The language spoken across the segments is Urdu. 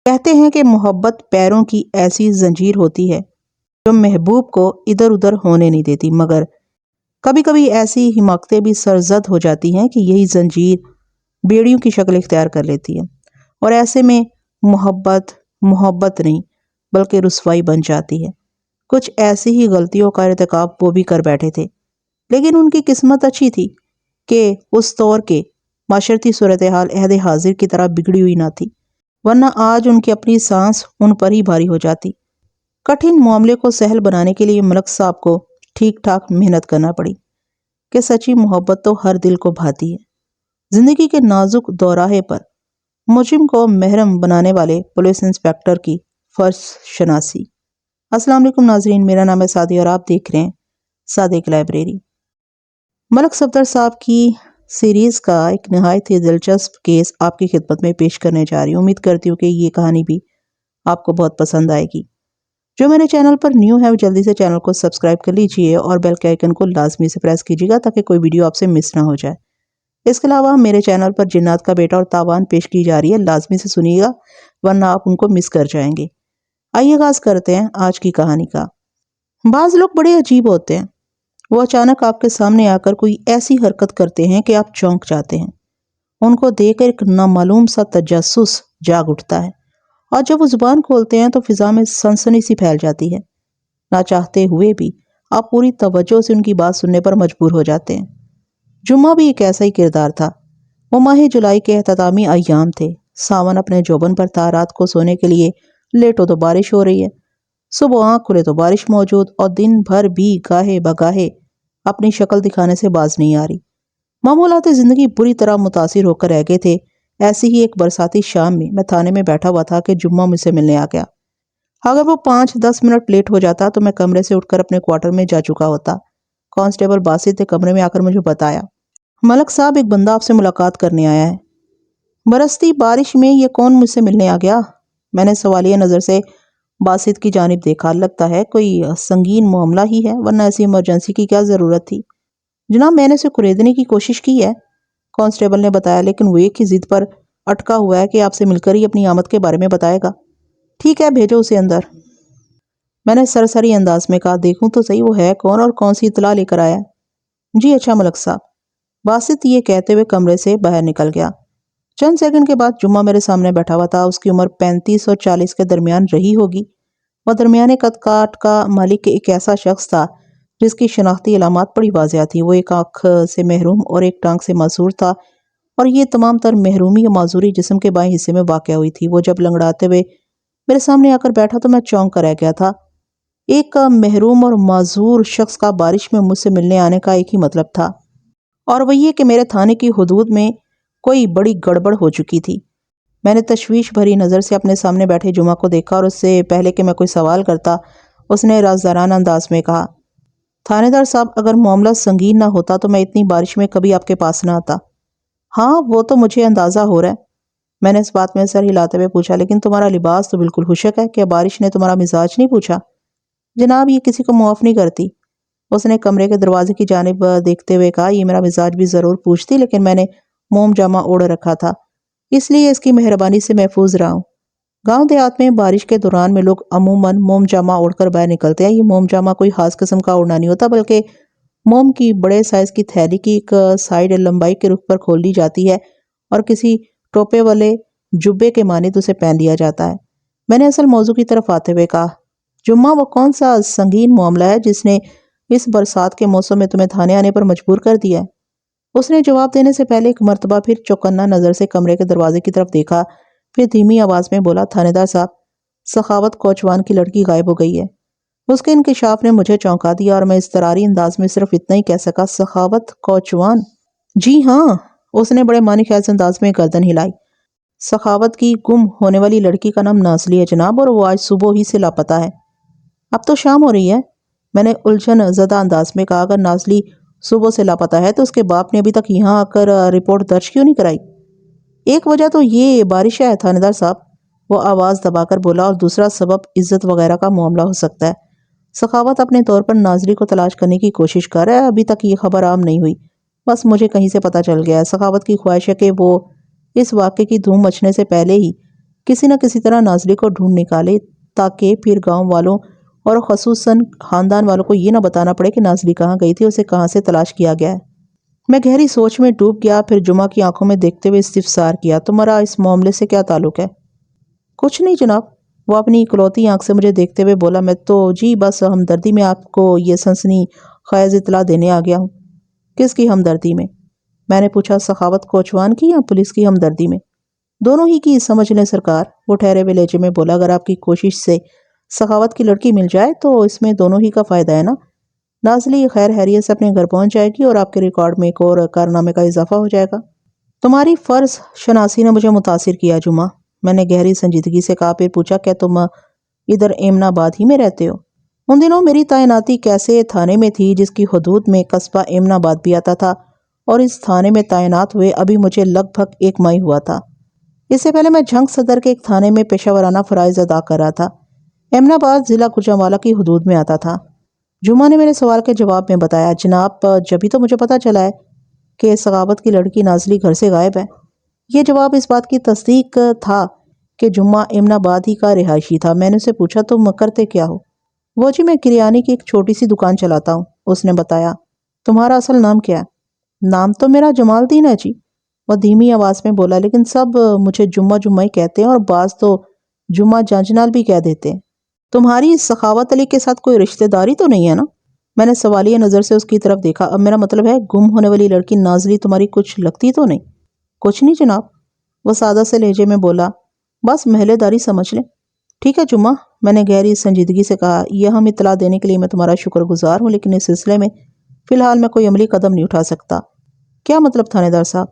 کہتے ہیں کہ محبت پیروں کی ایسی زنجیر ہوتی ہے جو محبوب کو ادھر ادھر ہونے نہیں دیتی، مگر کبھی کبھی ایسی حماقتیں بھی سرزد ہو جاتی ہیں کہ یہی زنجیر بیڑیوں کی شکل اختیار کر لیتی ہے، اور ایسے میں محبت نہیں بلکہ رسوائی بن جاتی ہے۔ کچھ ایسی ہی غلطیوں کا ارتکاب وہ بھی کر بیٹھے تھے، لیکن ان کی قسمت اچھی تھی کہ اس طور کے معاشرتی صورتحال عہد حاضر کی طرح بگڑی ہوئی نہ تھی، ورنہ آج ان کی اپنی سانس ان پر ہی بھاری ہو جاتی۔ کٹھن معاملے کو سہل بنانے کے لیے ملک صاحب کو ٹھیک ٹھاک محنت کرنا پڑی کہ سچی محبت تو ہر دل کو بھاتی ہے۔ زندگی کے نازک دوراہے پر مجرم کو محرم بنانے والے پولیس انسپیکٹر کی فرض شناسی۔ السلام علیکم ناظرین، میرا نام ہے سعدی اور آپ دیکھ رہے ہیں صادق لائبریری۔ ملک صفدر صاحب کی سیریز کا ایک نہایت ہی دلچسپ کیس آپ کی خدمت میں پیش کرنے جا رہی ہوں۔ امید کرتی ہوں کہ یہ کہانی بھی آپ کو بہت پسند آئے گی۔ جو میرے چینل پر نیو ہے وہ جلدی سے چینل کو سبسکرائب کر لیجئے اور بیل کے آئیکن کو لازمی سے پریس کیجئے گا تاکہ کوئی ویڈیو آپ سے مس نہ ہو جائے۔ اس کے علاوہ میرے چینل پر جنات کا بیٹا اور تاوان پیش کی جا رہی ہے، لازمی سے سنیے گا ورنہ آپ ان کو مس کر جائیں گے۔ آئیے آغاز کرتے ہیں آج کی کہانی کا۔ بعض لوگ بڑے عجیب ہوتے ہیں، وہ اچانک آپ کے سامنے آ کر کوئی ایسی حرکت کرتے ہیں کہ آپ چونک جاتے ہیں۔ ان کو دیکھ کر ایک نامعلوم سا تجسس جاگ اٹھتا ہے، اور جب وہ زبان کھولتے ہیں تو فضا میں سنسنی سی پھیل جاتی ہے۔ نہ چاہتے ہوئے بھی آپ پوری توجہ سے ان کی بات سننے پر مجبور ہو جاتے ہیں۔ جمعہ بھی ایک ایسا ہی کردار تھا۔ وہ ماہ جولائی کے اختتامی ایام تھے۔ ساون اپنے جوبن پر تھا۔ رات کو سونے کے لیے لیٹو تو بارش ہو رہی ہے، صبح آنکھ کھلے تو بارش موجود، اور دن بھر بھی گاہے بگاہے اپنی شکل دکھانے سے باز نہیں آ رہی۔ معمولات زندگی بری طرح متاثر ہو کر رہ گئے تھے۔ ایسی ہی ایک برساتی شام میں تھانے میں بیٹھا ہوا تھا کہ جمعہ مجھ سے ملنے آ گیا۔ اگر وہ 5-10 منٹ لیٹ ہو جاتا تو میں کمرے سے اٹھ کر اپنے کوارٹر میں جا چکا ہوتا۔ کانسٹیبل باسط نے کمرے میں آ کر مجھے بتایا، ملک صاحب ایک بندہ آپ سے ملاقات کرنے آیا ہے۔ برستی بارش میں یہ کون مجھ سے ملنے آ گیا؟ میں نے سوالیہ نظر سے باسط کی جانب دیکھا۔ لگتا ہے کوئی سنگین معاملہ ہی ہے، ورنہ ایسی ایمرجنسی کی کیا ضرورت تھی؟ جناب میں نے اسے کریدنے کی کوشش کی ہے، کانسٹیبل نے بتایا، لیکن وہ ایک ہی ضد پر اٹکا ہوا ہے کہ آپ سے مل کر ہی اپنی آمد کے بارے میں بتائے گا۔ ٹھیک ہے، بھیجو اسے اندر، میں نے سرسری انداز میں کہا۔ دیکھوں تو صحیح وہ ہے کون اور کون سی اطلاع لے کر آیا ہے؟ جی اچھا ملک صاحب، باسط یہ کہتے ہوئے کمرے سے باہر نکل گیا۔ چند سیکنڈ کے بعد جمعہ میرے سامنے بیٹھا ہوا تھا۔ اس کی عمر 35 اور 40 کے درمیان رہی ہوگی۔ وہ درمیانے قد کاٹ کا مالک ایک ایسا شخص تھا جس کی شناختی علامات بڑی واضح تھی۔ وہ ایک آنکھ سے محروم اور ایک ٹانگ سے معذور تھا، اور یہ تمام تر محرومی اور معذوری جسم کے بائیں حصے میں واقع ہوئی تھی۔ وہ جب لنگڑاتے ہوئے میرے سامنے آ کر بیٹھا تو میں چونک کر رہ گیا تھا۔ ایک محروم اور معذور شخص کا بارش میں مجھ سے ملنے آنے کا ایک ہی مطلب تھا، اور وہ یہ کہ میرے تھانے کی حدود میں کوئی بڑی گڑبڑ ہو چکی تھی۔ میں نے تشویش بھری نظر سے اپنے سامنے بیٹھے جمعہ کو دیکھا، اور اس سے پہلے کہ میں کوئی سوال کرتا اس نے رازدارانہ انداز میں کہا، تھانے دار صاحب اگر معاملہ سنگین نہ ہوتا تو میں اتنی بارش میں کبھی آپ کے پاس نہ آتا۔ ہاں وہ تو مجھے اندازہ ہو رہا ہے، میں نے اس بات میں سر ہلاتے ہوئے پوچھا، لیکن تمہارا لباس تو بالکل خشک ہے، کیا بارش نے تمہارا مزاج نہیں پوچھا؟ جناب یہ کسی کو معاف نہیں کرتی، اس نے کمرے کے دروازے کی جانب دیکھتے ہوئے کہا۔ یہ میرا مزاج بھی ضرور پوچھتی، لیکن میں نے موم جامہ اوڑھ رکھا تھا، اس لیے اس کی مہربانی سے محفوظ رہا ہوں۔ گاؤں دیہات میں بارش کے دوران میں لوگ عموماً موم جامہ اوڑھ کر باہر نکلتے ہیں۔ یہ موم جامہ کوئی خاص قسم کا اوڑھنا نہیں ہوتا، بلکہ موم کی بڑے سائز کی تھیلی کی ایک سائیڈ لمبائی کے رخ پر کھول لی جاتی ہے اور کسی ٹوپے والے جبے کے مانند اسے پہن لیا جاتا ہے۔ میں نے اصل موضوع کی طرف آتے ہوئے کہا، جمعہ وہ کون سا سنگین معاملہ ہے جس نے اس برسات کے موسم میں تمہیں تھانے آنے پر مجبور کر دیا ہے؟ اس نے جواب دینے سے پہلے ایک مرتبہ پھر چوکنا نظر سے کمرے کے دروازے کی طرف دیکھا، پھر دھیمی آواز میں بولا، تھانے دار صاحب سخاوت کوچوان کی لڑکی غائب ہو گئی ہے۔ اس کے انکشاف نے مجھے چونکا دیا، اور میں اضطراری انداز میں صرف اتنا ہی کہہ سکا، سخاوت کوچوان؟ جی ہاں، اس نے بڑے معنی خیز انداز میں گردن ہلائی۔ سخاوت کی گم ہونے والی لڑکی کا نام نازلی ہے جناب، اور وہ آج صبح ہی سے لاپتہ ہے۔ اب تو شام ہو رہی ہے، میں نے الجھن زدہ انداز میں کہا، اگر نازلی صبح سے لاپتہ ہے تو اس کے باپ نے ابھی تک یہاں آ کر رپورٹ درج کیوں نہیں کرائی؟ ایک وجہ تو یہ بارش ہے تھانے دار صاحب، وہ آواز دبا کر بولا، اور دوسرا سبب عزت وغیرہ کا معاملہ ہو سکتا ہے۔ سخاوت اپنے طور پر نازلی کو تلاش کرنے کی کوشش کر رہا ہے، ابھی تک یہ خبر عام نہیں ہوئی، بس مجھے کہیں سے پتہ چل گیا ہے۔ سخاوت کی خواہش ہے کہ وہ اس واقعے کی دھوم مچنے سے پہلے ہی کسی نہ کسی طرح نازلی کو ڈھونڈ نکالے تاکہ پھر گاؤں والوں اور خصوصاً خاندان والوں کو یہ نہ بتانا پڑے کہ نازلی کہاں گئی تھی، اسے کہاں سے تلاش کیا گیا ہے۔ میں گہری سوچ میں ڈوب گیا، پھر جمعہ کی آنکھوں میں دیکھتے ہوئے استفسار کیا، تمہارا اس معاملے سے کیا تعلق ہے؟ کچھ نہیں جناب، وہ اپنی اکلوتی آنکھ سے مجھے دیکھتے ہوئے بولا، میں تو جی بس ہمدردی میں آپ کو یہ سنسنی خیز اطلاع دینے آ گیا ہوں۔ کس کی ہمدردی میں نے پوچھا، سخاوت کوچوان کی یا پولیس کی ہمدردی میں؟ دونوں ہی کی سمجھ لیں سرکار، وہ ٹھہرے ہوئے لہجے میں بولا، اگر آپ کی کوشش سے سخاوت کی لڑکی مل جائے تو اس میں دونوں ہی کا فائدہ ہے نا۔ نازلی خیر خیریت سے اپنے گھر پہنچ جائے گی اور آپ کے ریکارڈ میں ایک اور کارنامے کا اضافہ ہو جائے گا۔ تمہاری فرض شناسی نے مجھے متاثر کیا جمعہ، میں نے گہری سنجیدگی سے کہا، پھر پوچھا، کیا تم ادھر ایمن آباد ہی میں رہتے ہو؟ ان دنوں میری تعیناتی کیسے تھانے میں تھی جس کی حدود میں قصبہ ایمن آباد بھی آتا تھا، اور اس تھانے میں تعینات ہوئے ابھی مجھے لگ بھگ 1 ماہ ہوا تھا۔ اس سے پہلے میں جھنگ صدر کے ایک تھانے میں پیشہ ورانہ فرائض ادا کر رہا تھا۔ ایمن آباد ضلع گوجرانوالہ کی حدود میں آتا تھا۔ جمعہ نے میرے سوال کے جواب میں بتایا، جناب جبھی تو مجھے پتا چلا ہے کہ سخاوت کی لڑکی نازلی گھر سے غائب ہے۔ یہ جواب اس بات کی تصدیق تھا کہ جمعہ ایمن آباد ہی کا رہائشی تھا۔ میں نے اسے پوچھا، تم کرتے کیا ہو؟ وہ جی میں کریانے کی ایک چھوٹی سی دکان چلاتا ہوں، اس نے بتایا۔ تمہارا اصل نام کیا ہے؟ نام تو میرا جمال الدین ہے جی، وہ دھیمی آواز میں بولا، لیکن سب مجھے جمعہ جمعہ ہی کہتے ہیں اور بعض تو جمعہ جانجنال بھی کہہ دیتے ہیں۔ تمہاری سخاوت علی کے ساتھ کوئی رشتہ داری تو نہیں ہے نا؟ میں نے سوالیہ نظر سے اس کی طرف دیکھا۔ اب میرا مطلب ہے گم ہونے والی لڑکی نازلی تمہاری کچھ لگتی تو نہیں؟ کچھ نہیں جناب، وہ سادہ سے لہجے میں بولا، بس محلے داری سمجھ لیں۔ ٹھیک ہے جمعہ، میں نے گہری سنجیدگی سے کہا، یہ ہم اطلاع دینے کے لیے میں تمہارا شکر گزار ہوں، لیکن اس سلسلے میں فی الحال میں کوئی عملی قدم نہیں اٹھا سکتا۔ کیا مطلب تھانے دار صاحب؟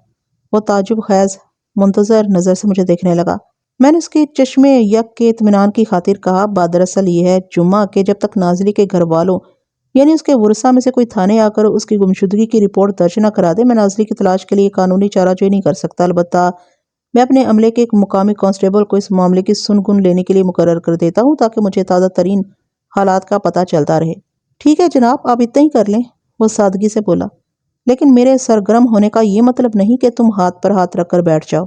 وہ تعجب خیز منتظر نظر سے مجھے دیکھنے لگا۔ میں نے اس کے چشمے یک کے اطمینان کی خاطر کہا، بات دراصل یہ ہے جمعہ کہ جب تک نازلی کے گھر والوں یعنی اس کے ورثاء میں سے کوئی تھانے آ کر اس کی گمشدگی کی رپورٹ درج نہ کرا دے، میں نازلی کی تلاش کے لیے قانونی چارہ جوئی نہیں کر سکتا۔ البتہ میں اپنے عملے کے ایک مقامی کانسٹیبل کو اس معاملے کی سن گن لینے کے لیے مقرر کر دیتا ہوں تاکہ مجھے تازہ ترین حالات کا پتہ چلتا رہے۔ ٹھیک ہے جناب، آپ اتنا ہی کر لیں، وہ سادگی سے بولا، لیکن میرے سرگرم ہونے کا یہ مطلب نہیں کہ تم ہاتھ پر ہاتھ رکھ کر بیٹھ جاؤ۔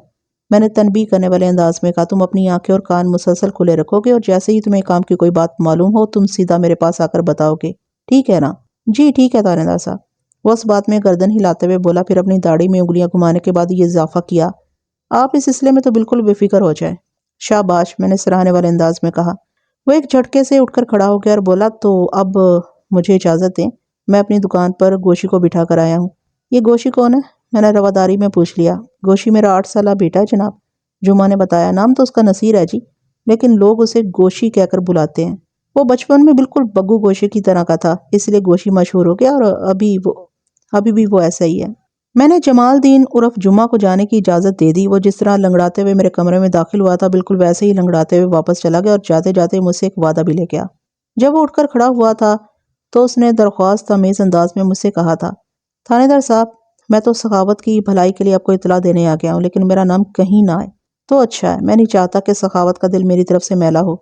میں نے تنبیہ کرنے والے انداز میں کہا، تم اپنی آنکھیں اور کان مسلسل کھلے رکھو گے اور جیسے ہی تمہیں کام کی کوئی بات معلوم ہو تم سیدھا میرے پاس آ کر بتاؤ گے، ٹھیک ہے نا؟ جی ٹھیک ہے تھانے دار صاحب، وہ اس بات میں گردن ہلاتے ہوئے بولا، پھر اپنی داڑھی میں انگلیاں گھمانے کے بعد یہ اضافہ کیا، آپ اس سلسلے میں تو بالکل بے فکر ہو جائیں۔ شاباش، میں نے سراہنے والے انداز میں کہا۔ وہ ایک جھٹکے سے اٹھ کر کھڑا ہو گیا اور بولا، تو اب مجھے اجازت دیں، میں اپنی دکان پر گوشی کو بٹھا کر آیا ہوں۔ یہ گوشی کون ہے؟ میں نے رواداری میں پوچھ لیا۔ گوشی میرا 8 سالہ بیٹا ہے جناب، جمعہ نے بتایا۔ نام تو اس کا نصیر ہے جی، لیکن لوگ اسے گوشی کہہ کر بلاتے ہیں۔ وہ بچپن میں بالکل بگو گوشے کی طرح کا تھا، اس لیے گوشی مشہور ہو گیا اور ابھی بھی وہ ایسا ہی ہے۔ میں نے جمال الدین عرف جمعہ کو جانے کی اجازت دے دی۔ وہ جس طرح لنگڑاتے ہوئے میرے کمرے میں داخل ہوا تھا بالکل ویسے ہی لنگڑاتے ہوئے واپس چلا گیا اور جاتے جاتے مجھ سے ایک وعدہ بھی لے گیا۔ جب وہ اٹھ کر کھڑا ہوا تھا تو اس نے درخواست آمیز انداز میں مجھ سے کہا تھا، تھانے دار صاحب، میں تو سخاوت کی بھلائی کے لیے آپ کو اطلاع دینے آ گیا ہوں، لیکن میرا نام کہیں نہ آئے تو اچھا ہے۔ میں نہیں چاہتا کہ سخاوت کا دل میری طرف سے میلا ہو۔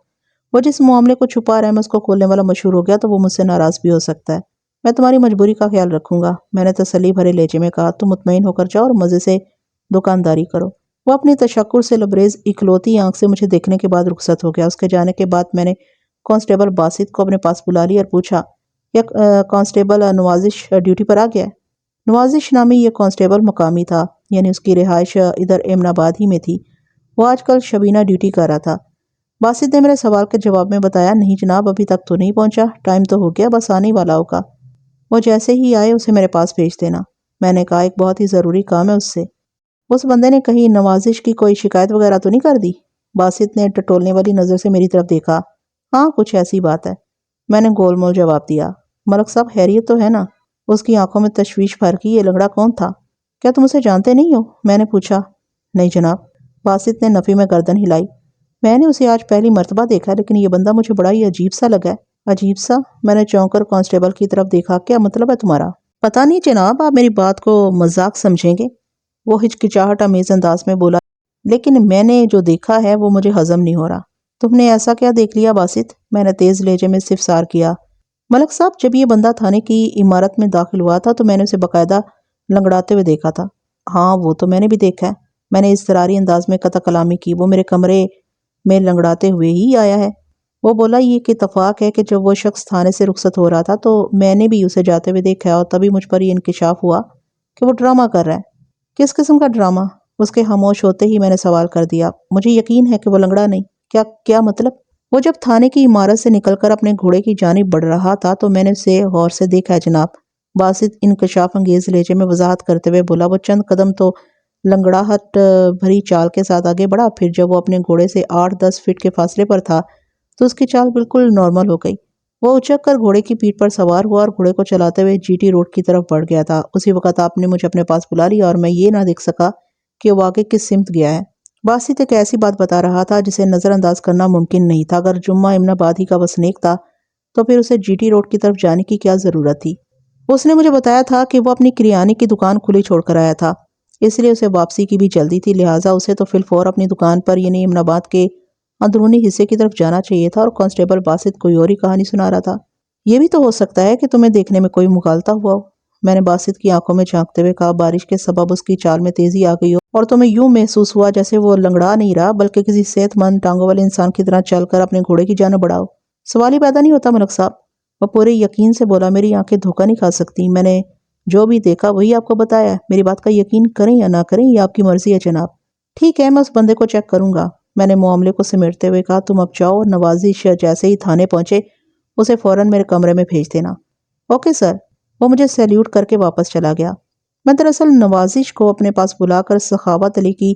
وہ جس معاملے کو چھپا رہا ہے میں اس کو کھولنے والا مشہور ہو گیا تو وہ مجھ سے ناراض بھی ہو سکتا ہے۔ میں تمہاری مجبوری کا خیال رکھوں گا، میں نے تسلی بھرے لہجے میں کہا۔ تم مطمئن ہو کر جاؤ اور مزے سے دکانداری کرو۔ وہ اپنی تشکر سے لبریز اکلوتی آنکھ سے مجھے دیکھنے کے بعد رخصت ہو گیا۔ اس کے جانے کے بعد میں نے کانسٹیبل باسط کو اپنے پاس بلا لیا اور پوچھا، یہ کانسٹیبل نوازش ڈیوٹی پر آ گیا ہے؟ نوازش نامی یہ کانسٹیبل مقامی تھا، یعنی اس کی رہائش ادھر ایمن آباد ہی میں تھی۔ وہ آج کل شبینہ ڈیوٹی کر رہا تھا۔ باسط نے میرے سوال کے جواب میں بتایا، نہیں جناب، ابھی تک تو نہیں پہنچا، ٹائم تو ہو گیا، بس آنے والا ہوگا۔ وہ جیسے ہی آئے اسے میرے پاس بھیج دینا، میں نے کہا، ایک بہت ہی ضروری کام ہے اس سے۔ اس بندے نے کہیں نوازش کی کوئی شکایت وغیرہ تو نہیں کر دی؟ باسط نے ٹٹولنے والی نظر سے میری طرف دیکھا۔ ہاں کچھ ایسی بات ہے، میں نے گول مول جواب دیا۔ ملک صاحب خیریت تو ہے نا؟ اس کی آنکھوں میں تشویش بھر کی، یہ لنگڑا کون تھا؟ کیا تم اسے جانتے نہیں ہو؟ میں نے پوچھا۔ نہیں جناب، باسط نے نفی میں گردن ہلائی، میں نے اسے آج پہلی مرتبہ دیکھا، لیکن یہ بندہ مجھے بڑا ہی عجیب سا لگا ہے۔ عجیب سا؟ میں نے چونک کر کانسٹیبل کی طرف دیکھا۔ کیا مطلب ہے تمہارا؟ پتہ نہیں جناب، آپ میری بات کو مذاق سمجھیں گے، وہ ہچکچاہٹ آمیز انداز میں بولا، لیکن میں نے جو دیکھا ہے وہ مجھے ہضم نہیں ہو رہا۔ تم نے ایسا کیا دیکھ لیا باسط؟ میں نے تیز لہجے میں استفسار کیا۔ ملک صاحب، جب یہ بندہ تھانے کی عمارت میں داخل ہوا تھا تو میں نے اسے باقاعدہ لنگڑاتے ہوئے دیکھا تھا۔ ہاں وہ تو میں نے بھی دیکھا ہے، میں نے اضطراری انداز میں قطع کلامی کی۔ وہ میرے کمرے میں لنگڑاتے ہوئے ہی آیا ہے۔ وہ بولا یہ کہ اتفاق ہے کہ جب وہ شخص تھانے سے رخصت ہو رہا تھا تو میں نے بھی اسے جاتے ہوئے دیکھا اور تبھی مجھ پر یہ انکشاف ہوا کہ وہ ڈرامہ کر رہا ہے۔ کس قسم کا ڈرامہ؟ اس کے خاموش ہوتے ہی میں نے سوال کر دیا۔ مجھے یقین ہے کہ وہ لنگڑا نہیں۔ کیا مطلب؟ وہ جب تھانے کی عمارت سے نکل کر اپنے گھوڑے کی جانب بڑھ رہا تھا تو میں نے اسے غور سے دیکھا ہے جناب، باسط انکشاف انگیز لہجے میں وضاحت کرتے ہوئے بولا۔ وہ چند قدم تو لنگڑاہٹ بھری چال کے ساتھ آگے بڑھا، پھر جب وہ اپنے گھوڑے سے 8-10 فٹ کے فاصلے پر تھا تو اس کی چال بالکل نارمل ہو گئی۔ وہ اچک کر گھوڑے کی پیٹھ پر سوار ہوا اور گھوڑے کو چلاتے ہوئے جی ٹی روڈ کی طرف بڑھ گیا تھا۔ اسی وقت آپ نے مجھے اپنے پاس بلا لیا اور میں یہ نہ دیکھ سکا کہ وہ آگے کس سمت گیا ہے۔ باسط ایک ایسی بات بتا رہا تھا جسے نظر انداز کرنا ممکن نہیں تھا۔ اگر جمعہ امن آباد ہی کا وسنیک تھا تو پھر اسے جی ٹی روڈ کی طرف جانے کی کیا ضرورت تھی؟ اس نے مجھے بتایا تھا کہ وہ اپنی کریانے کی دکان کھلی چھوڑ کر آیا تھا، اس لیے اسے واپسی کی بھی جلدی تھی، لہٰذا اسے تو فی الفور اپنی دکان پر یعنی امن آباد کے اندرونی حصے کی طرف جانا چاہیے تھا، اور کانسٹیبل باسط کوئی اور ہی کہانی سنا رہا تھا۔ یہ بھی تو ہو سکتا ہے کہ تمہیں دیکھنے میں کوئی مغالطہ ہوا ہو، میں نے باسط کی آنکھوں میں جھانکتے ہوئے کہا۔ بارش کے سبب اس کی چال میں تیزی آ گئی ہو اور تمہیں یوں محسوس ہوا جیسے وہ لنگڑا نہیں رہا بلکہ کسی صحت مند ٹانگوں والے انسان کی طرح چل کر اپنے گھوڑے کی جانب بڑھا ہو۔ سوال ہی پیدا نہیں ہوتا ملک صاحب، وہ پورے یقین سے بولا۔ میری آنکھیں دھوکہ نہیں کھا سکتی، میں نے جو بھی دیکھا وہی آپ کو بتایا ہے۔ میری بات کا یقین کریں یا نہ کریں یہ آپ کی مرضی ہے جناب۔ ٹھیک ہے، میں اس بندے کو چیک کروں گا، میں نے معاملے کو سمیٹتے ہوئے کہا۔ تم اب جاؤ اور نوازش جیسے ہی تھانے پہنچے اسے فوراً میرے کمرے میں بھیج دینا۔ Okay sir. وہ مجھے سیلیوٹ کر کے واپس چلا گیا۔ میں دراصل نوازش کو اپنے پاس بلا کر سخاوت علی کی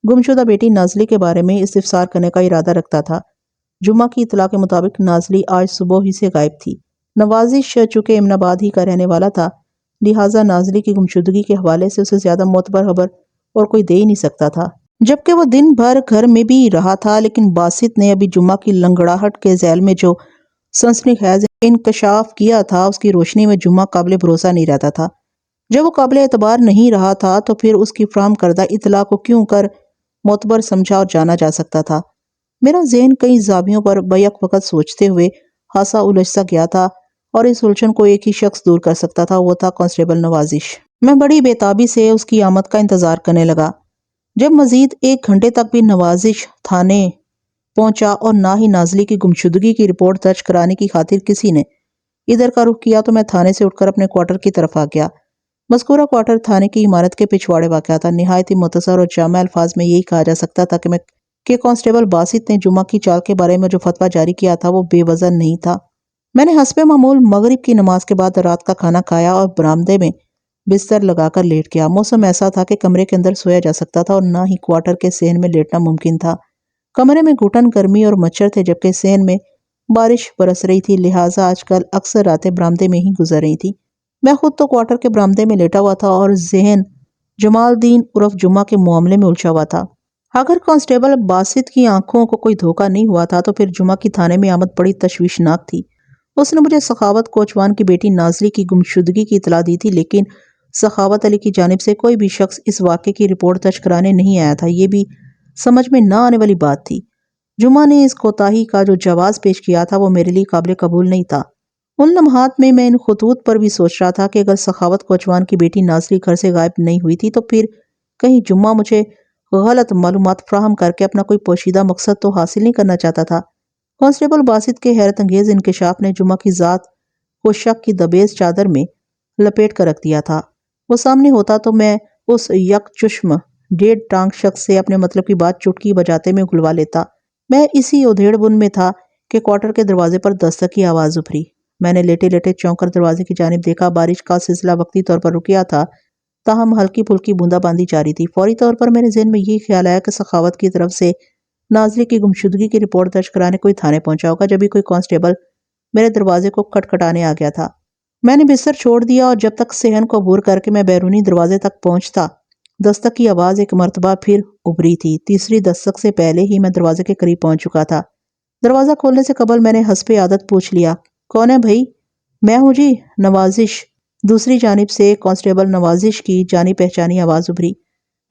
گمشدہ بیٹی نازلی کے بارے میں استفسار کرنے کا ارادہ رکھتا تھا۔ جمعہ کی اطلاع کے مطابق نازلی آج صبح ہی سے غائب تھی۔ نوازش چونکہ امن آباد ہی کا رہنے والا تھا، لہٰذا نازلی کی گمشدگی کے حوالے سے اسے زیادہ معتبر خبر اور کوئی دے ہی نہیں سکتا تھا۔ جبکہ وہ دن بھر گھر میں بھی رہا تھا، لیکن باسط نے ابھی جمعہ کی لنگڑاہٹ کے ذیل میں جو سنسنی خیز انکشاف کیا تھا اس کی روشنی میں جمعہ قابل بھروسہ نہیں رہتا تھا۔ جب وہ قابل اعتبار نہیں رہا تھا تو پھر اس کی فراہم کردہ اطلاع کو کیوں کر معتبر سمجھا اور جانا جا سکتا تھا؟ میرا ذہن کئی زاویوں پر بیک وقت سوچتے ہوئے خاصا الجھ سا گیا تھا، اور اس الجھن کو ایک ہی شخص دور کر سکتا تھا، وہ تھا کانسٹیبل نوازش۔ میں بڑی بے تابی سے اس کی آمد کا انتظار کرنے لگا۔ جب مزید 1 گھنٹے تک بھی نوازش تھانے پہنچا اور نہ ہی نازلی کی گمشدگی کی رپورٹ درج کرانے کی خاطر کسی نے ادھر کا رخ کیا تو میں تھانے سے اٹھ کر اپنے کوارٹر کی طرف آ گیا۔ مذکورہ کوارٹر تھانے کی عمارت کے پچھواڑے واقع تھا۔ نہایت ہی مختصر اور جامع الفاظ میں یہی کہا جا سکتا تھا کہ کانسٹیبل باسط نے جمعہ کی چال کے بارے میں جو فتویٰ جاری کیا تھا وہ بے وزن نہیں تھا۔ میں نے حسب معمول مغرب کی نماز کے بعد رات کا کھانا کھایا اور برآمدے میں بستر لگا کر لیٹ گیا۔ موسم ایسا تھا کہ کمرے کے اندر سویا جا سکتا تھا اور نہ ہی کوارٹر کے صحن میں لیٹنا ممکن تھا۔ کمرے میں گھٹن گرمی اور مچھر تھے، جبکہ صحن میں بارش برس رہی تھی، لہٰذا آج کل اکثر راتیں برآمدے میں ہی گزر رہی تھی۔ میں خود تو کوارٹر کے برآمدے میں لیٹا ہوا تھا اور ذہن جمال الدین عرف جمعہ کے معاملے میں الجھا ہوا تھا۔ اگر کانسٹیبل باسط کی آنکھوں کو کوئی دھوکہ نہیں ہوا تھا تو پھر جمعہ کی تھانے میں آمد بڑی تشویشناک تھی۔ اس نے مجھے سخاوت کوچوان کی بیٹی نازلی کی گمشدگی کی اطلاع دی تھی، لیکن سخاوت علی کی جانب سے کوئی بھی شخص اس واقعے کی رپورٹ درج کرانے نہیں آیا تھا۔ یہ بھی سمجھ میں نہ آنے والی بات تھی۔ جمعہ نے اس کوتاہی کا جو جواز پیش کیا تھا وہ میرے لیے قابل قبول نہیں تھا۔ ان لمحات میں ان خطوط پر بھی سوچ رہا تھا کہ اگر سخاوت کوچوان کی بیٹی نازلی گھر سے غائب نہیں ہوئی تھی تو پھر کہیں جمعہ مجھے غلط معلومات فراہم کر کے اپنا کوئی پوشیدہ مقصد تو حاصل نہیں کرنا چاہتا تھا۔ کانسٹیبل باسط کے حیرت انگیز انکشاف نے جمعہ کی ذات کو شک کی دبیز چادر میں لپیٹ کر رکھ دیا تھا۔ وہ سامنے ہوتا تو میں اس یک چشم 1.5 ٹانگ شخص سے اپنے مطلب کی بات چٹکی بجاتے میں اگلوا لیتا۔ میں اسی ادھیڑ بن میں تھا کہ کوارٹر کے دروازے پر دستک کی آواز ابھری۔ میں نے لیٹے لیٹے چونک کر دروازے کی جانب دیکھا۔ بارش کا سلسلہ وقتی طور پر رکیا تھا، تاہم ہلکی پھلکی بوندا باندی جاری تھی۔ فوری طور پر میرے ذہن میں یہی خیال آیا کہ سخاوت کی طرف سے نازلی کی گمشدگی کی رپورٹ درج کرانے کوئی تھانے پہنچا ہوگا، جبھی کوئی کانسٹیبل میرے دروازے کو کھٹکھٹانے آ گیا تھا۔ میں نے بستر چھوڑ دیا اور جب تک صحن کو عبور کر کے میں بیرونی دروازے تک پہنچتا، دستک کی آواز ایک مرتبہ پھر ابھری تھی۔ تیسری دستک سے پہلے ہی میں دروازے کے قریب پہنچ چکا تھا۔ دروازہ کھولنے سے قبل میں نے حسب عادت پوچھ لیا، کون ہے بھائی؟ میں ہوں جی، نوازش۔ دوسری جانب سے کانسٹیبل نوازش کی جانی پہچانی آواز ابھری۔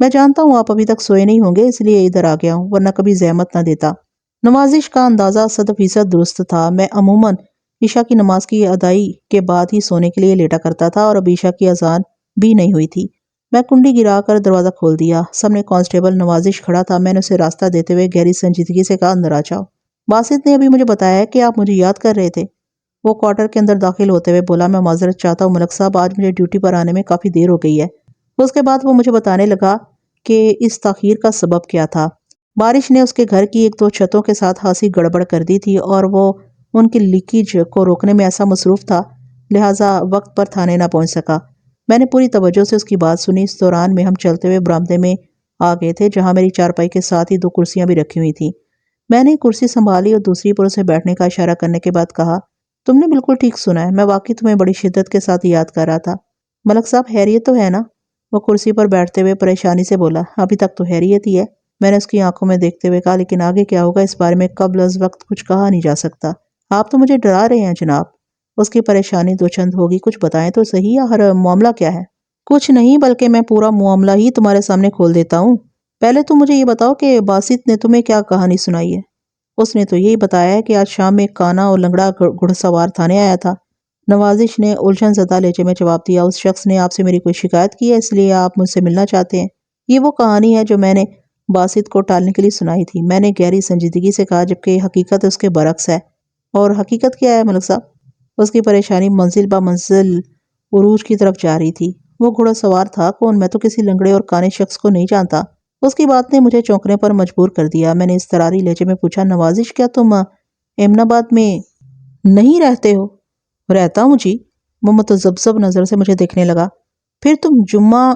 میں جانتا ہوں آپ ابھی تک سوئے نہیں ہوں گے، اس لیے ادھر آ گیا ہوں، ورنہ کبھی زحمت نہ دیتا۔ نوازش کا اندازہ 100% درست تھا۔ میں عموماً عشاء کی نماز کی ادائی کے بعد ہی سونے کے لیے لیٹا کرتا تھا اور اب عشاء کی اذان بھی نہیں ہوئی تھی۔ میں کنڈی گرا کر دروازہ کھول دیا۔ سامنے کانسٹیبل نوازش کھڑا تھا۔ میں نے اسے راستہ دیتے ہوئے گہری سنجیدگی سے کہا، اندر آ جاؤ۔ باسط نے ابھی مجھے بتایا ہے کہ آپ مجھے یاد کر رہے تھے۔ وہ کوارٹر کے اندر داخل ہوتے ہوئے بولا، میں معذرت چاہتا ہوں ملک صاحب، آج مجھے ڈیوٹی پر آنے میں کافی دیر ہو گئی ہے۔ اس کے بعد وہ مجھے بتانے لگا کہ اس تاخیر کا سبب کیا تھا۔ بارش نے اس کے گھر کی 1-2 چھتوں کے ساتھ خاصی گڑبڑ کر دی تھی اور وہ ان کی لیکیج کو روکنے میں ایسا مصروف تھا، لہٰذا وقت پر تھانے نہ پہنچ سکا۔ میں نے پوری توجہ سے اس کی بات سنی۔ اس دوران میں ہم چلتے ہوئے برآمدے میں آ گئے تھے، جہاں میری چارپائی کے ساتھ ہی 2 کرسیاں بھی رکھی ہوئی تھیں۔ میں نے کرسی سنبھالی اور دوسری پر اسے بیٹھنے کا اشارہ کرنے کے بعد کہا، تم نے بالکل ٹھیک سنا ہے، میں واقعی تمہیں بڑی شدت کے ساتھ یاد کر رہا تھا۔ ملک صاحب خیریت تو ہے نا؟ وہ کرسی پر بیٹھتے ہوئے پریشانی سے بولا، ابھی تک تو خیریت ہی ہے۔ میں نے اس کی آنکھوں میں دیکھتے ہوئے کہا، لیکن آگے کیا ہوگا اس بارے میں قبل از وقت کچھ کہا نہیں جا سکتا۔ آپ تو مجھے ڈرا رہے ہیں جناب۔ اس کی پریشانی دوچند ہوگی، کچھ بتائیں تو صحیح، آخر معاملہ کیا ہے؟ کچھ نہیں، بلکہ میں پورا معاملہ ہی تمہارے سامنے کھول دیتا ہوں۔ پہلے تم مجھے یہ بتاؤ کہ باسط نے تمہیں کیا کہانی سنائی ہے؟ اس نے تو یہی بتایا ہے کہ آج شام میں ایک کانا اور لنگڑا گھڑ سوار تھانے آیا تھا۔ نوازش نے الجھن زدہ لہجے میں جواب دیا، اس شخص نے آپ سے میری کوئی شکایت کی ہے، اس لیے آپ مجھ سے ملنا چاہتے ہیں؟ یہ وہ کہانی ہے جو میں نے باسط کو ٹالنے کے لیے سنائی تھی، میں نے گہری سنجیدگی سے کہا، جبکہ حقیقت اس کے برعکس ہے۔ اور حقیقت کیا ہے ملک صاحب؟ اس کی پریشانی منزل بہ منزل عروج کی طرف جا رہی تھی۔ وہ گھوڑا سوار تھا کون؟ میں تو کسی لنگڑے اور کانے شخص کو نہیں جانتا۔ اس کی بات نے مجھے چونکنے پر مجبور کر دیا۔ میں نے اضطراری لہجے میں پوچھا، نوازش کیا تم ایمن آباد میں نہیں رہتے ہو؟ رہتا ہوں جی۔ وہ متذبذب نظر سے مجھے دیکھنے لگا۔ پھر تم جمعہ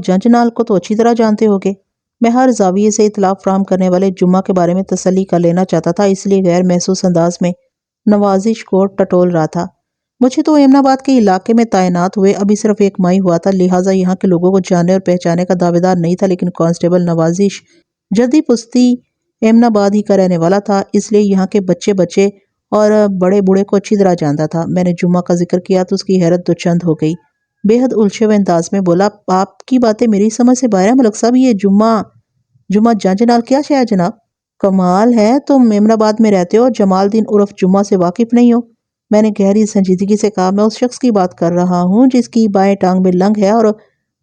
جنج نال کو تو اچھی طرح جانتے ہوگے۔ میں ہر زاویے سے اطلاع فراہم کرنے والے جمعہ کے بارے میں تسلی کر لینا چاہتا تھا، اس لیے غیر محسوس انداز میں نوازش کو ٹٹول رہا تھا۔ مجھے تو ایمن آباد کے علاقے میں تعینات ہوئے ابھی صرف 1 ماہ ہوا تھا، لہٰذا یہاں کے لوگوں کو جاننے اور پہچانے کا دعوے دار نہیں تھا، لیکن کانسٹیبل نوازش جدی پستی ایمن آباد ہی کا رہنے والا تھا، اس لیے یہاں کے بچے اور بڑے بوڑھے کو اچھی طرح جانتا تھا۔ میں نے جمعہ کا ذکر کیا تو اس کی حیرت دوچند ہو گئی۔ بے حد الجھے ہوئے انداز میں بولا، آپ کی باتیں میری سمجھ سے باہر ہیں ملک صاحب، یہ جمعہ جنج نال کیا شے ہے جناب؟ کمال ہے، تم ایمن آباد میں رہتے ہو اور جمال الدین عرف جمعہ سے واقف نہیں ہو؟ میں نے گہری سنجیدگی سے کہا، میں اس شخص کی بات کر رہا ہوں جس کی بائیں ٹانگ میں لنگ ہے اور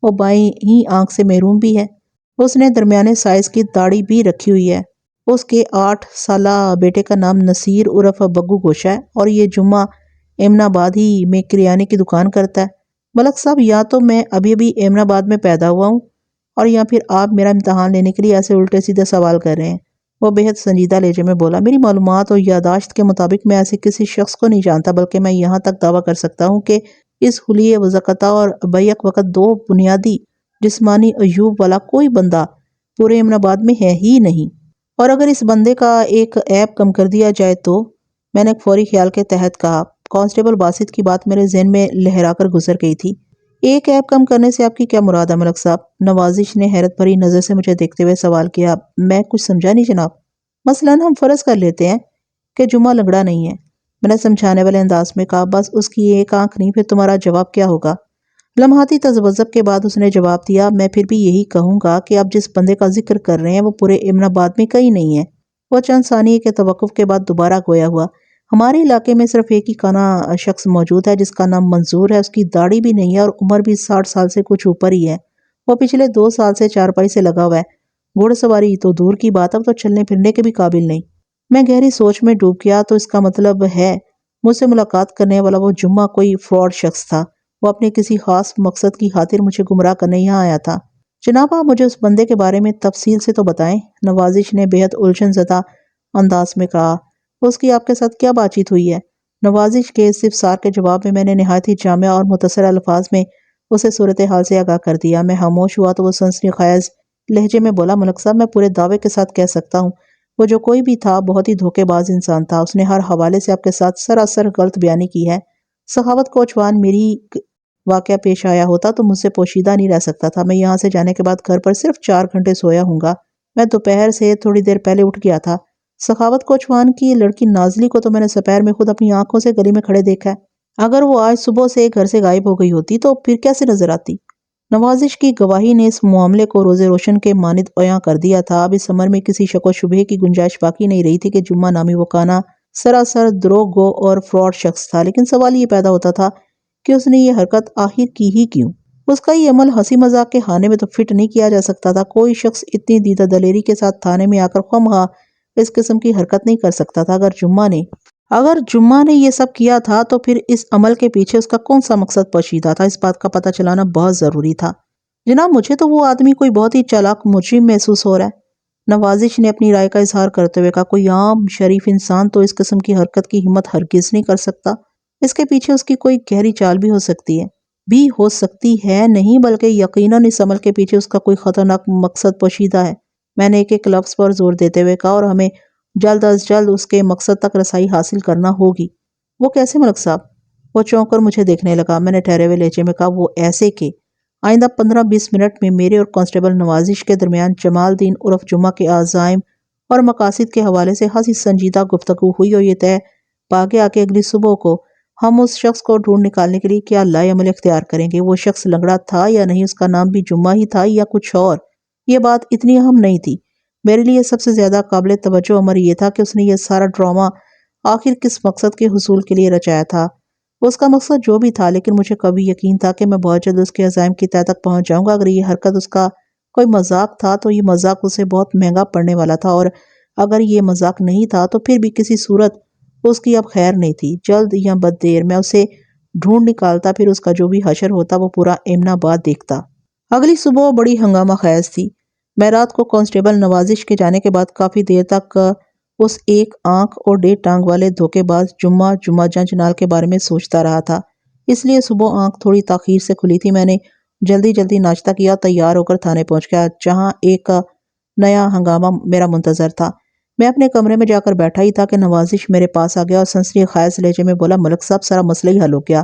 وہ بائیں ہی آنکھ سے محروم بھی ہے۔ اس نے درمیانے سائز کی داڑھی بھی رکھی ہوئی ہے۔ اس کے 8 سالہ بیٹے کا نام نصیر عرف بگو گوشہ ہے اور یہ جمعہ ایمن آباد ہی میں کریانے کی دکان کرتا ہے۔ ملک صاحب، یا تو میں ابھی ایمن آباد میں پیدا ہوا ہوں اور یا پھر آپ میرا امتحان لینے کے لیے ایسے الٹے سیدھے سوال کر رہے ہیں۔ وہ بے حد سنجیدہ لہجے میں بولا، میری معلومات اور یادداشت کے مطابق میں ایسے کسی شخص کو نہیں جانتا، بلکہ میں یہاں تک دعویٰ کر سکتا ہوں کہ اس حلیے وضاقتہ اور بیک وقت 2 بنیادی جسمانی عیوب والا کوئی بندہ پورے ایمن آباد میں ہے ہی نہیں۔ اور اگر اس بندے کا ایک عیب کم کر دیا جائے تو؟ میں نے ایک فوری خیال کے تحت کہا۔ کانسٹیبل باسط کی بات میرے ذہن میں لہرا کر گزر گئی تھی۔ ایک عیب کم کرنے سے آپ کی کیا مراد ہے ملک صاحب؟ نوازش نے حیرت بھری نظر سے مجھے دیکھتے ہوئے سوال کیا۔ میں کچھ سمجھا نہیں جناب۔ مثلاً ہم فرض کر لیتے ہیں کہ جمعہ لنگڑا نہیں ہے، میں نے سمجھانے والے انداز میں کہا، بس اس کی ایک آنکھ نہیں، پھر تمہارا جواب کیا ہوگا؟ لمحاتی تذبذب کے بعد اس نے جواب دیا، میں پھر بھی یہی کہوں گا کہ آپ جس بندے کا ذکر کر رہے ہیں وہ پورے ایمن آباد میں کہیں نہیں ہے۔ وہ چند ثانیے کے توقف کے بعد دوبارہ گویا ہوا، ہمارے علاقے میں صرف ایک ہی کانا شخص موجود ہے جس کا نام منظور ہے، اس کی داڑھی بھی نہیں ہے اور عمر بھی 60 سال سے کچھ اوپر ہی ہے۔ وہ پچھلے 2 سال سے چارپائی سے لگا ہوا ہے، گھوڑ سواری تو دور کی بات، اب تو چلنے پھرنے کے بھی قابل نہیں۔ میں گہری سوچ میں ڈوب گیا۔ تو اس کا مطلب ہے مجھ سے ملاقات کرنے والا وہ جمعہ کوئی فراڈ شخص تھا، وہ اپنے کسی خاص مقصد کی خاطر مجھے گمراہ کرنے یہاں آیا تھا۔ جناب، آپ مجھے اس بندے کے بارے میں تفصیل سے تو بتائیں، نوازش نے بے حد الجھن زدہ انداز میں کہا۔ اس کی آپ کے ساتھ کیا بات چیت ہوئی ہے؟ نوازش کے استفسار کے جواب میں نے نہایت ہی جامع اور مختصر الفاظ میں اسے صورتحال سے آگاہ کر دیا۔ میں خاموش ہوا تو وہ سنسنی خیز لہجے میں بولا، ملک صاحب، میں پورے دعوے کے ساتھ کہہ سکتا ہوں وہ جو کوئی بھی تھا بہت ہی دھوکے باز انسان تھا۔ اس نے ہر حوالے سے آپ کے ساتھ سراسر غلط بیانی کی ہے۔ سخاوت کوچوان میری واقعہ پیش آیا ہوتا تو مجھ سے پوشیدہ نہیں رہ سکتا تھا۔ میں یہاں سے جانے کے بعد گھر پر صرف 4 گھنٹے سویا ہوں گا۔ میں دوپہر سے تھوڑی دیر پہلے اٹھ گیا تھا۔ سخاوت کوچوان کی لڑکی نازلی کو تو میں نے سپہر میں خود اپنی آنکھوں سے گلی میں کھڑے دیکھا ہے۔ اگر وہ آج صبح سے گھر سے غائب ہو گئی ہوتی تو پھر کیسے نظر آتی؟ نوازش کی گواہی نے اس معاملے کو روز روشن کے مانند عیاں کر دیا تھا۔ اب اس عمر میں کسی شک و شبہے کی گنجائش باقی نہیں رہی تھی کہ جمعہ نامی وہ کانا سراسر دروغ گو اور فراڈ شخص تھا، لیکن سوال یہ پیدا ہوتا تھا کہ اس نے یہ حرکت آخر کی ہی کیوں؟ اس کا یہ عمل ہنسی مذاق کے خانے میں تو فٹ نہیں کیا جا سکتا تھا۔ کوئی شخص اتنی دیدہ دلیری کے ساتھ تھانے میں آ کر خواہ اس قسم کی حرکت نہیں کر سکتا تھا۔ اگر جمعہ نے یہ سب کیا تھا تو پھر اس عمل کے پیچھے اس کا کون سا مقصد پوشیدہ تھا، اس بات کا پتہ چلانا بہت ضروری تھا۔ جناب، مجھے تو وہ آدمی کوئی بہت ہی چالاک مجرم محسوس ہو رہا ہے، نوازش نے اپنی رائے کا اظہار کرتے ہوئے کہا۔ کوئی عام شریف انسان تو اس قسم کی حرکت کی ہمت ہرگز نہیں کر سکتا۔ اس کے پیچھے اس کی کوئی گہری چال بھی ہو سکتی ہے نہیں، بلکہ یقیناً اس عمل کے پیچھے اس کا کوئی خطرناک مقصد پوشیدہ ہے۔ میں نے ایک لفظ پر زور دیتے ہوئے کہا، اور ہمیں جلد از جلد اس کے مقصد تک رسائی حاصل کرنا ہوگی۔ وہ کیسے ملک صاحب؟ وہ چونک کر مجھے دیکھنے لگا۔ میں نے ٹھہرے ہوئے لہجے میں کہا، وہ ایسے کہ آئندہ 15-20 منٹ میں میرے اور کانسٹیبل نوازش کے درمیان جمال الدین عرف جمعہ کے عزائم اور مقاصد کے حوالے سے خاصی سنجیدہ گفتگو ہوئی، اور یہ طے پا گیا کہ اگلی صبح کو ہم اس شخص کو ڈھونڈ نکالنے کے لیے کیا لائے عمل اختیار کریں گے۔ وہ شخص لنگڑا تھا یا نہیں، اس کا نام بھی جمعہ ہی تھا یا کچھ اور، یہ بات اتنی اہم نہیں تھی۔ میرے لیے سب سے زیادہ قابل توجہ امر یہ تھا کہ اس نے یہ سارا ڈرامہ آخر کس مقصد کے حصول کے لیے رچایا تھا۔ اس کا مقصد جو بھی تھا، لیکن مجھے کبھی یقین تھا کہ میں بہت جلد اس کے عزائم کی تہہ تک پہنچ جاؤں گا۔ اگر یہ حرکت اس کا کوئی مذاق تھا تو یہ مذاق اسے بہت مہنگا پڑنے والا تھا، اور اگر یہ مذاق نہیں تھا تو پھر بھی کسی صورت اس کی اب خیر نہیں تھی۔ جلد یا بد دیر میں اسے ڈھونڈ نکالتا، پھر اس کا جو بھی حشر ہوتا وہ پورا ایمن آباد دیکھتا۔ اگلی صبح بڑی ہنگامہ خیز تھی۔ میں رات کو کانسٹیبل نوازش کے جانے کے بعد کافی دیر تک اس ایک آنکھ اور 1.5 ٹانگ والے دھوکے باز جمعہ جنجنال کے بارے میں سوچتا رہا تھا۔ اس لیے صبح آنکھ تھوڑی تاخیر سے کھلی تھی۔ میں نے جلدی ناشتہ کیا، تیار ہو کر تھانے پہنچ گیا، جہاں ایک نیا ہنگامہ میرا منتظر تھا۔ میں اپنے کمرے میں جا کر بیٹھا ہی تھا کہ نوازش میرے پاس آ گیا اور سنسنی خیز لہجے میں بولا، ملک صاحب، سارا مسئلہ ہی حل ہو گیا۔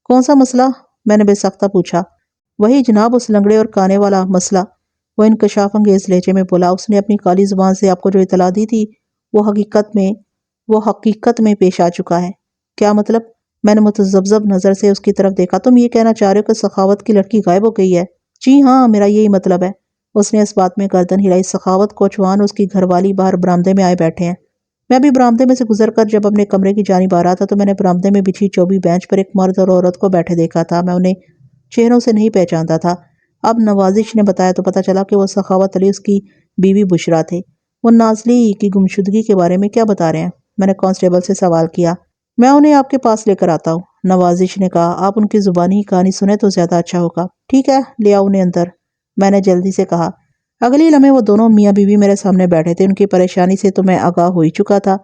کون سا مسئلہ؟ میں نے بے ساختہ پوچھا۔ وہی جناب، اس لنگڑے اور کانے والا مسئلہ، وہ انکشاف انگیز لہجے میں بولا۔ اس نے اپنی کالی زبان سے آپ کو جو اطلاع دی تھی وہ حقیقت میں پیش آ چکا ہے۔ کیا مطلب؟ میں نے متذبذب نظر سے اس کی طرف دیکھا۔ تم یہ کہنا چاہ رہے ہو کہ سخاوت کی لڑکی غائب ہو گئی ہے؟ جی ہاں، میرا یہی مطلب ہے۔ اس نے اس بات میں گردن ہلائی۔ سخاوت، کوچوان، اس کی گھر والی باہر برآمدے میں آئے بیٹھے ہیں۔ میں ابھی برآمدے میں سے گزر کر جب اپنے کمرے کی جانب آ رہا تھا تو میں نے برآمدے میں بچھی چوبی بینچ پر ایک مرد اور عورت کو بیٹھے دیکھا تھا۔ میں انہیں چہروں سے نہیں پہچانتا تھا۔ اب نوازش نے بتایا تو پتہ چلا کہ وہ سخاوت علی اس کی بیوی بشرا تھے۔ وہ نازلی کی گمشدگی کے بارے میں کیا بتا رہے ہیں؟ میں نے کانسٹیبل سے سوال کیا۔ میں انہیں آپ کے پاس لے کر آتا ہوں، نوازش نے کہا۔ آپ ان کی زبانی ہی کہانی سنیں تو زیادہ اچھا ہوگا۔ ٹھیک ہے، لے آؤ انہیں اندر، میں نے جلدی سے کہا۔ اگلی لمحے وہ دونوں میاں بیوی میرے سامنے بیٹھے تھے۔ ان کی پریشانی سے تو میں آگاہ ہو ہی چکا تھا،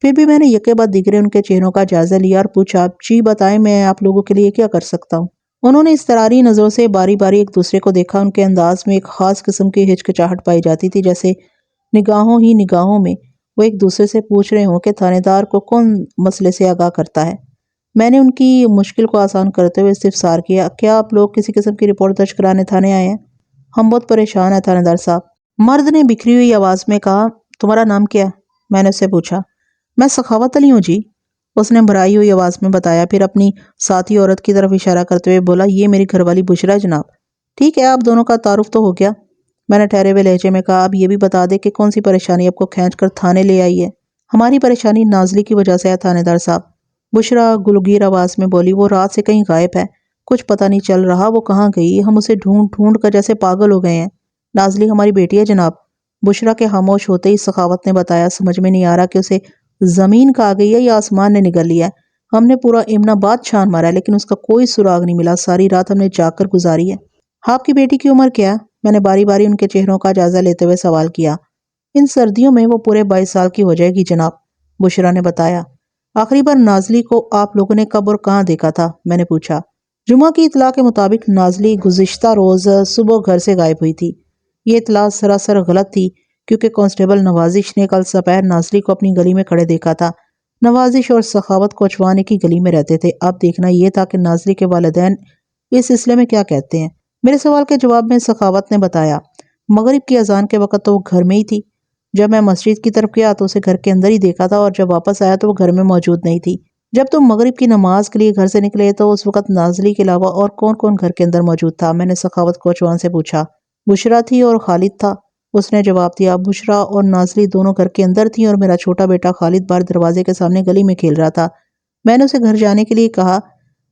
پھر بھی میں نے یکے بعد دیگرے ان کے چہروں کا جائزہ لیا اور پوچھا، جی بتائیں، میں آپ لوگوں کے لیے کیا کر سکتا ہوں؟ انہوں نے اضطراری نظروں سے باری باری ایک دوسرے کو دیکھا۔ ان کے انداز میں ایک خاص قسم کی ہچکچاہٹ پائی جاتی تھی، جیسے نگاہوں میں وہ ایک دوسرے سے پوچھ رہے ہوں کہ تھانے دار کو کون مسئلے سے آگاہ کرتا ہے۔ میں نے ان کی مشکل کو آسان کرتے ہوئے استفسار کیا، کیا آپ لوگ کسی قسم کی رپورٹ درج کرانے تھانے آئے ہیں؟ ہم بہت پریشان ہیں تھانے دار صاحب، مرد نے بکھری ہوئی آواز میں کہا۔ تمہارا نام کیا ہے؟ میں نے اس سے پوچھا۔ میں سخاوت علی ہوں جی، اس نے بھرائی ہوئی آواز میں بتایا، پھر اپنی ساتھی عورت کی طرف اشارہ کرتے ہوئے بولا، یہ میری گھر والی بشرا ہے جناب۔ ٹھیک ہے، آپ دونوں کا تعارف تو ہو گیا، میں نے ٹھہرے ہوئے لہجے میں کہا۔ اب یہ بھی بتا دے کہ کون سی پریشانی آپ کو کھینچ کر تھانے لے آئی ہے؟ ہماری پریشانی نازلی کی وجہ سے ہے تھانے دار صاحب، بشرا گلگیر آواز میں بولی۔ وہ رات سے کہیں غائب ہے، کچھ پتہ نہیں چل رہا وہ کہاں گئی، ہم اسے ڈھونڈ کر جیسے پاگل ہو گئے ہیں۔ نازلی ہماری بیٹی ہے جناب، بشرا کے خاموش ہوتے ہی سخاوت نے بتایا۔ سمجھ میں نہیں آ رہا کہ اسے زمین کھا گئی ہے یا آسمان نے نگل لیا ہے۔ ہم نے پورا ایمن آباد چھان مارا ہے لیکن اس کا کوئی سراغ نہیں ملا۔ ساری رات ہم نے جاگ کر گزاری ہے۔ آپ کی بیٹی کی عمر کیا ہے؟ میں نے باری باری ان کے چہروں کا جائزہ لیتے ہوئے سوال کیا۔ ان سردیوں میں وہ پورے 22 سال کی ہو جائے گی جناب، بشرا نے بتایا۔ آخری بار نازلی کو آپ لوگوں نے کب اور کہاں دیکھا تھا؟ میں نے پوچھا۔ جمعہ کی اطلاع کے مطابق نازلی گزشتہ روز صبح گھر سے غائب ہوئی تھی۔ یہ اطلاع سراسر غلط تھی کیونکہ کانسٹیبل نوازش نے کل سپہر نازلی کو اپنی گلی میں کھڑے دیکھا تھا۔ نوازش اور سخاوت کوچوان ایک ہی گلی میں رہتے تھے۔ اب دیکھنا یہ تھا کہ نازلی کے والدین اس سلسلے میں کیا کہتے ہیں۔ میرے سوال کے جواب میں سخاوت نے بتایا، مغرب کی اذان کے وقت تو وہ گھر میں ہی تھی۔ جب میں مسجد کی طرف گیا تو اسے گھر کے اندر ہی دیکھا تھا، اور جب واپس آیا تو وہ گھر میں موجود نہیں تھی۔ جب تم مغرب کی نماز کے لیے گھر سے نکلے تو اس وقت نازلی کے علاوہ اور کون کون گھر کے اندر موجود تھا؟ میں نے سخاوت کوچوان سے پوچھا۔ بشرا تھی اور خالد تھا، اس نے جواب دیا۔ بشرا اور نازلی دونوں گھر کے اندر تھیں اور میرا چھوٹا بیٹا خالد باہر دروازے کے سامنے گلی میں کھیل رہا تھا۔ میں نے اسے گھر جانے کے لیے کہا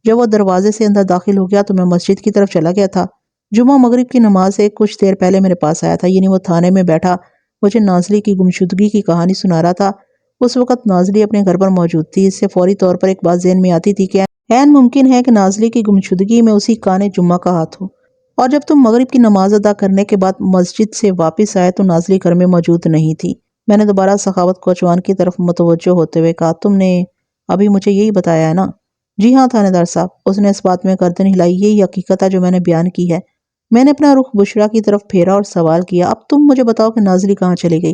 جب وہ دروازے سے اندر داخل ہو گیا تو میں مسجد کی طرف چلا گیا تھا۔ جمعہ مغرب کی نماز سے کچھ دیر پہلے میرے پاس آیا تھا، یعنی وہ تھانے میں بیٹھا مجھے نازلی کی گمشدگی کی کہانی سنا رہا تھا۔ اس وقت نازلی اپنے گھر پر موجود تھی۔ اس سے فوری طور پر ایک بات ذہن میں آتی تھی کہ عین ممکن ہے کہ نازلی کی گمشدگی میں اسی کان جمعہ کا ہاتھ ہو، اور جب تم مغرب کی نماز ادا کرنے کے بعد مسجد سے واپس آئے تو نازلی گھر میں موجود نہیں تھی۔ میں نے دوبارہ سخاوت کوچوان کی طرف متوجہ ہوتے ہوئے کہا، تم نے ابھی مجھے یہی بتایا ہے نا؟ جی ہاں تھانے دار صاحب، اس نے اس بات میں گردن ہلائی، یہی حقیقت ہے جو میں نے بیان کی ہے۔ میں نے اپنا رخ بشریٰ کی طرف پھیرا اور سوال کیا، اب تم مجھے بتاؤ کہ نازلی کہاں چلی گئی؟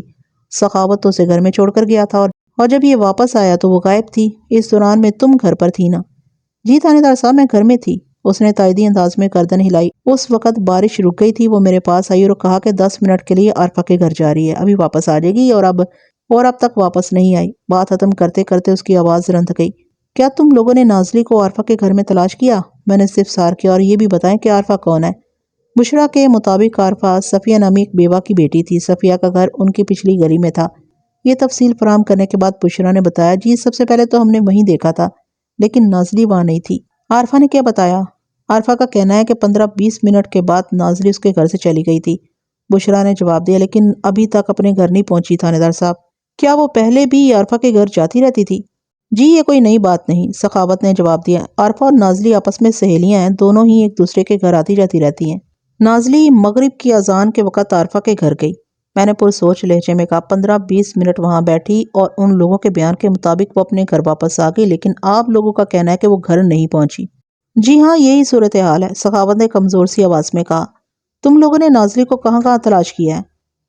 سخاوت تو اسے گھر میں چھوڑ کر گیا تھا، اور جب یہ واپس آیا تو وہ غائب تھی۔ اس دوران میں تم گھر پر تھی نا؟ جی تھانے دار صاحب، میں گھر میں تھی۔ اس نے تائیدی انداز میں گردن ہلائی۔ اس وقت بارش رک گئی تھی۔ وہ میرے پاس آئی اور کہا کہ 10 منٹ کے لیے عارفہ کے گھر جا رہی ہے، ابھی واپس آ جائے گی، اور اب تک واپس نہیں آئی۔ بات ختم کرتے کرتے اس کی آواز رند گئی۔ کیا تم لوگوں نے نازلی کو عارفہ کے گھر میں تلاش کیا؟ میں نے استفسار کیا، اور یہ بھی بتائیں کہ عارفہ کون ہے؟ بشریٰ کے مطابق عارفہ صفیہ نامی ایک بیوہ کی بیٹی تھی۔ صفیہ کا گھر ان کی پچھلی گلی میں تھا۔ یہ تفصیل فراہم کرنے کے بعد بشریٰ نے بتایا، جی سب سے پہلے تو ہم نے وہیں دیکھا تھا، لیکن نازلی وہاں نہیں تھی۔ عارفہ نے کیا بتایا؟ عارفہ کا کہنا ہے کہ 15-20 منٹ کے بعد نازلی اس کے گھر سے چلی گئی تھی۔ بشریٰ نے جواب دیا، لیکن ابھی تک اپنے گھر نہیں پہنچی تھانے دار صاحب۔ کیا وہ پہلے بھی عارفہ کے گھر جاتی رہتی تھی؟ جی یہ کوئی نئی بات نہیں، سخاوت نے جواب دیا۔ عارفہ اور نازلی آپس میں سہیلیاں ہیں، دونوں ہی ایک دوسرے کے گھر آتی جاتی رہتی ہیں۔ نازلی مغرب کی اذان کے وقت عارفہ کے گھر گئی۔ میں نے پرسوچ لہجے میں کہا، 15-20 منٹ وہاں بیٹھی اور ان لوگوں کے بیان کے مطابق وہ اپنے گھر واپس آ گئی، لیکن آپ لوگوں کا کہنا ہے کہ وہ گھر نہیں پہنچی۔ جی ہاں یہی صورتحال ہے، سخاوت نے کمزور سی آواز میں کہا۔ تم لوگوں نے نازلی کو کہاں کہاں تلاش کیا ہے؟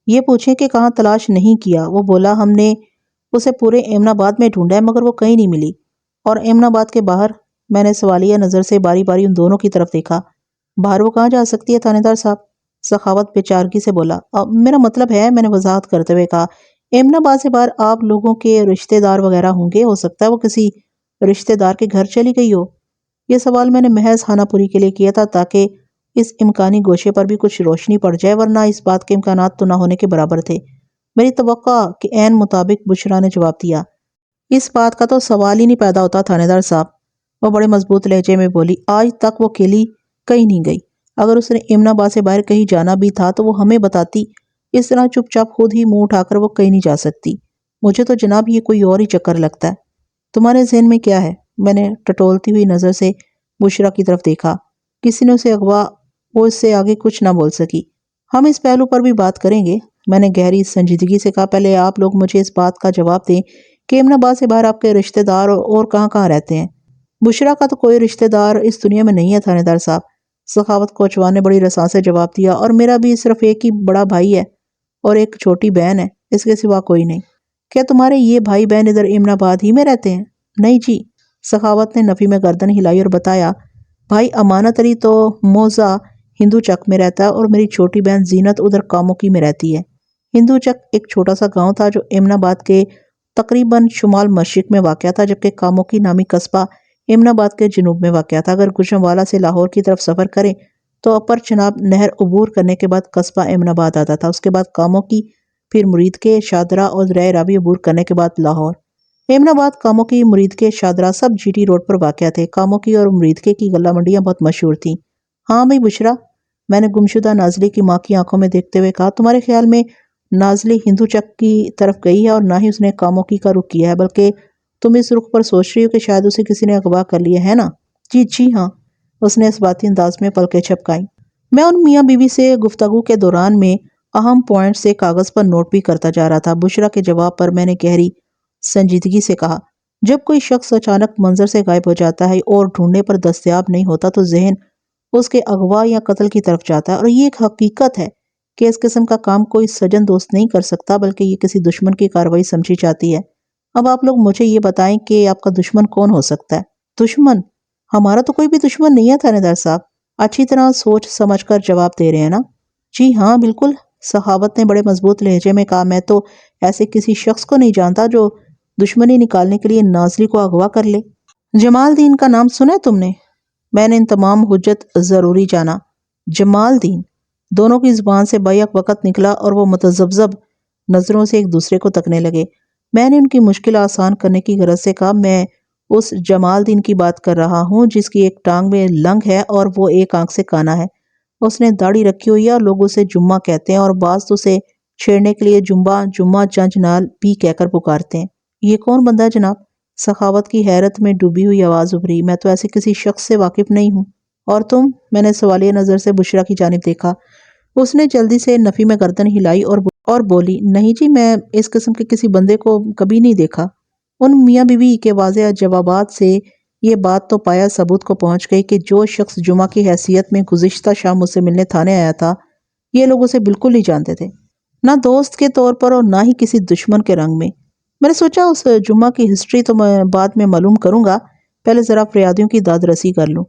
یہ پوچھیں کہ کہاں تلاش نہیں کیا۔ وہ بولا، ہم نے اسے پورے ایمن آباد میں ڈھونڈا ہے مگر وہ کہیں نہیں ملی۔ اور ایمن آباد کے باہر؟ میں نے سوالیہ نظر سے باری باری ان دونوں کی طرف دیکھا۔ باہر وہ کہاں جا سکتی ہے تھانے دار صاحب؟ سخاوت بے چارگی سے بولا، میرا مطلب ہے، میں نے وضاحت کرتے ہوئے کہا، ایمن آباد سے باہر آپ لوگوں کے رشتہ دار وغیرہ ہوں گے، ہو سکتا ہے وہ کسی رشتہ دار کے گھر چلی گئی ہو۔ یہ سوال میں نے محض خانہ پوری کے لیے کیا تھا تاکہ اس امکانی گوشے پر بھی کچھ روشنی پڑ جائے، ورنہ اس بات کے امکانات تو نہ ہونے کے برابر تھے۔ میری توقع کے عین مطابق بشریٰ نے جواب دیا، اس بات کا تو سوال ہی نہیں پیدا ہوتا تھانے دار صاحب۔ وہ بڑے مضبوط لہجے میں بولی، آج تک وہ کیلی کہیں نہیں گئی۔ اگر اس نے ایمن آباد سے باہر کہیں جانا بھی تھا تو وہ ہمیں بتاتی، اس طرح چپ چاپ خود ہی منہ اٹھا کر وہ کہیں نہیں جا سکتی۔ مجھے تو جناب یہ کوئی اور ہی چکر لگتا ہے۔ تمہارے ذہن میں کیا ہے؟ میں نے ٹٹولتی ہوئی نظر سے بشریٰ کی طرف دیکھا۔ کسی نے اسے اغوا، وہ اس سے آگے کچھ نہ بول سکی۔ ہم اس پہلو پر بھی بات کریں گے، میں نے گہری سنجیدگی سے کہا، پہلے آپ لوگ مجھے اس بات کا جواب دیں کہ ایمن آباد سے باہر آپ کے رشتہ دار اور کہاں کہاں رہتے ہیں؟ بشریٰ کا تو کوئی رشتہ دار اس دنیا میں نہیں ہے تھانے دار صاحب، سخاوت کوچوان نے بڑی رسا سے جواب دیا، اور میرا بھی صرف ایک ہی بڑا بھائی ہے اور ایک چھوٹی بہن ہے، اس کے سوا کوئی نہیں۔ کیا تمہارے یہ بھائی بہن ادھر ایمن آباد ہی میں رہتے ہیں؟ نہیں جی، سخاوت نے نفی میں گردن ہلائی اور بتایا، بھائی امانت علی تو موزہ ہندو چک میں رہتا ہے، اور میری چھوٹی بہن زینت ادھر کاموکی میں رہتی ہے۔ ہندو چک ایک چھوٹا سا گاؤں تھا جو ایمن آباد کے تقریباً شمال مشرق میں واقع تھا، جبکہ کاموکی نامی قصبہ ایمن آباد کے جنوب میں واقع تھا۔ اگر گوجرانوالہ سے لاہور کی طرف سفر کریں تو اپر چناب نہر عبور کرنے کے بعد قصبہ ایمن آباد آتا تھا، اس کے بعد کاموکی، پھر مرید کے، شادرہ اور دریائے راوی عبور کرنے کے بعد لاہور۔ ایمن آباد، کاموکی، مرید کے، شادرہ سب جی ٹی روڈ پر واقع تھے۔ کاموکی اور مرید کے کی غلہ منڈیاں بہت مشہور تھیں۔ ہاں بھائی بشریٰ، میں نے گمشدہ نازلی کی ماں کی آنکھوں میں دیکھتے ہوئے کہا، تمہارے خیال میں نازلی ہندو چک کی طرف گئی ہے اور نہ ہی اس نے کاموکی کا رخ کیا ہے، بلکہ تم اس رخ پر سوچ رہی ہو کہ شاید اسے کسی نے اغوا کر لیا ہے نا؟ جی ہاں، اس نے اس باتی انداز میں پلکیں جھپکائیں۔ میں ان میاں بیوی سے گفتگو کے دوران میں اہم پوائنٹس ایک کاغذ پر نوٹ بھی کرتا جا رہا تھا۔ بشریٰ کے جواب پر میں نے گہری سنجیدگی سے کہا، جب کوئی شخص اچانک منظر سے غائب ہو جاتا ہے اور ڈھونڈنے پر دستیاب نہیں ہوتا تو ذہن اس کے اغوا یا قتل کی طرف جاتا ہے، اور یہ ایک حقیقت ہے کہ اس قسم کا کام کوئی سجن دوست نہیں کر سکتا، بلکہ یہ کسی دشمن کی کارروائی سمجھی جاتی ہے۔ اب آپ لوگ مجھے یہ بتائیں کہ آپ کا دشمن کون ہو سکتا ہے؟ دشمن؟ ہمارا تو کوئی بھی دشمن نہیں ہے تھانے دار صاحب، اچھی طرح سوچ سمجھ کر جواب دے رہے ہیں نا؟ جی ہاں بالکل، سخاوت نے بڑے مضبوط لہجے میں کہا، میں تو ایسے کسی شخص کو نہیں جانتا جو دشمنی نکالنے کے لیے نازلی کو اغوا کر لے۔ جمال دین کا نام سنا ہے تم نے؟ میں نے ان تمام حجت ضروری جانا۔ جمال دین؟ دونوں کی زبان سے بیک وقت نکلا اور وہ متذبذب نظروں سے ایک دوسرے کو تکنے لگے۔ میں نے ان کی مشکل آسان کرنے کی غرض سے کہا، میں اس جمال دین کی بات کر رہا ہوں جس کی ایک ٹانگ میں لنگ ہے اور وہ ایک آنکھ سے کانا ہے۔ اس نے داڑھی رکھی ہوئی ہے اور لوگ اسے جمعہ کہتے ہیں اور بعض تو اسے چھیڑنے کے لیے جمعہ چنچ نال بھی کہہ کر پکارتے ہیں۔ یہ کون بندہ ہے جناب؟ سخاوت کی حیرت میں ڈوبی ہوئی آواز ابھری۔ میں تو ایسے کسی شخص سے واقف نہیں ہوں۔ اور تم؟ میں نے سوالیہ نظر سے بشریٰ کی جانب دیکھا۔ اس نے جلدی سے نفی میں گردن ہلائی اور بولی، نہیں جی، میں اس قسم کے کسی بندے کو کبھی نہیں دیکھا۔ ان میاں بیوی کے واضح جوابات سے یہ بات تو پایا ثبوت کو پہنچ گئی کہ جو شخص جمعہ کی حیثیت میں گزشتہ شام مجھ سے ملنے تھانے آیا تھا، یہ لوگ اسے بالکل نہیں جانتے تھے، نہ دوست کے طور پر اور نہ ہی کسی دشمن کے رنگ میں۔ میں نے سوچا اس جمعہ کی ہسٹری تو میں بعد میں معلوم کروں گا، پہلے ذرا فریادیوں کی داد رسی کر لوں۔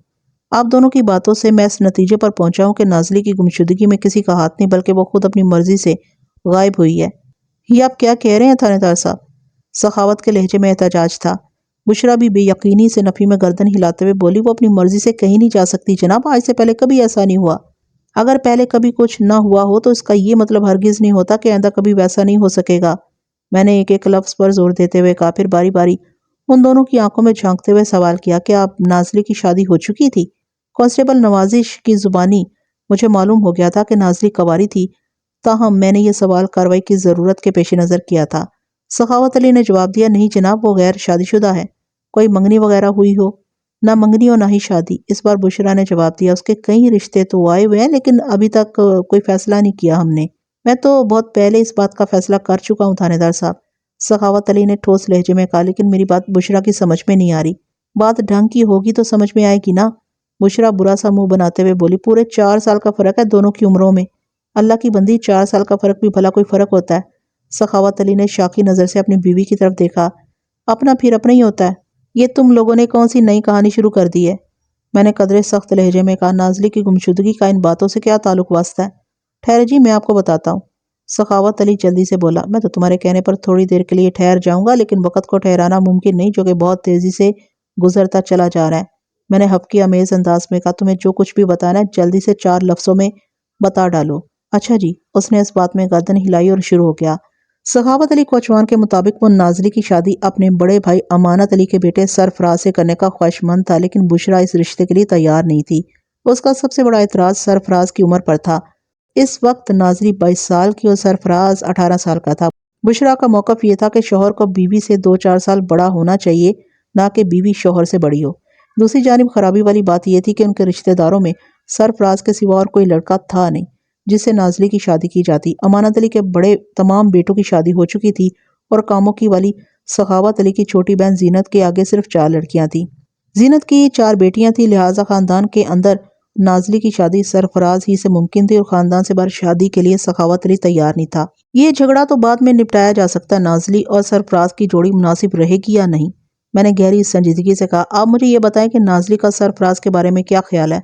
آپ دونوں کی باتوں سے میں اس نتیجے پر پہنچا ہوں کہ نازلی کی گمشدگی میں کسی کا ہاتھ نہیں، بلکہ وہ خود اپنی مرضی سے غائب ہوئی ہے۔ یہ آپ کیا کہہ رہے ہیں تھانے دار صاحب؟ سخاوت کے لہجے میں احتجاج تھا۔ بشریٰ بھی بے یقینی سے نفی میں گردن ہلاتے ہوئے بولی، وہ اپنی مرضی سے کہیں نہیں جا سکتی جناب، آج سے پہلے کبھی ایسا نہیں ہوا۔ اگر پہلے کبھی کچھ نہ ہوا ہو تو اس کا یہ مطلب ہرگز نہیں ہوتا کہ آئندہ کبھی ویسا نہیں ہو سکے گا۔ میں نے ایک ایک لفظ پر زور دیتے ہوئے کہا، پھر باری باری ان دونوں کی آنکھوں میں جھانکتے ہوئے سوال کیا کہ آپ نازلی کی شادی ہو چکی تھی؟ کانسٹیبل نوازش کی زبانی مجھے معلوم ہو گیا تھا کہ نازلی کنواری تھی، تاہم میں نے یہ سوال کارروائی کی ضرورت کے پیش نظر کیا تھا۔ سخاوت علی نے جواب دیا، نہیں جناب، وہ غیر شادی شدہ ہے۔ کوئی منگنی وغیرہ ہوئی ہو؟ نہ منگنی اور نہ ہی شادی، اس بار بشریٰ نے جواب دیا۔ اس کے کئی رشتے تو آئے ہوئے ہیں لیکن ابھی تک کوئی فیصلہ نہیں کیا ہم نے۔ میں تو بہت پہلے اس بات کا فیصلہ کر چکا ہوں تھانے دار صاحب، سخاوت علی نے ٹھوس لہجے میں کہا، لیکن میری بات بشریٰ کی سمجھ میں نہیں آ رہی۔ بات ڈھنگ کی ہوگی تو سمجھ میں آئے گی نا؟ بشریٰ برا سا منہ بناتے ہوئے بولی، پورے 4 سال کا فرق ہے دونوں کی عمروں میں۔ اللہ کی بندی، 4 سال کا فرق بھی بھلا کوئی فرق ہوتا ہے؟ سخاوت علی نے شاکی نظر سے اپنی بیوی کی طرف دیکھا۔ اپنا پھر اپنا ہی ہوتا ہے۔ یہ تم لوگوں نے کون سی نئی کہانی شروع کر دی ہے؟ میں نے قدرے سخت لہجے میں کہا، نازلی کی گمشدگی کا ان باتوں سے کیا تعلق واسطہ ہے؟ ٹھہرے جی، میں آپ کو بتاتا ہوں۔ سخاوت علی جلدی سے بولا، میں تو تمہارے کہنے پر تھوڑی دیر کے لیے ٹھہر جاؤں گا، لیکن وقت کو ٹھہرانا ممکن نہیں جو کہ بہت تیزی سے گزرتا چلا جا رہا ہے۔ میں نے حفقی امیز انداز میں کہا، تمہیں جو کچھ بھی بتانا ہے جلدی سے 4 لفظوں میں بتا ڈالو۔ اچھا جی، اس نے اس بات میں گردن ہلائی اور شروع ہو گیا۔ سخاوت علی کوچوان کے مطابق وہ نازلی کی شادی اپنے بڑے بھائی امانت علی کے بیٹے سرفراز سے کرنے کا خواہشمند تھا، لیکن بشریٰ اس رشتے کے لیے تیار نہیں تھی۔ اس کا سب سے بڑا اعتراض سرفراز کی عمر پر تھا۔ اس وقت نازلی 22 سال کی اور سرفراز 18 سال کا تھا۔ بشریٰ کا موقف یہ تھا کہ شوہر کو بیوی سے 2-4 سال بڑا ہونا چاہیے، نہ کہ بیوی شوہر سے بڑی ہو۔ دوسری جانب خرابی والی بات یہ تھی کہ ان کے رشتہ داروں میں سرفراز کے سوا اور کوئی لڑکا تھا نہیں جس سے نازلی کی شادی کی جاتی۔ امانت علی کے بڑے تمام بیٹوں کی شادی ہو چکی تھی اور کاموں کی والی سخاوت علی کی چھوٹی بہن زینت کے آگے صرف 4 لڑکیاں تھیں۔ زینت کی 4 بیٹیاں تھیں، لہٰذا خاندان کے اندر نازلی کی شادی سرفراز ہی سے ممکن تھی اور خاندان سے باہر شادی کے لیے سخاوت علی تیار نہیں تھا۔ یہ جھگڑا تو بعد میں نپٹایا جا سکتا ہے، نازلی اور سرفراز کی جوڑی مناسب رہے گی یا نہیں؟ میں نے گہری سنجیدگی سے کہا، آپ مجھے یہ بتائیں کہ نازلی کا سرفراز کے بارے میں کیا خیال ہے؟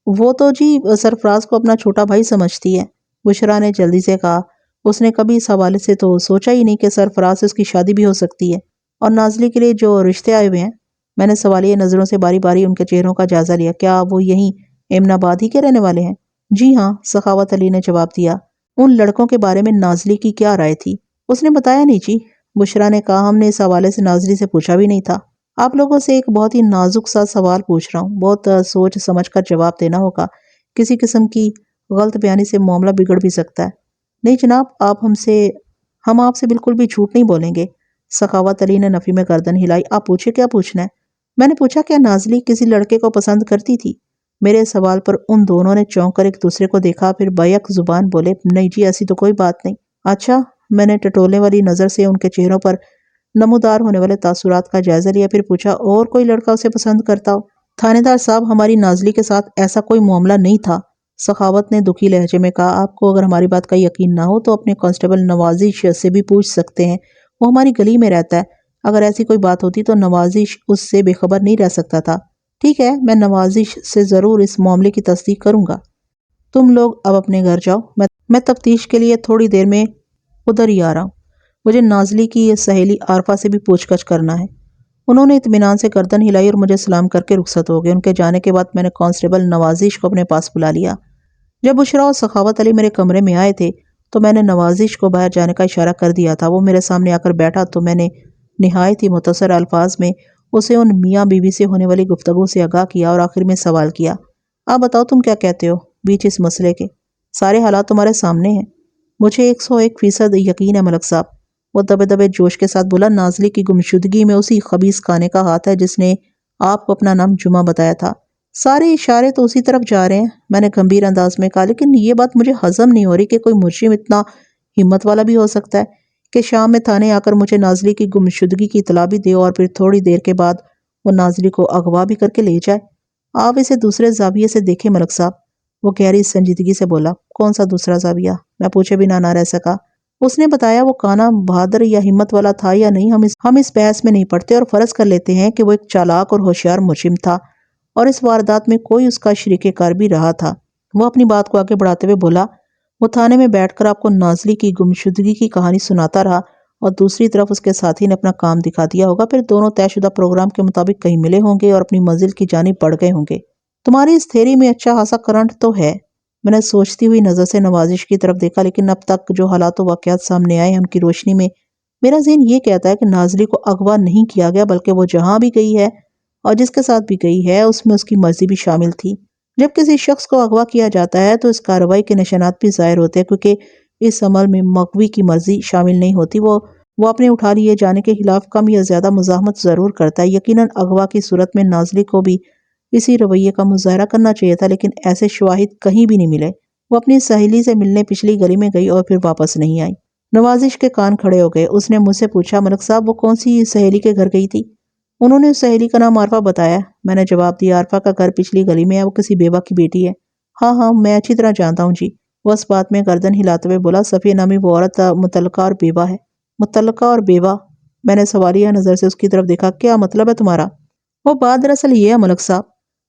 وہ تو جی سرفراز کو اپنا چھوٹا بھائی سمجھتی ہے، بشریٰ نے جلدی سے کہا۔ اس نے کبھی اس حوالے سے تو سوچا ہی نہیں کہ سرفراز سے اس کی شادی بھی ہو سکتی ہے، اور نازلی کے لیے جو رشتے آئے ہوئے ہیں۔ میں نے سوالیہ نظروں سے باری باری ان کے چہروں کا جائزہ لیا۔ کیا وہ یہیں ایمن آباد ہی کے رہنے والے ہیں؟ جی ہاں، سخاوت علی نے جواب دیا۔ ان لڑکوں کے بارے میں نازلی کی کیا رائے تھی؟ اس نے بتایا نہیں جی، بشریٰ نے کہا، ہم نے اس حوالے سے نازلی سے پوچھا بھی نہیں تھا۔ آپ لوگوں سے ایک بہت ہی نازک سا سوال پوچھ رہا ہوں، بہت سوچ سمجھ کر جواب دینا ہوگا، کسی قسم کی غلط بیانی سے معاملہ بگڑ بھی سکتا ہے۔ نہیں جناب، ہم آپ سے بالکل بھی جھوٹ نہیں بولیں گے۔ سخاوت علی نے نفی میں گردن ہلائی۔ آپ پوچھے، کیا پوچھنا ہے؟ میں نے پوچھا، کیا نازلی کسی لڑکے کو پسند کرتی تھی؟ میرے سوال پر ان دونوں نے چونک کر ایک دوسرے کو دیکھا، پھر بیک زبان بولے، نہیں جی، ایسی تو کوئی بات نہیں۔ اچھا، میں نے ٹٹولنے والی نظر سے ان کے چہروں پر نمودار ہونے والے تاثرات کا جائزہ لیا، پھر پوچھا، اور کوئی لڑکا اسے پسند کرتا ہو؟ تھانے دار صاحب، ہماری نازلی کے ساتھ ایسا کوئی معاملہ نہیں تھا، سخاوت نے دکھی لہجے میں کہا۔ آپ کو اگر ہماری بات کا یقین نہ ہو تو اپنے کانسٹیبل نوازش سے بھی پوچھ سکتے ہیں، وہ ہماری گلی میں رہتا ہے۔ اگر ایسی کوئی بات ہوتی تو نوازش اس سے بے خبر نہیں رہ سکتا تھا۔ ٹھیک ہے، میں نوازش سے ضرور اس معاملے کی تصدیق کروں گا۔ تم لوگ اب اپنے گھر جاؤ، میں تفتیش کے لیے تھوڑی دیر میں ادھر ہی آ رہا ہوں۔ مجھے نازلی کی یہ سہیلی عارفہ سے بھی پوچھ گچھ کرنا ہے۔ انہوں نے اطمینان سے گردن ہلائی اور مجھے سلام کر کے رخصت ہو گئے۔ ان کے جانے کے بعد میں نے کانسٹیبل نوازش کو اپنے پاس بلا لیا۔ جب بشریٰ اور سخاوت علی میرے کمرے میں آئے تھے تو میں نے نوازش کو باہر جانے کا اشارہ کر دیا تھا۔ وہ میرے سامنے آ کر بیٹھا تو میں نے نہایت ہی مختصر الفاظ میں اسے ان میاں بیوی سے ہونے والی گفتگو سے آگاہ کیا اور آخر میں سوال کیا، آپ بتاؤ تم کیا کہتے ہو بیچ اس مسئلے کے؟ سارے حالات تمہارے سامنے ہیں۔ مجھے 101% یقین ہے ملک صاحب، وہ دبے دبے جوش کے ساتھ بولا، نازلی کی گمشدگی میں اسی خبیث کانے کا ہاتھ ہے جس نے آپ کو اپنا نام جمعہ بتایا تھا۔ سارے اشارے تو اسی طرف جا رہے ہیں، میں نے گمبھیر انداز میں کہا، لیکن یہ بات مجھے ہضم نہیں ہو رہی کہ کوئی مجرم اتنا ہمت والا بھی ہو سکتا ہے کہ شام میں تھانے آ کر مجھے نازلی کی گمشدگی کی اطلاع بھی دے اور پھر تھوڑی دیر کے بعد وہ نازلی کو اغوا بھی کر کے لے جائے۔ آپ اسے دوسرے زاویے سے دیکھیں ملک صاحب، وہ گہری سنجیدگی سے بولا۔ کون سا دوسرا زاویہ؟ میں پوچھے بنا نہ رہ سکا۔ اس نے بتایا وہ کانا بہادر یا ہمت والا تھا یا نہیں، ہم اس بحث میں نہیں پڑتے اور فرض کر لیتے ہیں کہ وہ ایک چالاک اور ہوشیار مجرم تھا اور اس واردات میں کوئی اس کا شریک کار بھی رہا تھا۔ وہ اپنی بات کو آگے بڑھاتے ہوئے بولا، وہ تھانے میں بیٹھ کر آپ کو نازلی کی گمشدگی کی کہانی سناتا رہا اور دوسری طرف اس کے ساتھی نے اپنا کام دکھا دیا ہوگا، پھر دونوں طے شدہ پروگرام کے مطابق کہیں ملے ہوں گے اور اپنی منزل کی جانب بڑھ گئے ہوں گے۔ تمہاری اس تھیری میں اچھا خاصا کرنٹ تو ہے۔ میں نے سوچتی ہوئی نظر سے نوازش کی طرف دیکھا، لیکن اب تک جو حالات و واقعات سامنے آئے ہیں ان کی روشنی میں میرا ذہن یہ کہتا ہے کہ نازلی کو اغوا نہیں کیا گیا، بلکہ وہ جہاں بھی گئی ہے اور جس کے ساتھ بھی گئی ہے اس میں اس کی مرضی بھی شامل تھی۔ جب کسی شخص کو اغوا کیا جاتا ہے تو اس کارروائی کے نشانات بھی ظاہر ہوتے ہیں، کیونکہ اس عمل میں مغوی کی مرضی شامل نہیں ہوتی۔ وہ اپنے اٹھا لیے جانے کے خلاف کم یا زیادہ مزاحمت ضرور کرتا ہے۔ یقیناً اغوا کی صورت میں نازلی کو بھی اسی رویے کا مظاہرہ کرنا چاہیے تھا، لیکن ایسے شواہد کہیں بھی نہیں ملے۔ وہ اپنی سہیلی سے ملنے پچھلی گلی میں گئی اور پھر واپس نہیں آئی۔ نوازش کے کان کھڑے ہو گئے۔ اس نے مجھ سے پوچھا، ملک صاحب وہ کون سی سہیلی کے گھر گئی تھی؟ انہوں نے اس سہیلی کا نام عارفہ بتایا۔ میں نے جواب دیا، عارفہ کا گھر پچھلی گلی میں ہے، وہ کسی بیوہ کی بیٹی ہے۔ ہاں ہاں، میں اچھی طرح جانتا ہوں جی۔ وہ اس بات میں گردن ہلاتے ہوئے بولا، صفیہ نامی وہ عورت مطلقہ اور بیوہ ہے۔ مطلقہ اور بیوہ؟ میں نے سوالیہ نظر سے اس کی طرف دیکھا، کیا مطلب ہے تمہارا؟ وہ بات دراصل یہ ہے ملک صاحب،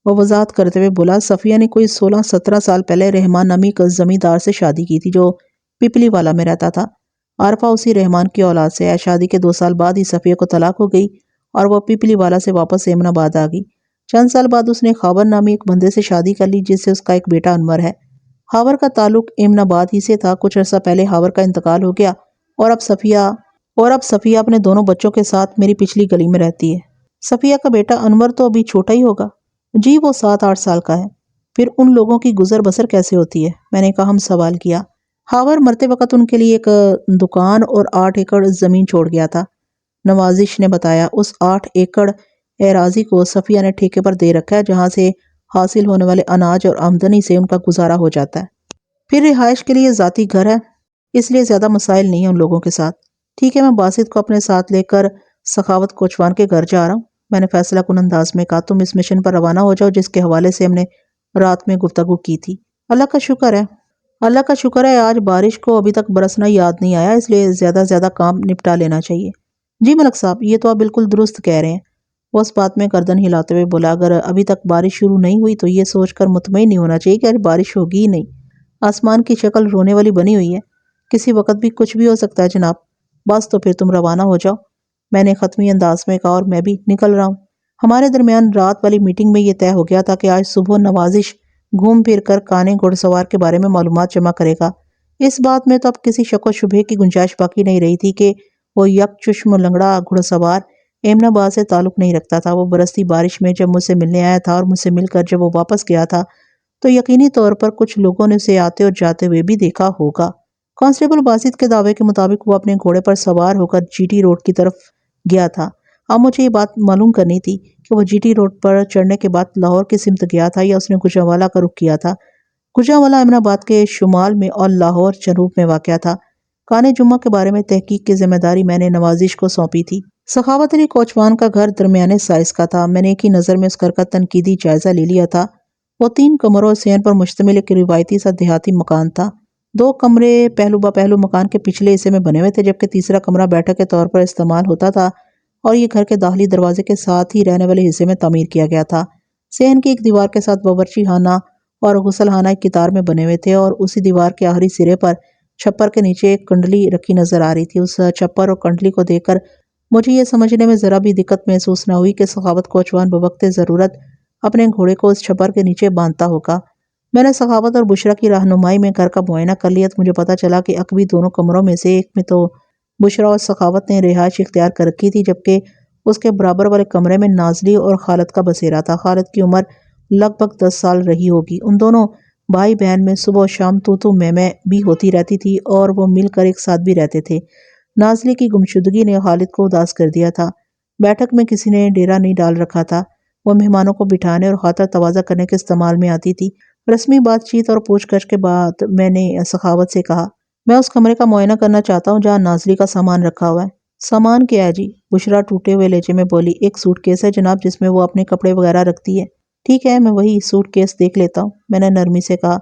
وہ وضاحت کرتے ہوئے بولا، صفیہ نے کوئی 16-17 سال پہلے رحمان نامی ایک زمیندار سے شادی کی تھی جو پپلی والا میں رہتا تھا۔ عارفہ اسی رحمان کی اولاد سے ہے۔ شادی کے 2 سال بعد ہی صفیہ کو طلاق ہو گئی اور وہ پپلی والا سے واپس ایمن آباد آ گئی۔ چند سال بعد اس نے خاور نامی ایک بندے سے شادی کر لی جس سے اس کا ایک بیٹا انور ہے۔ خاور کا تعلق ایمن آباد ہی سے تھا۔ کچھ عرصہ پہلے خاور کا انتقال ہو گیا اور اب صفیہ اپنے دونوں بچوں کے ساتھ میری پچھلی گلی میں رہتی ہے۔ صفیہ کا بیٹا انور تو ابھی چھوٹا ہی ہوگا؟ جی، وہ 7-8 سال کا ہے۔ پھر ان لوگوں کی گزر بسر کیسے ہوتی ہے؟ میں نے کہا، ہم سوال کیا۔ خاور مرتے وقت ان کے لیے ایک دکان اور 8 ایکڑ زمین چھوڑ گیا تھا، نوازش نے بتایا۔ اس 8 ایکڑ اراضی کو صفیہ نے ٹھیکے پر دے رکھا ہے، جہاں سے حاصل ہونے والے اناج اور آمدنی سے ان کا گزارا ہو جاتا ہے۔ پھر رہائش کے لیے ذاتی گھر ہے، اس لیے زیادہ مسائل نہیں ہیں ان لوگوں کے ساتھ۔ ٹھیک ہے، میں باسط کو اپنے ساتھ لے کر سخاوت کوچوان کے گھر جا رہا ہوں، میں نے فیصلہ کن انداز میں کہا۔ تم اس مشن پر روانہ ہو جاؤ جس کے حوالے سے ہم نے رات میں گفتگو کی تھی۔ اللہ کا شکر ہے آج بارش کو ابھی تک برسنا یاد نہیں آیا، اس لیے زیادہ کام نپٹا لینا چاہیے۔ جی ملک صاحب، یہ تو آپ بالکل درست کہہ رہے ہیں، وہ اس بات میں گردن ہلاتے ہوئے بولا۔ اگر ابھی تک بارش شروع نہیں ہوئی تو یہ سوچ کر مطمئن نہیں ہونا چاہیے کہ آج بارش ہوگی ہی نہیں۔ آسمان کی شکل رونے والی بنی ہوئی ہے، کسی وقت بھی کچھ بھی ہو سکتا ہے جناب۔ بس تو پھر تم روانہ ہو جاؤ، میں نے ختمی انداز میں کہا، اور میں بھی نکل رہا ہوں۔ ہمارے درمیان رات والی میٹنگ میں یہ طے ہو گیا تھا کہ آج صبح نوازش گھوم پھر کر کانے گھڑ سوار کے بارے میں معلومات جمع کرے گا۔ اس بات میں تو اب کسی شک و شبہے کی گنجائش باقی نہیں رہی تھی کہ وہ یک چشم لنگڑا گھڑ سوار ایمن آباد سے تعلق نہیں رکھتا تھا۔ وہ برستی بارش میں جب مجھ سے ملنے آیا تھا اور مجھ سے مل کر جب وہ واپس گیا تھا تو یقینی طور پر کچھ لوگوں نے اسے آتے اور جاتے ہوئے بھی دیکھا ہوگا۔ کانسٹیبل باسط کے دعوے کے مطابق وہ اپنے گھوڑے پر سوار ہو کر جی ٹی روڈ کی طرف گیا تھا۔ اب مجھے یہ بات معلوم کرنی تھی کہ وہ جی ٹی روڈ پر چڑھنے کے بعد لاہور کی سمت گیا تھا یا اس نے گوجرانوالہ کا رخ کیا تھا۔ گوجرانوالہ ایمن آباد کے شمال میں اور لاہور جنوب میں واقع تھا۔ کانے جمعہ کے بارے میں تحقیق کی ذمہ داری میں نے نوازش کو سونپی تھی۔ سخاوت علی کوچوان کا گھر درمیانے سائز کا تھا۔ میں نے ایک ہی نظر میں اس گھر کا تنقیدی جائزہ لے لیا تھا۔ وہ 3 کمروں اور صحن پر مشتمل ایک روایتی سا دیہاتی مکان تھا۔ 2 کمرے پہلو با پہلو مکان کے پچھلے حصے میں بنے ہوئے تھے، جبکہ تیسرا کمرہ بیٹھک کے طور پر استعمال ہوتا تھا اور یہ گھر کے داخلی دروازے کے ساتھ ہی رہنے والے حصے میں تعمیر کیا گیا تھا۔ صحن کی ایک دیوار کے ساتھ باورچی خانہ اور غسل خانہ ایک قطار میں بنے ہوئے تھے اور اسی دیوار کے آخری سرے پر چھپر کے نیچے ایک کنڈلی رکھی نظر آ رہی تھی۔ اس چھپر اور کنڈلی کو دیکھ کر مجھے یہ سمجھنے میں ذرا بھی دقت محسوس نہ ہوئی کہ سخاوت کوچوان بوقت ضرورت اپنے گھوڑے کو اس چھپر کے نیچے باندھتا ہوگا۔ میں نے سخاوت اور بشرا کی رہنمائی میں گھر کا معائنہ کر لیا تو مجھے پتا چلا کہ عقبی دونوں کمروں میں سے ایک میں تو بشرا اور سخاوت نے رہائش اختیار کر رکھی تھی، جبکہ اس کے برابر والے کمرے میں نازلی اور خالد کا بسیرا تھا۔ خالد کی عمر لگ بھگ 10 سال رہی ہوگی۔ ان دونوں بھائی بہن میں صبح و شام تو میں بھی ہوتی رہتی تھی اور وہ مل کر ایک ساتھ بھی رہتے تھے۔ نازلی کی گمشدگی نے خالد کو اداس کر دیا تھا۔ بیٹھک میں کسی نے ڈیرا نہیں ڈال رکھا تھا۔ وہ مہمانوں کو بٹھانے اور خاطر تواضع کرنے کے استعمال میں آتی تھی۔ رسمی بات چیت اور پوچھ گچھ کے بعد میں نے سخاوت سے کہا، میں اس کمرے کا معائنہ کرنا چاہتا ہوں جہاں نازلی کا سامان رکھا ہوا ہے۔ سامان کیا ہے جی؟ بشرا ٹوٹے ہوئے لہجے میں بولی۔ ایک سوٹ کیس ہے جناب، جس میں وہ اپنے کپڑے وغیرہ رکھتی ہے۔ ٹھیک ہے، میں وہی سوٹ کیس دیکھ لیتا ہوں، میں نے نرمی سے کہا۔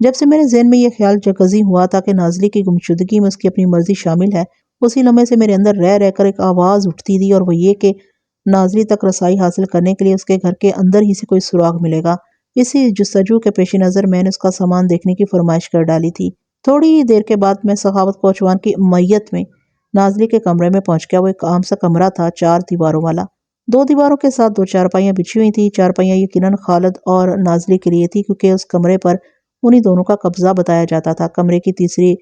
جب سے میرے ذہن میں یہ خیال جگزی ہوا تھا کہ نازلی کی گمشدگی میں اس کی اپنی مرضی شامل ہے، اسی لمحے سے میرے اندر رہ کر ایک آواز اٹھتی تھی، اور وہ یہ کہ نازلی تک رسائی حاصل کرنے کے لیے اس کے گھر کے اندر ہی سے کوئی سراغ ملے گا۔ اسی جستجو کے پیش نظر میں نے اس کا سامان دیکھنے کی فرمائش کر ڈالی تھی۔ تھوڑی ہی دیر کے بعد میں سخاوت کوچوان کی میت میں نازلی کے کمرے میں پہنچ گیا۔ وہ ایک عام سا کمرہ تھا، 4 دیواروں والا۔ 2 دیواروں کے ساتھ 2 چارپائیاں بچھی ہوئی تھی۔ چارپائیاں یقیناً خالد اور نازلی کے لیے تھی، کیونکہ اس کمرے پر انہی دونوں کا قبضہ بتایا جاتا تھا۔ کمرے کی تیسری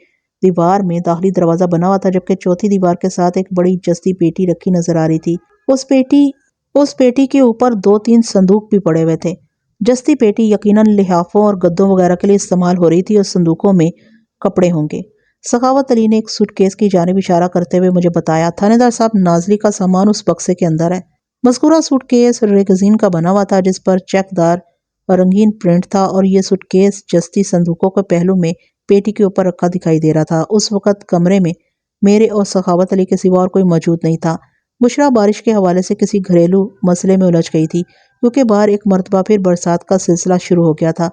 دیوار میں داخلی دروازہ بنا ہوا تھا، جبکہ چوتھی دیوار کے ساتھ ایک بڑی جستی پیٹی رکھی نظر آ رہی تھی۔ اس پیٹی کے اوپر 2-3 صندوق بھی پڑے ہوئے تھے۔ جستی پیٹی یقیناً لحافوں اور گدوں وغیرہ کے لیے استعمال ہو رہی تھی، اور صندوقوں میں کپڑے ہوں گے۔ سخاوت علی نے ایک سوٹ کیس کی جانب اشارہ کرتے ہوئے مجھے بتایا، تھانے دار صاحب، نازلی کا سامان اس بکسے کے اندر ہے۔ مذکورہ سوٹ کیس ریگزین کا بنا ہوا تھا، جس پر چیک دار اور رنگین پرنٹ تھا، اور یہ سوٹ کیس جستی صندوقوں کے پہلو میں پیٹی کے اوپر رکھا دکھائی دے رہا تھا۔ اس وقت کمرے میں میرے اور سخاوت علی کے سوا اور کوئی موجود نہیں تھا۔ بشرا بارش کے حوالے سے کسی گھریلو مسئلے میں الجھ گئی تھی، کیونکہ باہر ایک مرتبہ پھر برسات کا سلسلہ شروع ہو گیا تھا۔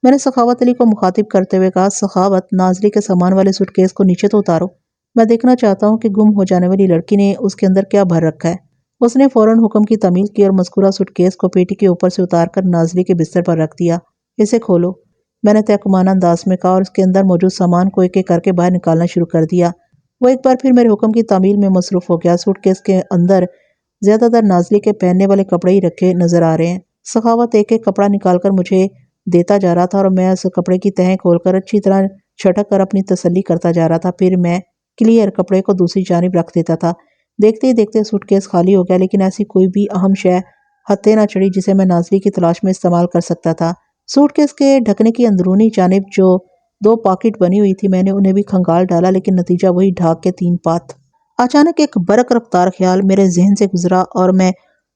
میں نے سخاوت علی کو مخاطب کرتے ہوئے کہا، سخاوت، نازلی کے سامان والے سوٹ کیس کو نیچے تو اتارو، میں دیکھنا چاہتا ہوں کہ گم ہو جانے والی لڑکی نے اس کے اندر کیا بھر رکھا ہے۔ اس نے فوراً حکم کی تعمیل کی اور مذکورہ سوٹ کیس کو پیٹی کے اوپر سے اتار کر نازلی کے بستر پر رکھ دیا۔ اسے کھولو، میں نے تحکمانہ انداز میں کہا، اور اس کے اندر موجود سامان کو ایک ایک کر کے باہر نکالنا شروع کر دیا۔ وہ ایک بار پھر میرے حکم کی تعمیل میں مصروف ہو گیا۔ سوٹ کیس کے اندر زیادہ تر نازلی کے پہننے والے کپڑے ہی رکھے نظر آ رہے ہیں۔ سخاوت ایک ایک کپڑا نکال کر مجھے دیتا جا رہا تھا، اور میں اس کپڑے کی تہیں کھول کر اچھی طرح چھٹک کر اپنی تسلی کرتا جا رہا تھا۔ پھر میں کلیئر کپڑے کو دوسری جانب رکھ دیتا تھا۔ دیکھتے ہی دیکھتے سوٹ کیس خالی ہو گیا، لیکن ایسی کوئی بھی اہم شے ہتھے نہ چڑھی جسے میں نازلی کی تلاش میں استعمال کر سکتا تھا۔ سوٹ کیس کے ڈھکنے کی اندرونی جانب جو 2 پاکٹ بنی ہوئی تھی، میں نے انہیں بھی کھنگال ڈالا، لیکن نتیجہ وہی ڈھاک کے 3 پات۔ اچانک ایک برق رفتار خیال میرے ذہن سے گزرا، اور میں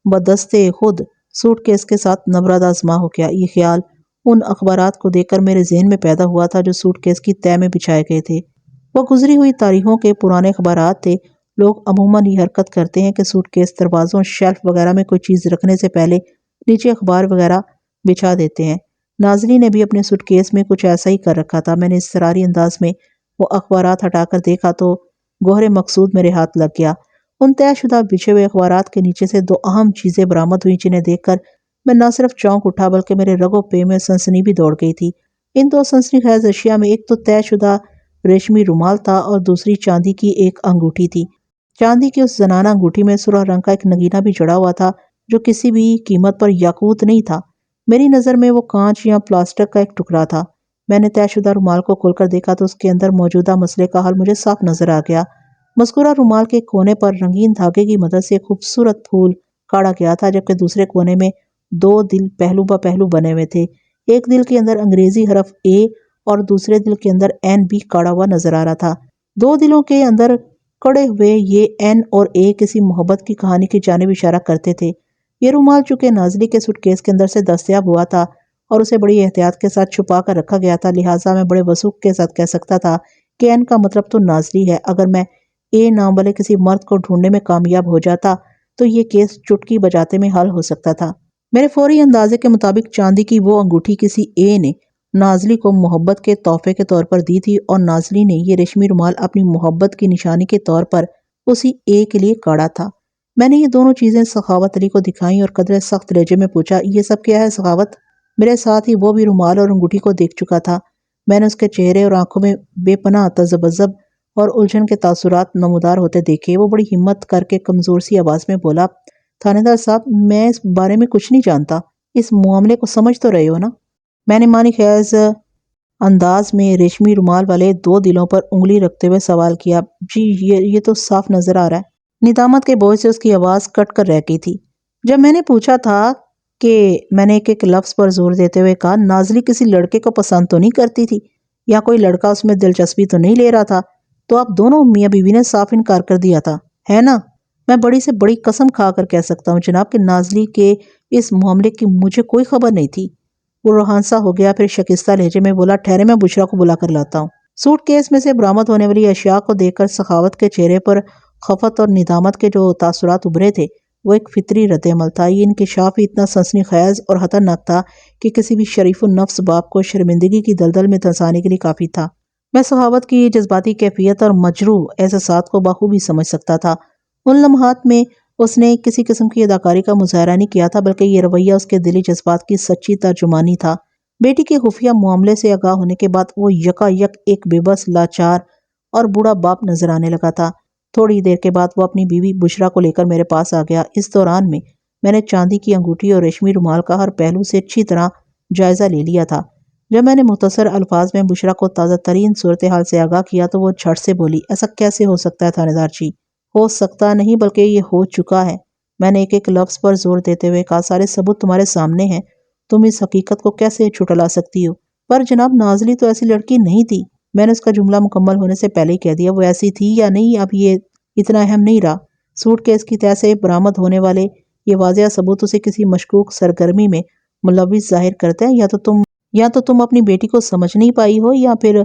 بدستے خود سوٹ کیس کے ساتھ نبرد آزما ہو گیا۔ یہ خیال ان اخبارات کو دیکھ کر میرے ذہن میں پیدا ہوا تھا جو سوٹ کیس کی تہہ میں بچھائے گئے تھے۔ وہ گزری ہوئی تاریخوں کے پرانے اخبارات تھے۔ لوگ عموماً یہ حرکت کرتے ہیں کہ سوٹ کیس دروازوں، شیلف وغیرہ میں کوئی چیز رکھنے سے پہلے نیچے اخبار وغیرہ بچھا دیتے ہیں۔ نازلی نے بھی اپنے سوٹ کیس میں کچھ ایسا ہی کر رکھا تھا۔ میں نے اضطراری انداز میں وہ اخبارات ہٹا کر دیکھا تو گوہر مقصود میرے ہاتھ لگ گیا۔ ان طے شدہ بچھے ہوئے اخبارات کے نیچے سے 2 اہم چیزیں برآمد ہوئیں، جنہیں دیکھ کر میں نہ صرف چونک اٹھا بلکہ میرے رگوں پہ میں سنسنی بھی دوڑ گئی تھی۔ ان 2 سنسنی خیز اشیاء میں ایک تو طے شدہ ریشمی رومال تھا، اور دوسری چاندی کی ایک انگوٹھی تھی۔ چاندی کی اس زنانہ انگوٹھی میں سرخ رنگ کا ایک نگینہ بھی جڑا ہوا تھا، جو کسی بھی قیمت پر یاقوت نہیں تھا۔ میری نظر میں وہ کانچ یا پلاسٹک کا ایک ٹکڑا تھا۔ میں نے طے شدہ رومال کو کھول کر دیکھا تو اس کے اندر موجودہ مسئلے کا حل مجھے صاف نظر آ گیا۔ مذکورہ رومال کے کونے پر رنگین دھاگے کی مدد سے ایک خوبصورت پھول کاڑا گیا تھا، جبکہ دوسرے کونے میں 2 دل پہلو بہ پہلو بنے ہوئے تھے۔ ایک دل کے اندر انگریزی حرف A اور دوسرے دل کے اندر N بھی کاڑا ہوا نظر آ رہا تھا۔ 2 دلوں کے اندر کڑے ہوئے یہ N اور A کسی محبت کی کہانی کی جانب اشارہ کرتے تھے۔ یہ رومال چونکہ نازلی کے سوٹ کیس کے اندر سے دستیاب ہوا تھا اور اسے بڑی احتیاط کے ساتھ چھپا کر رکھا گیا تھا، لہٰذا میں بڑے وثوق کے ساتھ کہہ سکتا تھا کہ N کا مطلب تو نازلی ہے۔ اگر میں A نام والے کسی مرد کو ڈھونڈنے میں کامیاب ہو جاتا تو یہ کیس چٹکی بجاتے میں حل ہو سکتا تھا۔ میرے فوری اندازے کے مطابق چاندی کی وہ انگوٹھی کسی A نے نازلی کو محبت کے تحفے کے طور پر دی تھی، اور نازلی نے یہ ریشمی رومال اپنی محبت کی نشانی کے طور پر اسی A کے لیے کاڑا تھا۔ میں نے یہ دونوں چیزیں سخاوت علی کو دکھائیں اور قدرے سخت لہجے میں پوچھا، یہ سب کیا ہے سخاوت؟ میرے ساتھ ہی وہ بھی رومال اور انگوٹھی کو دیکھ چکا تھا۔ میں نے اس کے چہرے اور آنکھوں میں بے پناہ تذبذب اور الجھن کے تاثرات نمودار ہوتے دیکھے۔ وہ بڑی ہمت کر کے کمزور سی آواز میں بولا، تھانے دار صاحب، میں اس بارے میں کچھ نہیں جانتا۔ اس معاملے کو سمجھ تو رہے ہو نا؟ میں نے معنی خیز انداز میں ریشمی رومال والے 2 دلوں پر انگلی رکھتے ہوئے سوال کیا۔ جی، یہ تو صاف نظر آ رہا ہے۔ ندامت کے بوجھ سے اس کی آواز کٹ کر رہ گئی تھی۔ جب میں نے پوچھا تھا کہ میں نے ایک ایک لفظ پر زور دیتے ہوئے کہا نازلی کسی لڑکے کو پسند تو نہیں کرتی تھی یا کوئی لڑکا اس میں دلچسپی تو نہیں لے رہا تھا، تو آپ دونوں میاں بیوی نے صاف انکار کر دیا تھا، ہے نا؟ میں بڑی سے بڑی قسم کھا کر کہہ سکتا ہوں جناب کہ نازلی کے اس معاملے کی مجھے کوئی خبر نہیں تھی۔ وہ روحانسا ہو گیا، پھر شکستہ لہجے میں بولا ٹھہرے میں بشرا کو بلا کر لاتا ہوں۔ سوٹ کیس میں سے برآمد ہونے والی اشیاء کو دیکھ کر سخاوت کے چہرے پر خفت اور ندامت کے جو تاثرات ابھرے تھے وہ ایک فطری رد عمل تھا۔ یہ انکشاف ہی اتنا سنسنی خیز اور خطرناک تھا کہ کسی بھی شریف النفس باپ کو شرمندگی کی دلدل میں دھنسانے کے لیے کافی تھا۔ میں سخاوت کی جذباتی کیفیت اور مجروح احساسات کو بخوبی سمجھ سکتا تھا۔ ان لمحات میں اس نے کسی قسم کی اداکاری کا مظاہرہ نہیں کیا تھا، بلکہ یہ رویہ اس کے دلی جذبات کی سچی ترجمانی تھا۔ بیٹی کے خفیہ معاملے سے آگاہ ہونے کے بعد وہ یکا یک ایک بے بس، لاچار اور بوڑھا باپ نظر آنے لگا تھا۔ تھوڑی دیر کے بعد وہ اپنی بیوی بشرا کو لے کر میرے پاس آ گیا۔ اس دوران میں نے چاندی کی انگوٹھی اور ریشمی رومال کا ہر پہلو سے اچھی طرح جائزہ لے لیا تھا۔ جب میں نے مختصر الفاظ میں بشرا کو تازہ ترین صورتحال سے آگاہ کیا تو وہ جھٹ سے بولی ایسا کیسے ہو سکتا ہے تھانے دار جی؟ ہو سکتا نہیں بلکہ یہ ہو چکا ہے۔ میں نے ایک ایک لفظ پر زور دیتے ہوئے کہا سارے ثبوت تمہارے سامنے ہیں، تم اس حقیقت کو کیسے چھٹلا سکتی ہو؟ پر جناب نازلی تو ایسی لڑکی نہیں تھی۔ میں نے اس کا جملہ مکمل ہونے سے پہلے ہی کہہ دیا وہ ایسی تھی یا نہیں اب یہ اتنا اہم نہیں رہا۔ سوٹ کیس کی تہہ سے برآمد ہونے والے یہ واضح ثبوت اسے کسی مشکوک سرگرمی میں ملوث ظاہر کرتے ہیں۔ یا تو تم اپنی بیٹی کو سمجھ نہیں پائی ہو یا پھر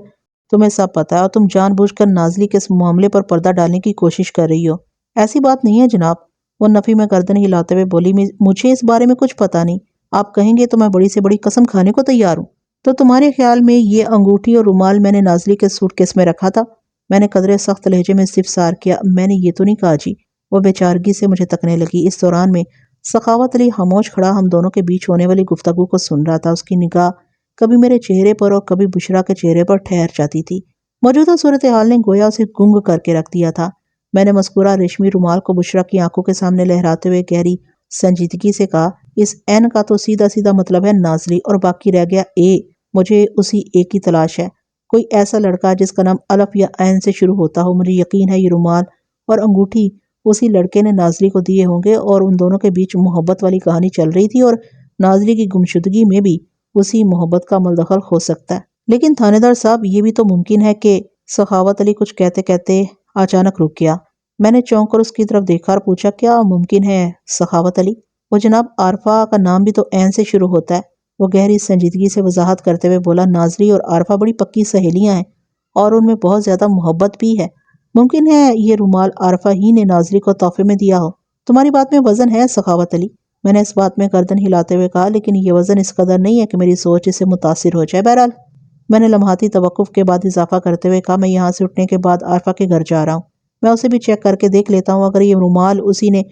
تمہیں سب پتا ہے اور تم جان بوجھ کر نازلی کے اس معاملے پر پردہ ڈالنے کی کوشش کر رہی ہو۔ ایسی بات نہیں ہے جناب، وہ نفی میں گردن ہلاتے ہوئے بولی مجھے اس بارے میں کچھ پتا نہیں، آپ کہیں گے تو میں بڑی سے بڑی قسم کھانے کو تیار ہوں۔ تو تمہارے خیال میں یہ انگوٹھی اور رومال میں نے نازلی کے سوٹ کیس میں رکھا تھا؟ میں نے قدرے سخت لہجے میں استفسار کیا۔ میں نے یہ تو نہیں کہا جی۔ وہ بے چارگی سے مجھے تکنے لگی۔ اس دوران میں سخاوت علی خاموش کھڑا ہم دونوں کے بیچ ہونے والی گفتگو کو سن رہا تھا۔ اس کی نگاہ کبھی میرے چہرے پر اور کبھی بشرا کے چہرے پر ٹھہر جاتی تھی۔ موجودہ صورتحال نے گویا اسے گنگ کر کے رکھ دیا تھا۔ میں نے مذکورہ ریشمی رومال کو بشرا کی آنکھوں کے سامنے لہراتے ہوئے گہری سنجیدگی سے کہا اس این کا تو سیدھا سیدھا مطلب ہے نازلی، اور باقی رہ گیا اے۔ مجھے اسی ایک کی تلاش ہے، کوئی ایسا لڑکا جس کا نام الف یا عین سے شروع ہوتا ہو۔ مجھے یقین ہے یہ رومال اور انگوٹھی اسی لڑکے نے نازلی کو دیے ہوں گے اور ان دونوں کے بیچ محبت والی کہانی چل رہی تھی اور نازلی کی گمشدگی میں بھی اسی محبت کا عمل دخل ہو سکتا ہے۔ لیکن تھانے دار صاحب یہ بھی تو ممکن ہے کہ سخاوت علی کچھ کہتے کہتے اچانک رک گیا۔ میں نے چونک کر اس کی طرف دیکھا اور پوچھا کیا ممکن ہے سخاوت علی؟ وہ جناب عارفہ کا نام بھی تو عین سے شروع ہوتا ہے۔ وہ گہری سنجیدگی سے وضاحت کرتے ہوئے بولا نازلی اور عارفہ بڑی پکی سہیلیاں ہیں اور ان میں بہت زیادہ محبت بھی ہے۔ ممکن ہے یہ رومال عارفہ ہی نے نازلی کو تحفے میں دیا ہو۔ تمہاری بات میں وزن ہے سخاوت علی، میں نے اس بات میں گردن ہلاتے ہوئے کہا، لیکن یہ وزن اس قدر نہیں ہے کہ میری سوچ اس سے متاثر ہو جائے۔ بہرحال میں نے لمحاتی توقف کے بعد اضافہ کرتے ہوئے کہا میں یہاں سے اٹھنے کے بعد عارفہ کے گھر جا رہا ہوں، میں اسے بھی چیک کر کے دیکھ لیتا ہوں، اگر یہ رومال اسی نے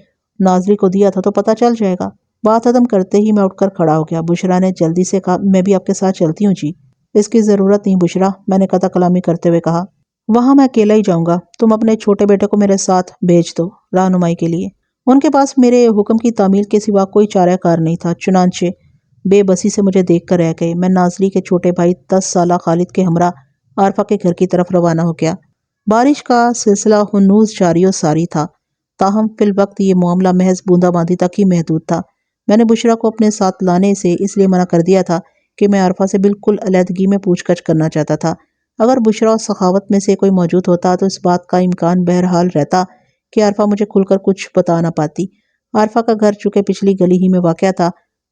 نازلی کو دیا تھا تو پتہ چل جائے گا۔ بات ختم کرتے ہی میں اٹھ کر کھڑا ہو گیا۔ بشرا نے جلدی سے کہا میں بھی آپ کے ساتھ چلتی ہوں جی۔ اس کی ضرورت نہیں بشرا، میں نے قطع کلامی کرتے ہوئے کہا، وہاں میں اکیلا ہی جاؤں گا، تم اپنے چھوٹے بیٹے کو میرے ساتھ بھیج دو رہنمائی کے لیے۔ ان کے پاس میرے حکم کی تعمیل کے سوا کوئی چارہ کار نہیں تھا، چنانچہ بے بسی سے مجھے دیکھ کر رہ گئے۔ میں نازلی کے چھوٹے بھائی 10 سالہ خالد کے ہمراہ عارفہ کے گھر کی طرف روانہ ہو گیا۔ بارش کا سلسلہ ہنوز جاری و ساری تھا، تاہم فی الوقت یہ معاملہ محض بوندا باندی تک ہی محدود تھا۔ میں نے بشرا کو اپنے ساتھ لانے سے اس لیے منع کر دیا تھا کہ میں عارفہ سے بالکل علیحدگی میں پوچھ گچھ کرنا چاہتا تھا۔ اگر بشرا اور سخاوت میں سے کوئی موجود ہوتا تو اس بات کا امکان بہرحال رہتا کہ عارفہ مجھے کھل کر کچھ بتا نہ پاتی۔ عارفہ کا گھر چونکہ پچھلی گلی ہی میں واقع تھا،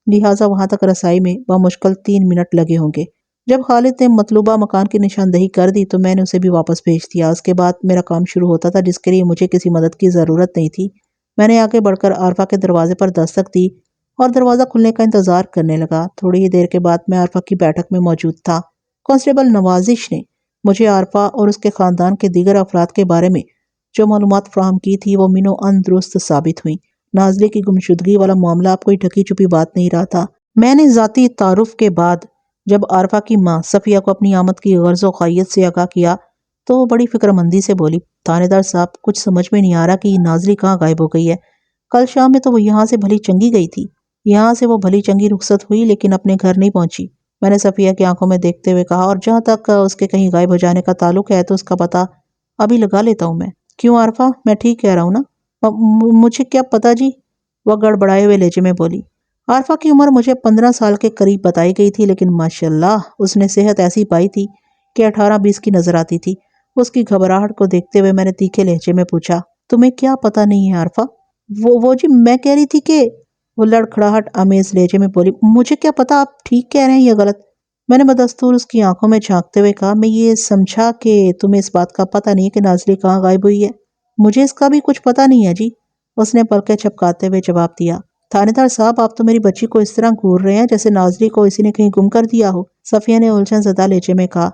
لہٰذا وہاں تک رسائی میں بمشکل 3 منٹ لگے ہوں گے۔ جب خالد نے مطلوبہ مکان کی نشاندہی کر دی تو میں نے اسے بھی واپس بھیج دیا۔ اس کے بعد میرا کام شروع ہوتا تھا جس کے لیے مجھے کسی مدد کی ضرورت نہیں تھی۔ میں نے آگے بڑھ کر عارفہ کے دروازے پر دستک دی اور دروازہ کھلنے کا انتظار کرنے لگا۔ تھوڑی ہی دیر کے بعد میں عارفہ کی بیٹھک میں موجود تھا۔ کانسٹیبل نوازش نے مجھے عارفہ اور اس کے خاندان کے دیگر افراد کے بارے میں جو معلومات فراہم کی تھی وہ من و عن درست ثابت ہوئیں۔ نازلی کی گمشدگی والا معاملہ اب کوئی ڈھکی چھپی بات نہیں رہا تھا۔ میں نے ذاتی تعارف کے بعد جب عارفہ کی ماں صفیہ کو اپنی آمد کی غرض و خیریت سے آگاہ کیا تو وہ بڑی فکر مندی سے بولی، تھانے دار صاحب کچھ سمجھ میں نہیں آ رہا کہ یہ نازلی کہاں غائب ہو گئی ہے۔ کل شام میں تو وہ یہاں سے بھلی چنگی گئی تھی، یہاں سے وہ بھلی چنگی رخصت ہوئی لیکن اپنے گھر نہیں پہنچی۔ میں نے صفیہ کی آنکھوں میں دیکھتے ہوئے کہا، اور جہاں تک اس کے کہیں غائب ہو جانے کا تعلق ہے تو اس کا پتہ ابھی لگا لیتا ہوں میں۔ کیوں عارفہ، میں ٹھیک کہہ رہا ہوں نا؟ مجھے کیا پتا جی، وہ گڑبڑائے ہوئے لہجے میں بولی۔ عارفہ کی عمر مجھے 15 سال کے قریب بتائی گئی تھی، لیکن ماشاءاللہ اس نے صحت ایسی پائی تھی کہ 18-20 کی نظر آتی تھی۔ اس کی گھبراہٹ کو دیکھتے ہوئے میں نے تیکھے لہجے میں پوچھا، تمہیں کیا پتا نہیں ہے عارفہ؟ وہ جی میں کہہ رہی تھی کہ، وہ لڑکھڑاہٹ آمیز لہجے میں بولی، مجھے کیا پتا آپ ٹھیک کہہ رہے ہیں یا غلط؟ میں نے بدستور اس کی آنکھوں میں جھانکتے ہوئے کہا، میں یہ سمجھا کہ تمہیں اس بات کا پتا نہیں ہے کہ نازلی کہاں غائب ہوئی ہے۔ مجھے اس کا بھی کچھ پتا نہیں ہے جی، اس نے پلکیں جھپکاتے ہوئے جواب دیا۔ تھانے دار صاحب، آپ تو میری بچی کو اس طرح گھور رہے ہیں جیسے نازلی کو اسی نے کہیں گم کر دیا ہو، صفیہ نے الجھن زدہ لہجے میں کہا۔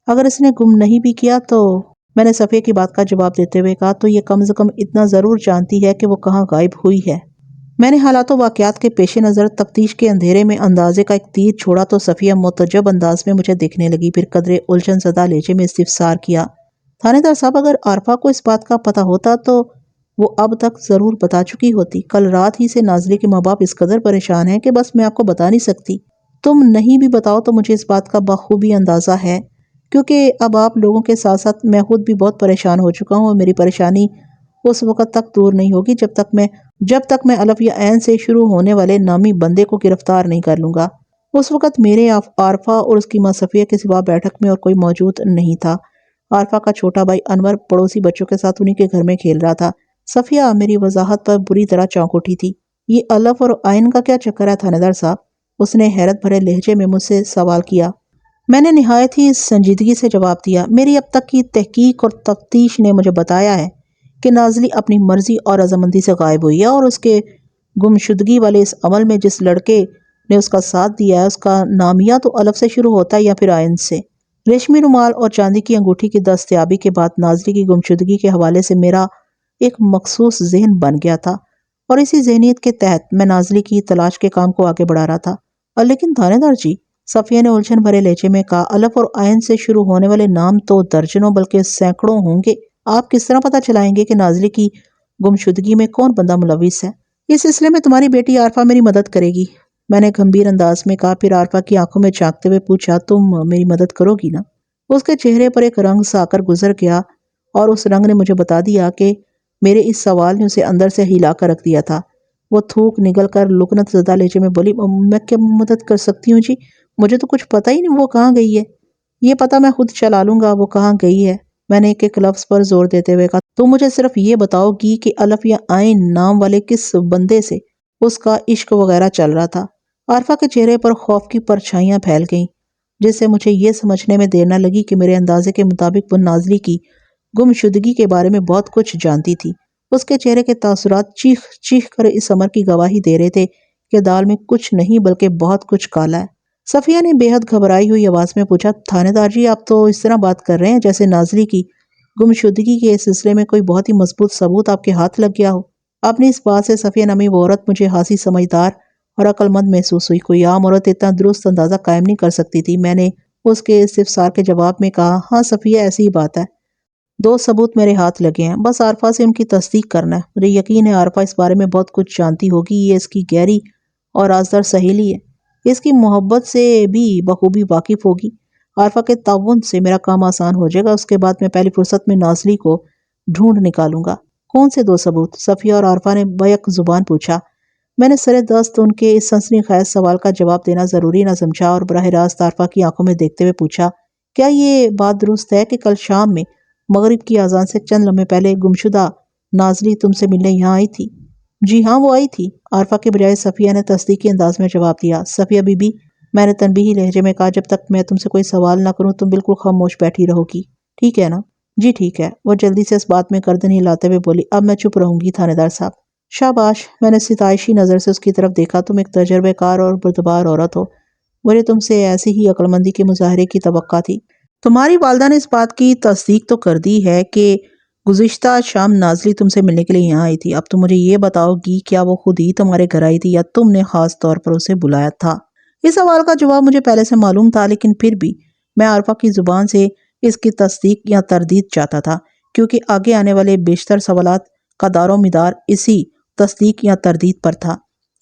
اگر اس نے گم نہیں بھی کیا تو، میں نے صفیہ کی بات کا جواب دیتے ہوئے کہا، تو یہ کم از کم اتنا ضرور جانتی ہے کہ وہ کہاں غائب ہوئی ہے۔ میں نے حالات و واقعات کے پیش نظر تفتیش کے اندھیرے میں اندازے کا ایک تیر چھوڑا تو صفیہ متعجب انداز میں مجھے دیکھنے لگی، پھر قدرے الجھن زدہ لہجے میں استفسار کیا، تھانے دار صاحب، اگر عارفہ کو اس بات کا پتا ہوتا تو وہ اب تک ضرور بتا چکی ہوتی۔ کل رات ہی سے نازلی کے ماں باپ اس قدر پریشان ہیں کہ بس میں آپ کو بتا نہیں سکتی۔ تم نہیں بھی بتاؤ تو مجھے اس بات کا بخوبی اندازہ ہے، کیونکہ اب آپ لوگوں کے ساتھ ساتھ میں خود بھی بہت پریشان ہو چکا ہوں، اور میری پریشانی اس وقت تک دور نہیں ہوگی جب تک میں الف یا عین سے شروع ہونے والے نامی بندے کو گرفتار نہیں کر لوں گا۔ اس وقت میرے عارفہ اور اس کی ماں صفیہ کے سوا بیٹھک میں اور کوئی موجود نہیں تھا۔ عارفہ کا چھوٹا بھائی انور پڑوسی بچوں کے ساتھ انہی کے گھر میں کھیل رہا تھا۔ صفیہ میری وضاحت پر بری طرح چونک اٹھی تھی۔ یہ الف اور عین کا کیا چکر ہے تھانے دار صاحب؟ اس نے حیرت بھرے لہجے میں مجھ سے سوال کیا۔ میں نے نہایت ہی سنجیدگی سے جواب دیا، میری اب تک کی تحقیق اور تفتیش نے مجھے بتایا ہے کہ نازلی اپنی مرضی اور رضامندی سے غائب ہوئی ہے، اور اس کے گمشدگی والے اس عمل میں جس لڑکے نے اس کا ساتھ دیا ہے، اس کا نام یا تو الف سے شروع ہوتا ہے یا پھر عین سے۔ ریشمی رومال اور چاندی کی انگوٹھی کی دستیابی کے بعد نازلی کی گمشدگی کے حوالے سے میرا ایک مخصوص ذہن بن گیا تھا، اور اسی ذہنیت کے تحت میں نازلی کی تلاش کے کام کو آگے بڑھا رہا تھا۔ لیکن تھانے دار جی، صفیہ نے الجھن بھرے لہجے میں کہا، الف اور عین سے شروع ہونے والے نام تو درجنوں بلکہ سینکڑوں ہوں گے۔ آپ کس طرح پتہ چلائیں گے کہ نازلی کی گمشدگی میں کون بندہ ملوث ہے؟ اس سلسلے میں تمہاری بیٹی عارفہ میری مدد کرے گی، میں نے گمبھیر انداز میں کہا، پھر عارفہ کی آنکھوں میں جھانکتے ہوئے پوچھا، تم میری مدد کرو گی نا؟ اس کے چہرے پر ایک رنگ سا آ کر گزر گیا، اور اس رنگ نے مجھے بتا دیا کہ میرے اس سوال نے اسے اندر سے ہلا کر رکھ دیا تھا۔ وہ تھوک نگل کر لکنت زدہ لہجے میں بولی، میں کیا مدد کر سکتی ہوں جی؟ مجھے تو کچھ پتہ ہی نہیں وہ کہاں گئی ہے۔ یہ پتہ میں خود چلا لوں گا وہ کہاں گئی ہے، میں نے ایک ایک لفظ پر زور دیتے ہوئے کہا۔ تم مجھے صرف یہ بتاؤ گی کہ الف یا عین نام والے کس بندے سے اس کا عشق وغیرہ چل رہا تھا؟ عارفہ کے چہرے پر خوف کی پرچھائیاں پھیل گئیں، جس سے مجھے یہ سمجھنے میں دیر نہ لگی کہ میرے اندازے کے مطابق وہ نازلی کی گمشدگی کے بارے میں بہت کچھ جانتی تھی۔ اس کے چہرے کے تاثرات چیخ چیخ کر اس امر کی گواہی دے رہے تھے کہ دال میں کچھ نہیں بلکہ بہت کچھ کالا ہے۔ صفیہ نے بے حد گھبرائی ہوئی آواز میں پوچھا، تھانے دار جی، آپ تو اس طرح بات کر رہے ہیں جیسے نازلی کی گمشدگی کے اس سلسلے میں کوئی بہت ہی مضبوط ثبوت آپ کے ہاتھ لگ گیا ہو۔ اپنی اس بات سے صفیہ نامی وہ عورت مجھے خاصی سمجھدار اور عقل مند محسوس ہوئی۔ کوئی عام عورت اتنا درست اندازہ قائم نہیں کر سکتی تھی۔ میں نے اس کے استفسار کے جواب میں کہا، ہاں صفیہ، ایسی ہی بات ہے، 2 ثبوت میرے ہاتھ لگے ہیں، بس عارفہ سے ان کی تصدیق کرنا ہے۔ مجھے یقین ہے عارفہ اس بارے میں بہت کچھ جانتی ہوگی، یہ اس کی گہری اور رازدار سہیلی ہے، اس کی محبت سے بھی بخوبی واقف ہوگی۔ عارفہ کے تعاون سے میرا کام آسان ہو جائے گا، اس کے بعد میں پہلی فرصت میں نازلی کو ڈھونڈ نکالوں گا۔ کون سے 2 ثبوت؟ صفیہ اور عارفہ نے بیک زبان پوچھا۔ میں نے سرے دست ان کے اس سنسنی خیز سوال کا جواب دینا ضروری نہ سمجھا اور براہ راست عارفہ کی آنکھوں میں دیکھتے ہوئے پوچھا، کیا یہ بات درست ہے کہ کل شام میں مغرب کی اذان سے چند لمحے پہلے گمشدہ نازلی تم سے ملنے یہاں آئی تھی؟ جی ہاں، وہ آئی تھی، عارفہ کے بجائے صفیہ نے تصدیقی انداز میں جواب دیا۔ صفیہ بی بی، میں نے تنبیہی لہجے میں کہا، جب تک میں تم سے کوئی سوال نہ کروں تم بالکل خاموش بیٹھی رہو گی، ٹھیک ہے نا؟ جی ٹھیک ہے، وہ جلدی سے اس بات میں گردن ہلاتے ہوئے بولی، اب میں چپ رہوں گی تھانے دار صاحب۔ شاباش، میں نے ستائشی نظر سے اس کی طرف دیکھا، تم ایک تجربے کار اور بردبار عورت ہو، مجھے تم سے ایسی ہی عقل مندی کے مظاہرے کی توقع تھی۔ تمہاری والدہ نے اس بات کی تصدیق تو کر دی ہے کہ گزشتہ شام نازلی تم سے ملنے کے لیے یہاں آئی تھی۔ اب تم مجھے یہ بتاؤ گی کیا وہ خود ہی تمہارے گھر آئی تھی یا تم نے خاص طور پر اسے بلایا تھا؟ اس سوال کا جواب مجھے پہلے سے معلوم تھا، لیکن پھر بھی میں عارفہ کی زبان سے اس کی تصدیق یا تردید چاہتا تھا، کیونکہ آگے آنے والے بیشتر سوالات کا دار و مدار اسی تصدیق یا تردید پر تھا۔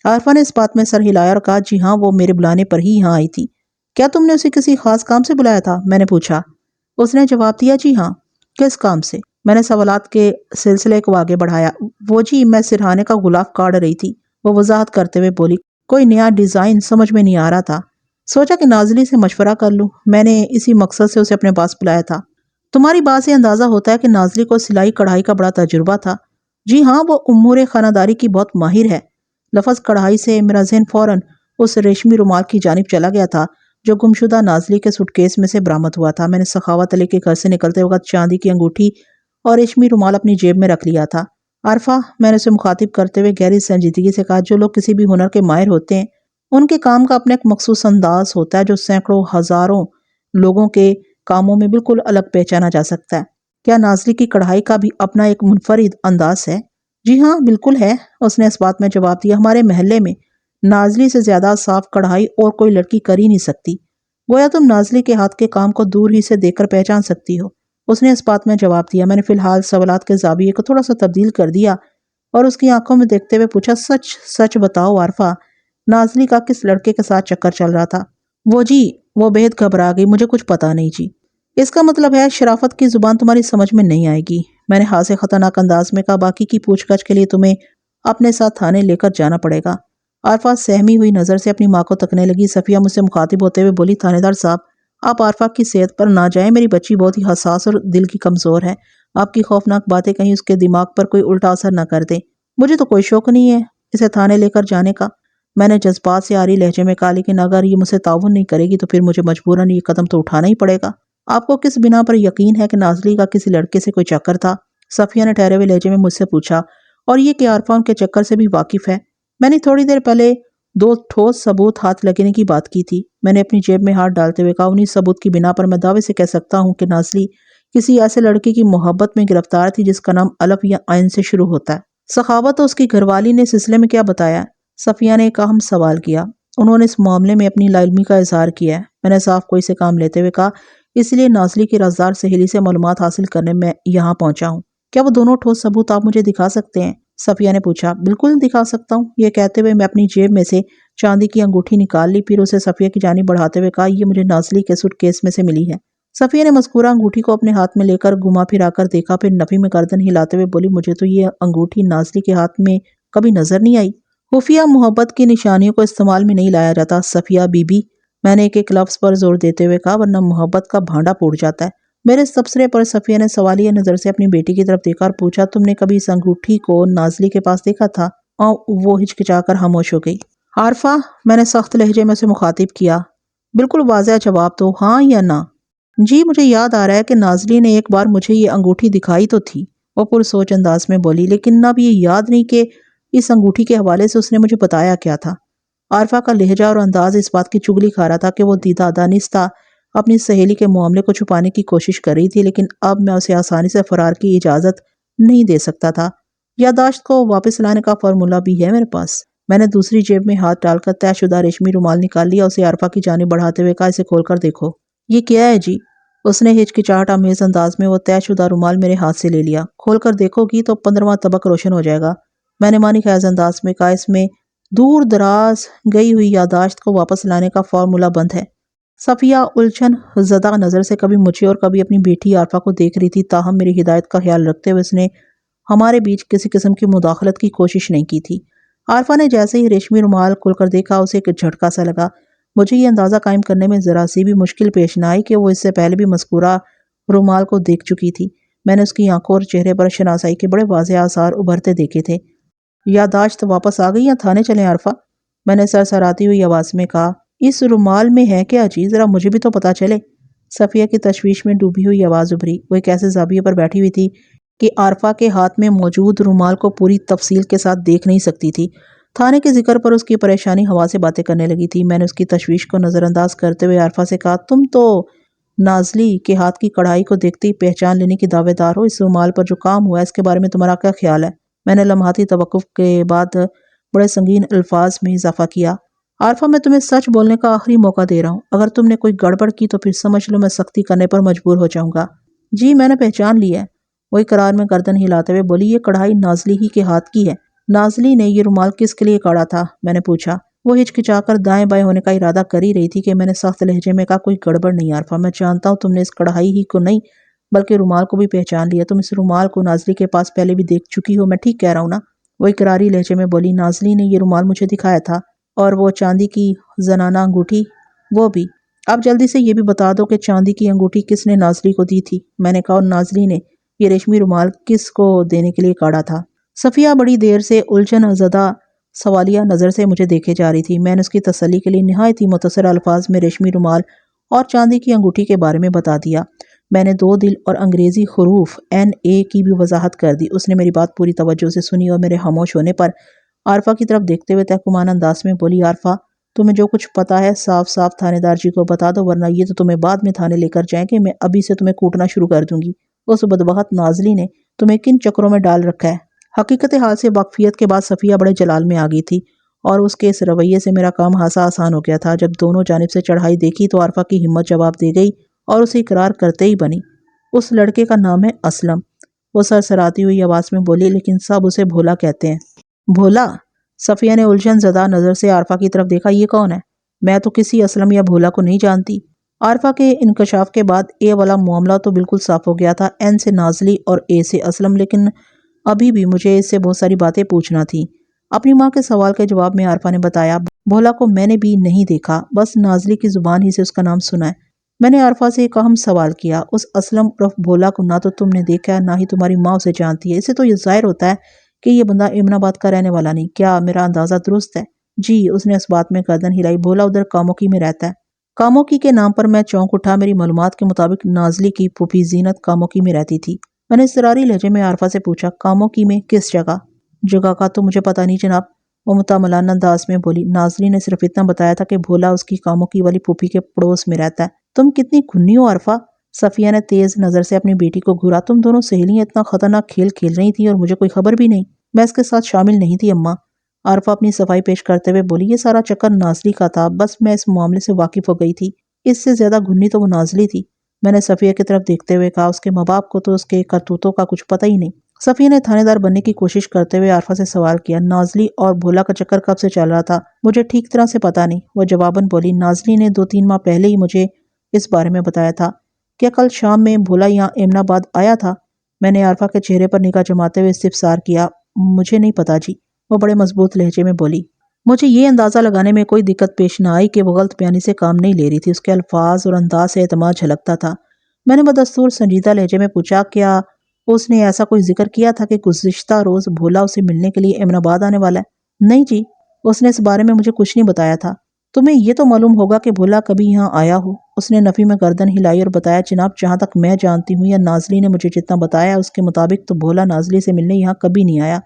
عارفہ نے اس بات میں سر ہلایا اور کہا، جی ہاں، وہ میرے بلانے پر ہی یہاں آئی تھی۔ کیا تم نے اسے کسی خاص کام سے بلایا تھا؟ میں نے پوچھا۔ اس نے جواب دیا، جی ہاں۔ کس کام سے؟ میں نے سوالات کے سلسلے کو آگے بڑھایا۔ وہ جی، میں سرہانے کا غلاف کاٹ رہی تھی، وہ وضاحت کرتے ہوئے بولی۔ کوئی نیا ڈیزائن سمجھ میں نہیں آ رہا تھا، سوچا کہ نازلی سے مشورہ کر لوں۔ میں نے اسی مقصد سے اسے اپنے پاس بلایا تھا۔ تمہاری بات سے اندازہ ہوتا ہے کہ نازلی کو سلائی کڑھائی کا بڑا تجربہ تھا۔ جی ہاں، وہ امور خانہ داری کی بہت ماہر ہے۔ لفظ کڑھائی سے میرا ذہن فوراً اس ریشمی رومال کی جانب چلا گیا تھا جو گمشدہ نازلی کے سوٹ کیس میں سے برآمد ہوا تھا۔ میں نے سخاوت علی کے گھر سے نکلتے وقت چاندی کی انگوٹھی اور ریشمی رومال اپنی جیب میں رکھ لیا تھا۔ عارفہ، میں نے اسے مخاطب کرتے ہوئے گہری سنجیدگی سے کہا، جو لوگ کسی بھی ہنر کے ماہر ہوتے ہیں ان کے کام کا اپنا ایک مخصوص انداز ہوتا ہے جو سینکڑوں ہزاروں لوگوں کے کاموں میں بالکل الگ پہچانا جا سکتا ہے۔ کیا نازلی کی کڑھائی کا بھی اپنا ایک منفرد انداز ہے؟ جی ہاں، بالکل ہے، اس نے اس بات میں جواب دیا۔ ہمارے محلے میں نازلی سے زیادہ صاف کڑھائی اور کوئی لڑکی کر ہی نہیں سکتی۔ گویا تم نازلی کے ہاتھ کے کام کو دور ہی سے دیکھ کر پہچان سکتی ہو، اس نے اس بات میں جواب دیا۔ میں نے فی الحال سوالات کے زاویے کو تھوڑا سا تبدیل کر دیا اور اس کی آنکھوں میں دیکھتے ہوئے پوچھا، سچ سچ بتاؤ عارفہ، نازلی کا کس لڑکے کے ساتھ چکر چل رہا تھا؟ وہ بہت گھبرا گئی۔ مجھے کچھ پتا نہیں جی۔ اس کا مطلب ہے شرافت کی زبان تمہاری سمجھ میں نہیں آئے گی، میں نے ہاتھ سے خطرناک انداز میں کہا۔ باقی کی پوچھ گچھ کے لیے تمہیں اپنے ساتھ تھانے لے کر جانا پڑے گا۔ عارفہ سہمی ہوئی نظر سے اپنی ماں کو تکنے لگی۔ صفیہ مجھ سے مخاطب ہوتے ہوئے بولی، تھانے دار صاحب، آپ عارفہ کی صحت پر نہ جائیں، میری بچی بہت ہی حساس اور دل کی کمزور ہے۔ آپ کی خوفناک باتیں کہیں اس کے دماغ پر کوئی الٹا اثر نہ کر دیں۔ مجھے تو کوئی شوق نہیں ہے اسے تھانے لے کر جانے کا، میں نے جذبات سے آری لہجے میں کہا، لیکن اگر یہ مجھ سے تعاون نہیں کرے گی تو پھر مجھے مجبوراً یہ قدم تو اٹھانا ہی پڑے گا۔ آپ کو کس بنا پر یقین ہے کہ نازلی کا کسی لڑکے سے کوئی چکر تھا؟ صفیہ نے ٹھہرے ہوئے لہجے میں مجھ سے پوچھا۔ اور یہ کہ عارفہ ان کے چکر سے بھی واقف ہے؟ میں نے تھوڑی دیر پہلے 2 ٹھوس ثبوت ہاتھ لگنے کی بات کی تھی، میں نے اپنی جیب میں ہاتھ ڈالتے ہوئے کہا۔ انہی ثبوت کی بنا پر میں دعوے سے کہہ سکتا ہوں کہ نازلی کسی ایسے لڑکے کی محبت میں گرفتار تھی جس کا نام الف یا عین سے شروع ہوتا ہے۔ سخاوت اور اس کی گھر والی نے اس سلسلے میں کیا بتایا؟ صفیہ نے ایک اہم سوال کیا۔ انہوں نے اس معاملے میں اپنی لا علمی کا اظہار کیا ہے، میں نے صاف کوئی سے کام لیتے ہوئے کہا، اس لیے نازلی کی رازدار سہیلی سے معلومات حاصل کرنے میں یہاں پہنچا ہوں۔ کیا وہ دونوں ٹھوس ثبوت آپ مجھے دکھا سکتے ہیں؟ صفیہ نے پوچھا۔ بالکل دکھا سکتا ہوں، یہ کہتے ہوئے میں اپنی جیب میں سے چاندی کی انگوٹھی نکال لی، پھر اسے صفیہ کی جانب بڑھاتے ہوئے کہا، یہ مجھے نازلی کے سوٹ کیس میں سے ملی ہے۔ صفیہ نے مذکورہ انگوٹھی کو اپنے ہاتھ میں لے کر گھما پھرا کر دیکھا، پھر نفی میں گردن ہلاتے ہوئے بولی، مجھے تو یہ انگوٹھی نازلی کے ہاتھ میں کبھی نظر نہیں آئی۔ خفیہ محبت کی نشانیوں کو استعمال میں نہیں لایا جاتا صفیہ بی بی، میں نے ایک لفظ پر زور دیتے ہوئے کہا، ورنہ محبت کا بھانڈا پھوٹ جاتا ہے۔ میرے اس تبصرے پر صفیہ نے سوالیہ نظر سے اپنی بیٹی کی طرف دیکھا اور پوچھا، تم نے کبھی اس انگوٹھی کو نازلی کے پاس دیکھا تھا؟ وہ ہچکچا کر خاموش ہو گئی۔ عارفہ، میں نے سخت لہجے میں اسے مخاطب کیا، بالکل واضح جواب دو، ہاں یا نہ۔ جی، مجھے یاد آ رہا ہے کہ نازلی نے ایک بار مجھے یہ انگوٹھی دکھائی تو تھی، وہ پرسوچ انداز میں بولی، لیکن اب یہ یاد نہیں کہ اس انگوٹھی کے حوالے سے اس نے مجھے بتایا کیا تھا۔ عارفہ کا لہجہ اور انداز اس بات کی چگلی کھا رہا تھا کہ وہ دیدہ دانستہ اپنی سہیلی کے معاملے کو چھپانے کی کوشش کر رہی تھی، لیکن اب میں اسے آسانی سے فرار کی اجازت نہیں دے سکتا تھا۔ یادداشت کو واپس لانے کا فارمولہ بھی ہے میرے پاس۔ میں نے دوسری جیب میں ہاتھ ڈال کر طے شدہ ریشمی رومال نکال لیا، اسے عارفہ کی جانب بڑھاتے ہوئے کہا، اسے کھول کر دیکھو۔ یہ کیا ہے جی؟ اس نے ہچکچاہٹ آمیز انداز میں وہ طے شدہ رومال میرے ہاتھ سے لے لیا۔ کھول کر دیکھو گی تو 15واں طبق روشن ہو جائے گا، میں نے معنی خیز انداز میں کہا۔ اس میں دور دراز گئی ہوئی یادداشت کو واپس لانے کا فارمولہ بند ہے۔ صفیہ الجھن زدہ نظر سے کبھی مجھے اور کبھی اپنی بیٹی عارفہ کو دیکھ رہی تھی، تاہم میری ہدایت کا خیال رکھتے ہوئے اس نے ہمارے بیچ کسی قسم کی مداخلت کی کوشش نہیں کی تھی۔ عارفہ نے جیسے ہی ریشمی رومال کھول کر دیکھا، اسے ایک جھٹکا سا لگا۔ مجھے یہ اندازہ قائم کرنے میں ذرا سی بھی مشکل پیش نہ آئی کہ وہ اس سے پہلے بھی مذکورہ رومال کو دیکھ چکی تھی۔ میں نے اس کی آنکھوں اور چہرے پر شناسائی کے بڑے واضح آثار ابھرتے دیکھے تھے۔ یادداشت واپس آ گئی یا تھانے چلیں عارفہ؟ میں نے سرسراتی ہوئی آواز میں کہا۔ اس رومال میں ہے کیا جی؟ ذرا مجھے بھی تو پتا چلے۔ صفیہ کی تشویش میں ڈوبی ہوئی آواز ابھری۔ وہ ایک ایسے زاویے پر بیٹھی ہوئی تھی کہ عارفہ کے ہاتھ میں موجود رومال کو پوری تفصیل کے ساتھ دیکھ نہیں سکتی تھی۔ تھانے کے ذکر پر اس کی پریشانی ہوا سے باتیں کرنے لگی تھی۔ میں نے اس کی تشویش کو نظر انداز کرتے ہوئے عارفہ سے کہا، تم تو نازلی کے ہاتھ کی کڑھائی کو دیکھتے ہی پہچان لینے کی دعوے دار ہو۔ اس رومال پر جو کام ہوا ہے اس کے بارے میں تمہارا کیا خیال ہے؟ میں نے لمحاتی توقف کے بعد بڑے سنگین الفاظ میں اضافہ کیا، عارفہ میں تمہیں سچ بولنے کا آخری موقع دے رہا ہوں، اگر تم نے کوئی گڑبڑ کی تو پھر سمجھ لو میں سختی کرنے پر مجبور ہو جاؤں گا۔ جی، میں نے پہچان لی ہے، وہ اقرار میں گردن ہلاتے ہوئے بولی، یہ کڑھائی نازلی ہی کے ہاتھ کی ہے۔ نازلی نے یہ رومال کس کے لیے کاڑا تھا؟ میں نے پوچھا۔ وہ ہچکچا کر دائیں بائیں ہونے کا ارادہ کر ہی رہی تھی کہ میں نے سخت لہجے میں کہا، کوئی گڑبڑ نہیں عارفہ، میں جانتا ہوں تم نے اس کڑھائی ہی کو نہیں بلکہ رومال کو بھی پہچان لیا۔ تم اس رومال کو نازلی کے پاس پہلے بھی دیکھ چکی ہو، میں ٹھیک کہہ رہا ہوں نا؟ وہ اقراری لہجے میں بولی۔ نازلی نے یہ رومال مجھے دکھایا تھا، اور وہ چاندی کی زنانہ انگوٹھی وہ بھی۔ آپ جلدی سے یہ بھی بتا دو کہ چاندی کی انگوٹھی کس نے نازلی کو دی تھی؟ میں نے کہا، اور نازلی نے یہ ریشمی رومال کس کو دینے کے لیے کاڑا تھا؟ صفیہ بڑی دیر سے الجھن زدہ سوالیہ نظر سے مجھے دیکھے جا رہی تھی۔ میں نے اس کی تسلی کے لیے نہایت ہی مختصر الفاظ میں ریشمی رومال اور چاندی کی انگوٹھی کے بارے میں بتا دیا۔ میں نے 2 دل اور انگریزی حروف NA کی بھی وضاحت کر دی۔ اس نے میری بات پوری توجہ سے سنی اور میرے خاموش ہونے پر عارفہ کی طرف دیکھتے ہوئے تحکمانہ انداز میں بولی، عارفہ، تمہیں جو کچھ پتا ہے صاف صاف تھانے دار جی کو بتا دو، ورنہ یہ تو تمہیں بعد میں تھانے لے کر جائیں گے، میں ابھی سے تمہیں کوٹنا شروع کر دوں گی۔ اس بدبخت نازلی نے تمہیں کن چکروں میں ڈال رکھا ہے؟ حقیقت حال سے واقفیت کے بعد صفیہ بڑے جلال میں آ گئی تھی، اور اس کے اس رویے سے میرا کام خاصا آسان ہو گیا تھا۔ جب دونوں جانب سے چڑھائی دیکھی تو عارفہ کی ہمت جواب دے گئی اور اسے اقرار کرتے ہی بنی۔ اس لڑکے کا نام ہے اسلم، وہ سرسراتی ہوئی آواز میں بولی، لیکن سب اسے بھولا کہتے ہیں۔ بھولا؟ صفیہ نے الجھن زدہ نظر سے عارفہ کی طرف دیکھا۔ یہ کون ہے؟ میں تو کسی اسلم یا بھولا کو نہیں جانتی۔ عارفہ کے انکشاف کے بعد اے والا معاملہ تو بالکل صاف ہو گیا تھا، N سے نازلی اور A سے اسلم، لیکن ابھی بھی مجھے اس سے بہت ساری باتیں پوچھنا تھی۔ اپنی ماں کے سوال کے جواب میں عارفہ نے بتایا، بھولا کو میں نے بھی نہیں دیکھا، بس نازلی کی زبان ہی سے اس کا نام سنا ہے۔ میں نے عارفہ سے ایک اہم سوال کیا، اس اسلم عرف بھولا کو نہ تو تم نے دیکھا ہے، نہ ہی تمہاری ماں اسے جانتی ہے، اسے تو یہ ظاہر ہوتا ہے کہ یہ بندہ ایمن آباد کا رہنے والا نہیں، کیا میرا اندازہ درست ہے؟ جی، اس نے اس بات میں گردن ہلائی۔ بھولا ادھر کاموکی میں رہتا ہے۔ کاموکی کے نام پر میں چونک اٹھا۔ میری معلومات کے مطابق نازلی کی پھوپھی زینت کاموکی میں رہتی تھی۔ میں نے اضطراری لہجے میں عارفہ سے پوچھا، کاموکی میں کس جگہ؟ جگہ کا تو مجھے پتہ نہیں جناب، وہ متملانہ انداز میں بولی۔ نازلی نے صرف اتنا بتایا تھا کہ بھولا اس کی کاموکی والی پھوپھی کے پڑوس میں رہتا ہے۔ تم کتنی گھنی ہو عارفہ! صفیہ نے تیز نظر سے اپنی بیٹی کو گھورا۔ تم دونوں سہیلیاں اتنا خطرناک کھیل کھیل رہی تھیں اور مجھے کوئی خبر بھی نہیں؟ میں اس کے ساتھ شامل نہیں تھی اماں، عارفہ اپنی صفائی پیش کرتے ہوئے بولی۔ یہ سارا چکر نازلی کا تھا، بس میں اس معاملے سے واقف ہو گئی تھی۔ اس سے زیادہ گھنی تو وہ نازلی تھی، میں نے صفیہ کی طرف دیکھتے ہوئے کہا۔ اس کے ماں باپ کو تو اس کے کرتوتوں کا کچھ پتہ ہی نہیں۔ صفیہ نے تھانے دار بننے کی کوشش کرتے ہوئے عارفہ سے سوال کیا، نازلی اور بھولا کا چکر کب سے چل رہا تھا؟ مجھے ٹھیک طرح سے پتہ نہیں، وہ جواباً بولی۔ نازلی نے 2-3 ماہ پہلے ہی مجھے اس بارے میں بتایا تھا۔ کیا کل شام میں بھولا یہاں ایمن آباد آیا تھا؟ میں نے عارفہ کے چہرے پر نگاہ جماتے ہوئے استفسار کیا۔ مجھے نہیں پتا جی، وہ بڑے مضبوط لہجے میں بولی۔ مجھے یہ اندازہ لگانے میں کوئی دقت پیش نہ آئی کہ وہ غلط بیانی سے کام نہیں لے رہی تھی، اس کے الفاظ اور انداز سے اعتماد جھلکتا تھا۔ میں نے بدستور سنجیدہ لہجے میں پوچھا، کیا اس نے ایسا کوئی ذکر کیا تھا کہ گزشتہ روز بھولا اسے ملنے کے لیے ایمن آباد آنے والا ہے؟ نہیں جی، اس نے اس بارے میں مجھے کچھ نہیں بتایا تھا۔ تمہیں یہ تو معلوم ہوگا کہ بھولا کبھی یہاں آیا ہو؟ اس نے نفی میں گردن ہلائی اور بتایا، جناب جہاں تک میں جانتی ہوں یا نازلی نے مجھے جتنا بتایا اس کے مطابق تو بھولا نازلی سے ملنے یہاں کبھی نہیں آیا۔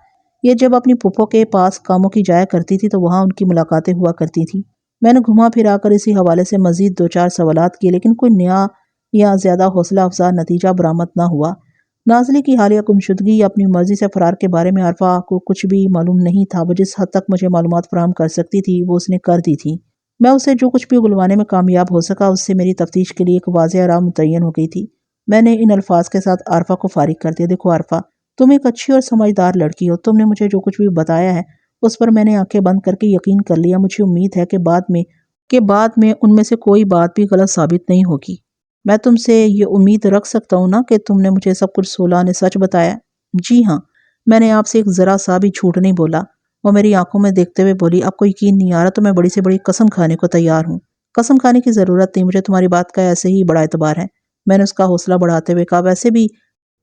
یہ جب اپنی پھپھو کے پاس کاموں کی جایا کرتی تھی تو وہاں ان کی ملاقاتیں ہوا کرتی تھیں۔ میں نے گھما پھرا کر اسی حوالے سے مزید 2-4 سوالات کیے، لیکن کوئی نیا یا زیادہ حوصلہ افزا نتیجہ برآمد نہ ہوا۔ نازلی کی حالیہ گمشدگی یا اپنی مرضی سے فرار کے بارے میں عارفہ کو کچھ بھی معلوم نہیں تھا۔ وہ جس حد تک مجھے معلومات فراہم کر سکتی تھی وہ اس نے کر دی تھی۔ میں اسے جو کچھ بھی اگلوانے میں کامیاب ہو سکا، اس سے میری تفتیش کے لیے ایک واضح راہ متعین ہو گئی تھی۔ میں نے ان الفاظ کے ساتھ عارفہ کو فارغ کر دیا، دیکھو عارفہ، تم ایک اچھی اور سمجھدار لڑکی ہو، تم نے مجھے جو کچھ بھی بتایا ہے اس پر میں نے آنکھیں بند کر کے یقین کر لیا۔ مجھے امید ہے کہ بعد میں ان میں سے کوئی بات بھی غلط ثابت نہیں ہوگی۔ میں تم سے یہ امید رکھ سکتا ہوں نا کہ تم نے مجھے سب کچھ سولہ سچ بتایا؟ جی ہاں، میں نے آپ سے ایک ذرا سا بھی جھوٹ نہیں بولا، وہ میری آنکھوں میں دیکھتے ہوئے بولی۔ آپ کو یقین نہیں آ رہا تو میں بڑی سے بڑی قسم کھانے کو تیار ہوں۔ قسم کھانے کی ضرورت نہیں، مجھے تمہاری بات کا ایسے ہی بڑا اعتبار ہے، میں نے اس کا حوصلہ بڑھاتے ہوئے کہا۔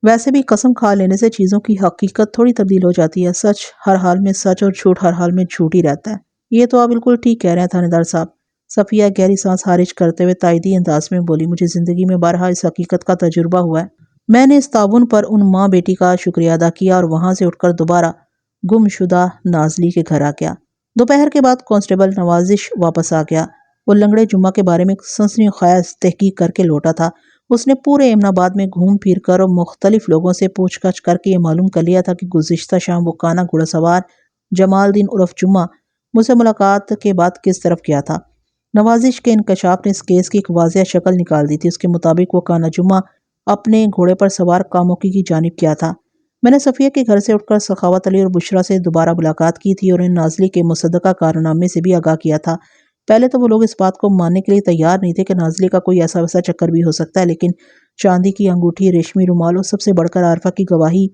ویسے بھی قسم کھا لینے سے چیزوں کی حقیقت تھوڑی تبدیل ہو جاتی ہے، سچ ہر حال میں سچ اور جھوٹ ہر حال میں جھوٹ ہی رہتا ہے۔ یہ تو آپ بالکل ٹھیک کہہ رہے ہیں تھانے دار صاحب، صفیہ گہری سانس خارج کرتے ہوئے تائیدی انداز میں بولی۔ مجھے زندگی میں بارہا اس حقیقت کا تجربہ ہوا ہے۔ میں نے اس تعاون پر ان ماں بیٹی کا شکریہ ادا کیا اور وہاں سے اٹھ کر دوبارہ گم شدہ نازلی کے گھر آ گیا۔ دوپہر کے بعد کانسٹیبل نوازش واپس آ گیا۔ وہ لنگڑے جمعہ کے بارے میں سنسنی خیز تحقیق کر کے لوٹا تھا۔ اس نے پورے ایمن آباد میں گھوم پھر کر اور مختلف لوگوں سے پوچھ گچھ کر کے یہ معلوم کر لیا تھا کہ گزشتہ شام وہ کانا گھوڑا سوار جمال الدین عرف جمعہ مجھ سے ملاقات کے بعد کس طرف گیا تھا۔ نوازش کے انکشاف نے اس کیس کی ایک واضح شکل نکال دی تھی۔ اس کے مطابق وہ کانا جمعہ اپنے گھوڑے پر سوار کاموکی کی جانب کیا تھا۔ میں نے صفیہ کے گھر سے اٹھ کر سخاوت علی اور بشرا سے دوبارہ ملاقات کی تھی اور انہیں نازلی کے مصدقہ کارنامے سے بھی آگاہ کیا تھا۔ پہلے تو وہ لوگ اس بات کو ماننے کے لیے تیار نہیں تھے کہ نازلی کا کوئی ایسا ویسا چکر بھی ہو سکتا ہے، لیکن چاندی کی انگوٹھی، ریشمی رومال اور سب سے بڑھ کر عارفہ کی گواہی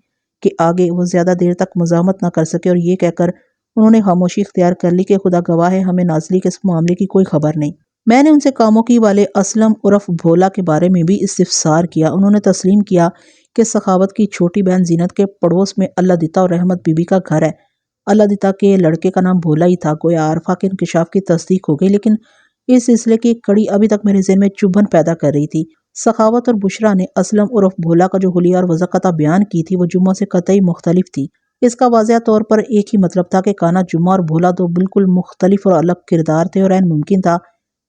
کے آگے وہ زیادہ دیر تک مزاحمت نہ کر سکے، اور یہ کہہ کر انہوں نے خاموشی اختیار کر لی کہ خدا گواہ ہے ہمیں نازلی کے اس معاملے کی کوئی خبر نہیں۔ میں نے ان سے کاموکی والے اسلم عرف بھولا کے بارے میں بھی استفسار کیا۔ انہوں نے تسلیم کیا کہ سخاوت کی چھوٹی بہن زینت کے پڑوس میں اللہ دتا اور رحمت بی بی کا گھر ہے۔ اللہ دتا کے لڑکے کا نام بھولا ہی تھا۔ گویا عارفہ کے انکشاف کی تصدیق ہو گئی، لیکن اس سلسلے کی کڑی ابھی تک میرے ذہن میں چبھن پیدا کر رہی تھی۔ سخاوت اور بشرا نے اسلم عرف بھولا کا جو حلیہ اور وضاحت بیان کی تھی وہ جمعہ سے قطعی مختلف تھی۔ اس کا واضح طور پر ایک ہی مطلب تھا کہ کانا جمعہ اور بھولا دو بالکل مختلف اور الگ کردار تھے، اور عین ممکن تھا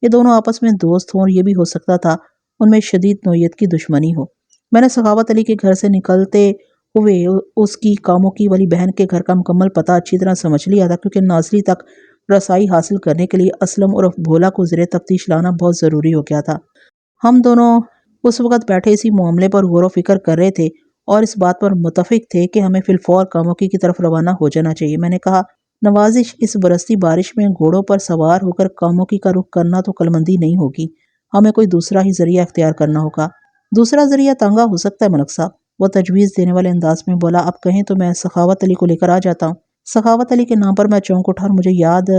یہ دونوں آپس میں دوست ہوں، اور یہ بھی ہو سکتا تھا ان میں شدید نوعیت کی دشمنی ہو۔ میں نے سخاوت علی کے گھر سے نکلتے ہوئے اس کی کاموکی والی بہن کے گھر کا مکمل پتہ اچھی طرح سمجھ لیا تھا، کیونکہ نازلی تک رسائی حاصل کرنے کے لیے اسلم عرف بھولا کو زیر تفتیش لانا بہت ضروری ہو گیا تھا۔ ہم دونوں اس وقت بیٹھے اسی معاملے پر غور و فکر کر رہے تھے اور اس بات پر متفق تھے کہ ہمیں فی الفور کاموکی کی طرف روانہ ہو جانا چاہیے۔ میں نے کہا، نوازش، اس برستی بارش میں گھوڑوں پر سوار ہو کر کاموکی کا رخ کرنا تو کلمندی نہیں ہوگی، ہمیں کوئی دوسرا ہی ذریعہ اختیار کرنا ہوگا۔ دوسرا ذریعہ تانگا ہو سکتا ہے ملک صاحب، وہ تجویز دینے والے انداز میں بولا۔ اب کہیں تو میں سخاوت علی کو لے کر آ جاتا ہوں۔ سخاوت علی کے نام پر میں چونک اٹھا اور مجھے یاد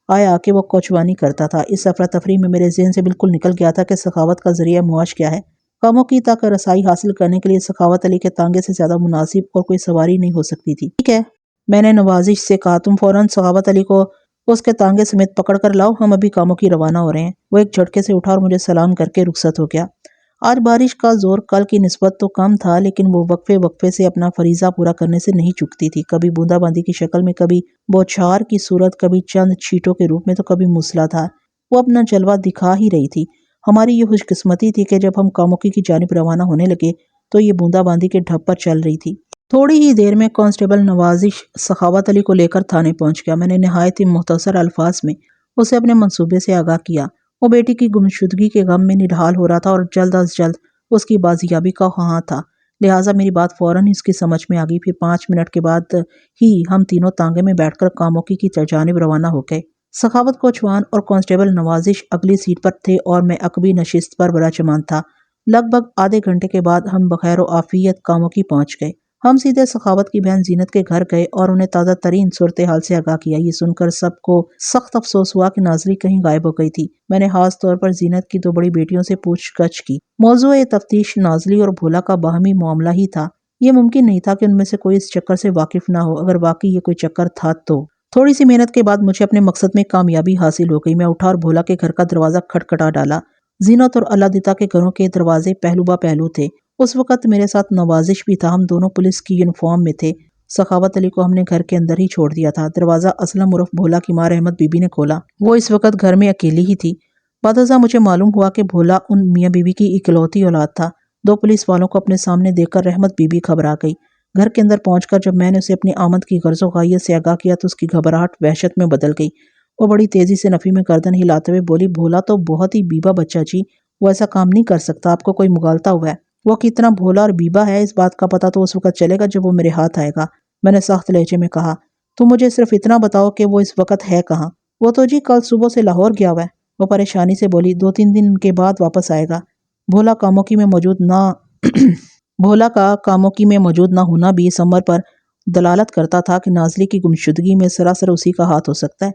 آیا کہ وہ کوچوانی کرتا تھا۔ اس افراتفری میں میرے ذہن سے بالکل نکل گیا تھا کہ سخاوت کا ذریعہ معاش کیا ہے۔ کاموکی تک رسائی حاصل کرنے کے لیے سخاوت علی کے تانگے سے زیادہ مناسب اور کوئی سواری نہیں ہو سکتی تھی۔ ٹھیک ہے، میں نے نوازش سے کہا، تم فوراً سخاوت علی کو اس کے تانگے سمیت پکڑ کر لاؤ، ہم ابھی کاموکی روانہ ہو رہے ہیں۔ وہ ایک جھٹکے سے اٹھا اور مجھے سلام کر کے رخصت ہو گیا۔ آج بارش کا زور کل کی نسبت تو کم تھا، لیکن وہ وقفے وقفے سے اپنا فریضہ پورا کرنے سے نہیں چکتی تھی، کبھی بوندا باندی کی شکل میں، کبھی بوچھار کی صورت، کبھی چند چھینٹوں کے روپ میں، تو کبھی موسلا دھار۔ وہ اپنا جلوہ دکھا ہی رہی تھی۔ ہماری یہ خوش قسمتی تھی کہ جب ہم کاموکی کی جانب روانہ ہونے لگے تو یہ بوندا باندی کے ڈھب پر چل رہی تھی۔ تھوڑی ہی دیر میں کانسٹیبل نوازش سخاوت علی کو لے کر تھانے پہنچ گیا۔ میں نے نہایت ہی مختصر الفاظ میں اسے اپنے منصوبے سے آگاہ کیا۔ وہ بیٹی کی گمشدگی کے غم میں نڈھال ہو رہا تھا اور جلد از جلد اس کی بازیابی کا خواہاں تھا، لہٰذا میری بات فوراً اس کی سمجھ میں آ گئی۔ پھر 5 منٹ کے بعد ہی ہم تینوں تانگے میں بیٹھ کر کاموکی کی جانب روانہ ہو گئے۔ سخاوت کوچوان اور کانسٹیبل نوازش اگلی سیٹ پر تھے اور میں عقبی نشست پر براچمان تھا۔ لگ بھگ آدھے گھنٹے کے بعد ہم بخیر و عافیت کاموکی پہنچ گئے۔ ہم سیدھے سخاوت کی بہن زینت کے گھر گئے اور انہیں تازہ ترین صورتحال سے آگاہ کیا۔ یہ سن کر سب کو سخت افسوس ہوا کہ نازلی کہیں غائب ہو گئی تھی۔ میں نے خاص طور پر زینت کی 2 بڑی بیٹیوں سے پوچھ گچھ کی۔ موضوع تفتیش نازلی اور بھولا کا باہمی معاملہ ہی تھا۔ یہ ممکن نہیں تھا کہ ان میں سے کوئی اس چکر سے واقف نہ ہو، اگر واقعی یہ کوئی چکر تھا تو۔ تھوڑی سی محنت کے بعد مجھے اپنے مقصد میں کامیابی حاصل ہو گئی۔ میں اٹھا اور بھولا کے گھر کا دروازہ کھٹکھٹا ڈالا۔ زینت اور اللہ دتا کے گھروں کے دروازے پہلو با پہلو تھے۔ اس وقت میرے ساتھ نوازش بھی تھا، ہم دونوں پولیس کی یونیفارم میں تھے۔ سخاوت علی کو ہم نے گھر کے اندر ہی چھوڑ دیا تھا۔ دروازہ اسلم عرف بھولا کی ماں رحمت بی بی نے کھولا۔ وہ اس وقت گھر میں اکیلی ہی تھی۔ بعد ازاں مجھے معلوم ہوا کہ بھولا ان میاں بی بی کی اکلوتی اولاد تھا۔ 2 پولیس والوں کو اپنے سامنے دیکھ کر رحمت بی بی گھبرا گئی۔ گھر کے اندر پہنچ کر جب میں نے اسے اپنی آمد کی غرض و غایت سے آگاہ کیا تو اس کی گھبراہٹ وحشت میں بدل گئی۔ وہ بڑی تیزی سے نفی میں گردن ہلاتے ہوئے بولی، بھولا تو بہت ہی بیبا بچہ جی، وہ ایسا کام نہیں کر سکتا، آپ کو کوئی مغالطہ ہوا ہے۔ وہ کتنا بھولا اور بیبا ہے اس بات کا پتہ تو اس وقت چلے گا جب وہ میرے ہاتھ آئے گا۔ میں نے سخت لہجے میں کہا، تم مجھے صرف اتنا بتاؤ کہ وہ اس وقت ہے کہاں؟ وہ تو جی کل صبح سے لاہور گیا ہوا ہے۔ وہ پریشانی سے بولی، 2-3 دن کے بعد واپس آئے گا۔ بھولا کا کاموکی میں موجود نہ ہونا بھی اس امر پر دلالت کرتا تھا کہ نازلی کی گمشدگی میں سراسر اسی کا ہاتھ ہو سکتا ہے۔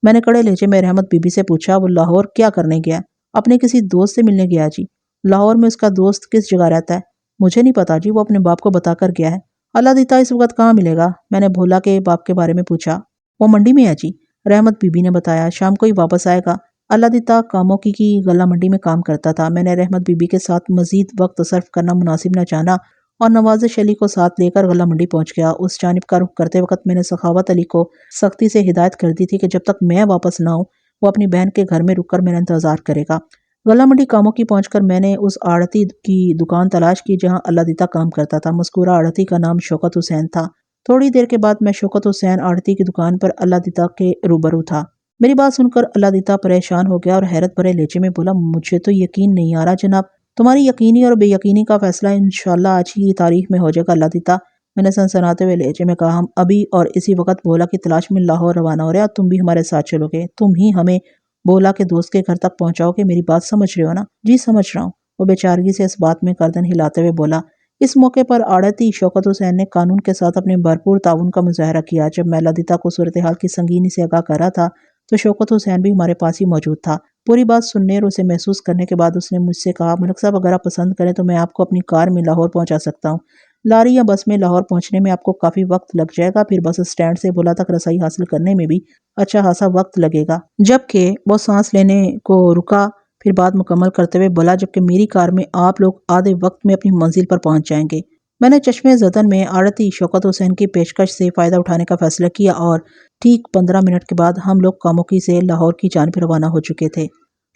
میں نے کڑے لہجے میں رحمت بی بی سے پوچھا، وہ لاہور کیا کرنے گیا؟ اپنے کسی دوست سے ملنے گیا جی۔ لاہور میں اس کا دوست کس جگہ رہتا ہے؟ مجھے نہیں پتا جی، وہ اپنے باپ کو بتا کر گیا ہے۔ اللہ دیتا اس وقت کہاں ملے گا؟ میں نے بھولا کے باپ کے بارے میں پوچھا۔ وہ منڈی میں ہے جی، رحمت بی بی نے بتایا، شام کو ہی واپس آئے گا۔ اللہ دیتا کاموکی کی غلہ منڈی میں کام کرتا تھا۔ میں نے رحمت بی بی کے ساتھ مزید وقت صرف کرنا مناسب نہ جانا اور نوازش علی کو ساتھ لے کر غلہ منڈی پہنچ گیا۔ اس جانب کا رخ کرتے وقت میں نے سخاوت علی کو سختی سے ہدایت کر دی تھی کہ جب تک میں واپس نہ ہوں وہ اپنی بہن کے گھر میں رک کر میرا انتظار کرے گا۔ غلہ منڈی کاموکی پہنچ کر میں نے اس آڑتی کی دکان تلاش کی جہاں اللہ دیتا کام کرتا تھا۔ مذکورہ آڑتی کا نام شوکت حسین تھا۔ تھوڑی دیر کے بعد میں شوکت حسین آڑتی کی دکان پر اللہ دیتا کے روبرو تھا۔ میری بات سن کر اللہ دیتا پریشان ہو گیا اور حیرت بھرے لہجے میں بولا، مجھے تو یقین نہیں آ رہا جناب، تمہاری یقینی اور بے یقینی کا فیصلہ انشاءاللہ آج ہی تاریخ میں ہو جائے گا اللہ دیتا۔ میں نے سنسناتے ہوئے لہجے میں کہا، ہم ابھی اور اسی وقت بھولا کی تلاش میں لاہور روانہ ہو رہے ہیں اور تم بھی ہمارے ساتھ چلو گے۔ تم ہی ہمیں بھولا کے دوست کے گھر تک پہنچاؤ گے، میری بات سمجھ رہے ہو نا؟ جی سمجھ رہا ہوں۔ وہ بیچارگی سے اس بات میں گردن ہلاتے ہوئے بولا۔ اس موقع پر آڑتی شوکت حسین نے قانون کے ساتھ اپنے بھرپور تعاون کا مظاہرہ کیا۔ جب میں لدیتا کو صورتحال کی سنگینی سے آگاہ کر رہا تھا تو شوکت حسین بھی ہمارے پاس ہی موجود تھا۔ پوری بات سننے اور اسے محسوس کرنے کے بعد اس نے مجھ سے کہا، ملک صاحب اگر آپ پسند کریں تو میں آپ کو اپنی کار میں لاہور پہنچا سکتا ہوں۔ لاری یا بس میں لاہور پہنچنے میں آپ کو کافی وقت لگ جائے گا، پھر بس اسٹینڈ سے بھولا تک رسائی حاصل کرنے میں بھی اچھا خاصا وقت لگے گا۔ جبکہ وہ سانس لینے کو رکا، پھر بات مکمل کرتے ہوئے بولا، جبکہ میری کار میں آپ لوگ آدھے وقت میں اپنی منزل پر پہنچ جائیں گے۔ میں نے چشمے زدن میں آڑتی شوکت حسین کی پیشکش سے فائدہ اٹھانے کا فیصلہ کیا اور ٹھیک 15 منٹ کے بعد ہم لوگ کاموکی سے لاہور کی جانب روانہ ہو چکے تھے۔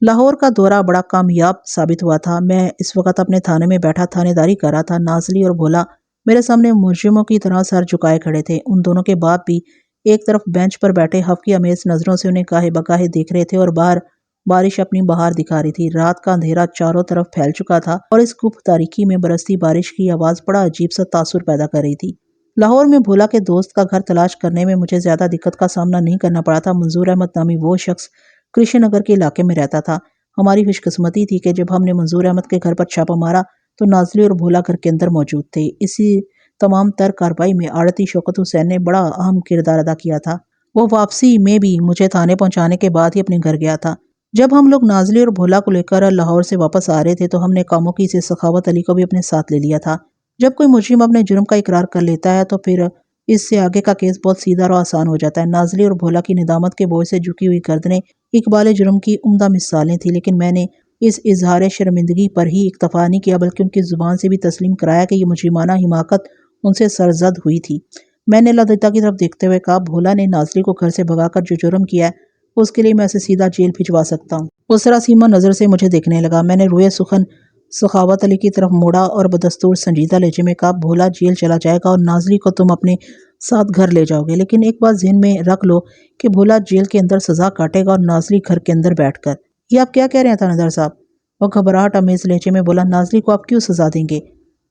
لاہور کا دورہ بڑا کامیاب ثابت ہوا تھا۔ میں اس وقت اپنے تھانے میں بیٹھا تھانے داری کر رہا تھا۔ نازلی اور بھولا میرے سامنے مجرموں کی طرح سر جھکائے کھڑے تھے۔ ان دونوں کے باپ بھی ایک طرف بینچ پر بیٹھے حفقی امیز نظروں سے انہیں گاہے بگاہے دیکھ رہے تھے اور باہر بارش اپنی بہار دکھا رہی تھی۔ رات کا اندھیرا چاروں طرف پھیل چکا تھا اور اس گپ تاریکی میں برستی بارش کی آواز بڑا عجیب سا تاثر پیدا کر رہی تھی۔ لاہور میں بھولا کے دوست کا گھر تلاش کرنے میں مجھے زیادہ دقت کا سامنا نہیں کرنا پڑا تھا۔ منظور احمد نامی وہ شخص کرشن نگر کے علاقے میں رہتا تھا۔ ہماری خوش قسمتی تھی کہ جب ہم نے منظور احمد کے گھر پر چھاپا مارا تو نازلی اور بھولا گھر کے اندر موجود تھے۔ اسی تمام تر کارروائی میں آڑتی شوکت حسین نے بڑا اہم کردار ادا کیا تھا۔ وہ واپسی میں بھی مجھے تھانے پہنچانے کے بعد ہی اپنے گھر گیا تھا۔ جب ہم لوگ نازلی اور بھولا کو لے کر لاہور سے واپس آ رہے تھے تو ہم نے کاموکی سے سخاوت علی کو بھی اپنے ساتھ لے لیا تھا۔ جب کوئی مجرم اپنے جرم کا اقرار کر لیتا ہے تو پھر اس سے آگے کا کیس بہت سیدھا اور آسان ہو جاتا ہے۔ نازلی اور بھولا کی ندامت کے بوجھ سے جھکی ہوئی گردنیں اقبال جرم کی عمدہ مثالیں تھیں، لیکن میں نے اس اظہار شرمندگی پر ہی اکتفا نہیں کیا بلکہ ان کی زبان سے بھی تسلیم کرایا کہ یہ مجرمانہ حماقت ان سے سرزد ہوئی تھی۔ میں نے لدیتا کی طرف دیکھتے ہوئے کہا، بھولا نے نازلی کو گھر سے بھگا کر جو جرم کیا ہے اس کے لیے میں اسے سیدھا جیل بھجوا سکتا ہوں۔ وہ سراسیمہ نظر سے مجھے دیکھنے لگا۔ میں نے روئے سخن سخاوت علی کی طرف موڑا اور بدستور سنجیدہ لہجے میں کہا، بھولا جیل چلا جائے گا اور نازلی کو تم اپنے ساتھ گھر لے جاؤ گے، لیکن ایک بات ذہن میں رکھ لو کہ بھولا جیل کے اندر سزا کاٹے گا اور نازلی گھر کے اندر بیٹھ کر۔ یہ آپ کیا کہہ رہے ہیں تھانیدار صاحب؟ وہ گھبراہٹ امیز لہجے میں بولا، نازلی کو آپ کیوں سزا دیں گے؟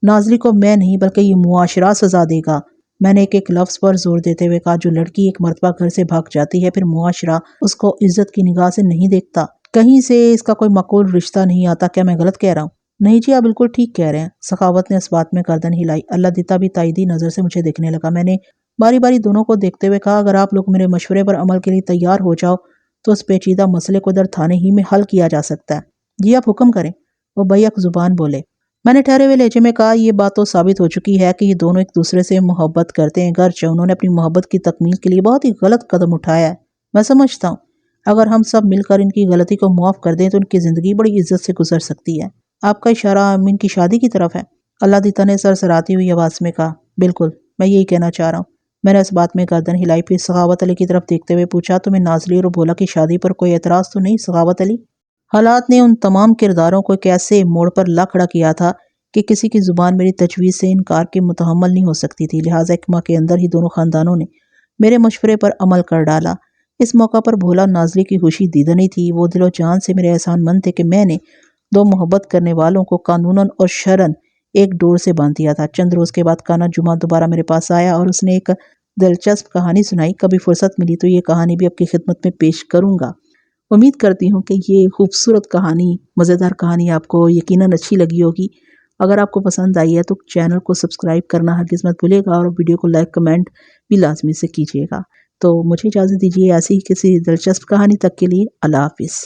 نازلی کو میں نہیں بلکہ یہ معاشرہ سزا دے گا۔ میں نے ایک لفظ پر زور دیتے ہوئے کہا، جو لڑکی ایک مرتبہ گھر سے بھاگ جاتی ہے پھر معاشرہ اس کو عزت کی نگاہ سے نہیں دیکھتا، کہیں سے اس کا کوئی معقول رشتہ نہیں آتا۔ کیا میں غلط کہہ رہا ہوں؟ نہیں جی، آپ بالکل ٹھیک کہہ رہے ہیں۔ سخاوت نے اس بات میں گردن ہلائی۔ اللہ دیتا بھی تائیدی نظر سے مجھے دیکھنے لگا۔ میں نے باری باری دونوں کو دیکھتے ہوئے کہا، اگر آپ لوگ میرے مشورے پر عمل کے لیے تیار ہو جاؤ تو اس پیچیدہ مسئلے کو ادھر تھانے ہی میں حل کیا جا سکتا ہے۔ جی آپ حکم کریں، وہ بیک زبان بولے۔ میں نے ٹھہرے ہوئے لہجے میں کہا، یہ بات تو ثابت ہو چکی ہے کہ یہ دونوں ایک دوسرے سے محبت کرتے ہیں، گرچہ انہوں نے اپنی محبت کی تکمیل کے لیے بہت ہی غلط قدم اٹھایا ہے۔ میں سمجھتا ہوں اگر ہم سب مل کر ان کی غلطی کو معاف کر دیں تو ان کی زندگی بڑی عزت سے گزر سکتی ہے۔ آپ کا اشارہ امین کی شادی کی طرف ہے؟ اللہ دیتا نے سرسراتی ہوئی آواز میں کہا، بالکل، میں یہی کہنا چاہ رہا ہوں۔ میں نے اس بات میں گردن ہلائی، پھر سخاوت علی کی طرف دیکھتے ہوئے پوچھا، تمہیں نازلی اور بھولا کی شادی پر کوئی اعتراض تو نہیں سخاوت علی؟ حالات نے ان تمام کرداروں کو ایک ایسے موڑ پر لا کھڑا کیا تھا کہ کسی کی زبان میری تجویز سے انکار کے متحمل نہیں ہو سکتی تھی، لہٰذا ایک ماہ کے اندر ہی دونوں خاندانوں نے میرے مشورے پر عمل کر ڈالا۔ اس موقع پر بھولا نازلی کی خوشی دیدنی تھی۔ وہ دل و جان سے میرے احسان مند تھے کہ میں نے دو محبت کرنے والوں کو قانوناً اور شرعاً ایک ڈور سے باندھ دیا تھا۔ چند روز کے بعد کانا جمعہ دوبارہ میرے پاس آیا اور اس نے ایک دلچسپ کہانی سنائی۔ کبھی فرصت ملی تو یہ کہانی بھی آپ کی خدمت میں پیش کروں گا۔ امید کرتی ہوں کہ یہ خوبصورت کہانی، مزیدار کہانی آپ کو یقیناً اچھی لگی ہوگی۔ اگر آپ کو پسند آئی ہے تو چینل کو سبسکرائب کرنا ہرگز مت بھولیے گا اور ویڈیو کو لائک کمنٹ بھی لازمی سے کیجیے گا۔ تو مجھے اجازت دیجیے ایسی ہی کسی دلچسپ کہانی تک کے لیے اللہ حافظ۔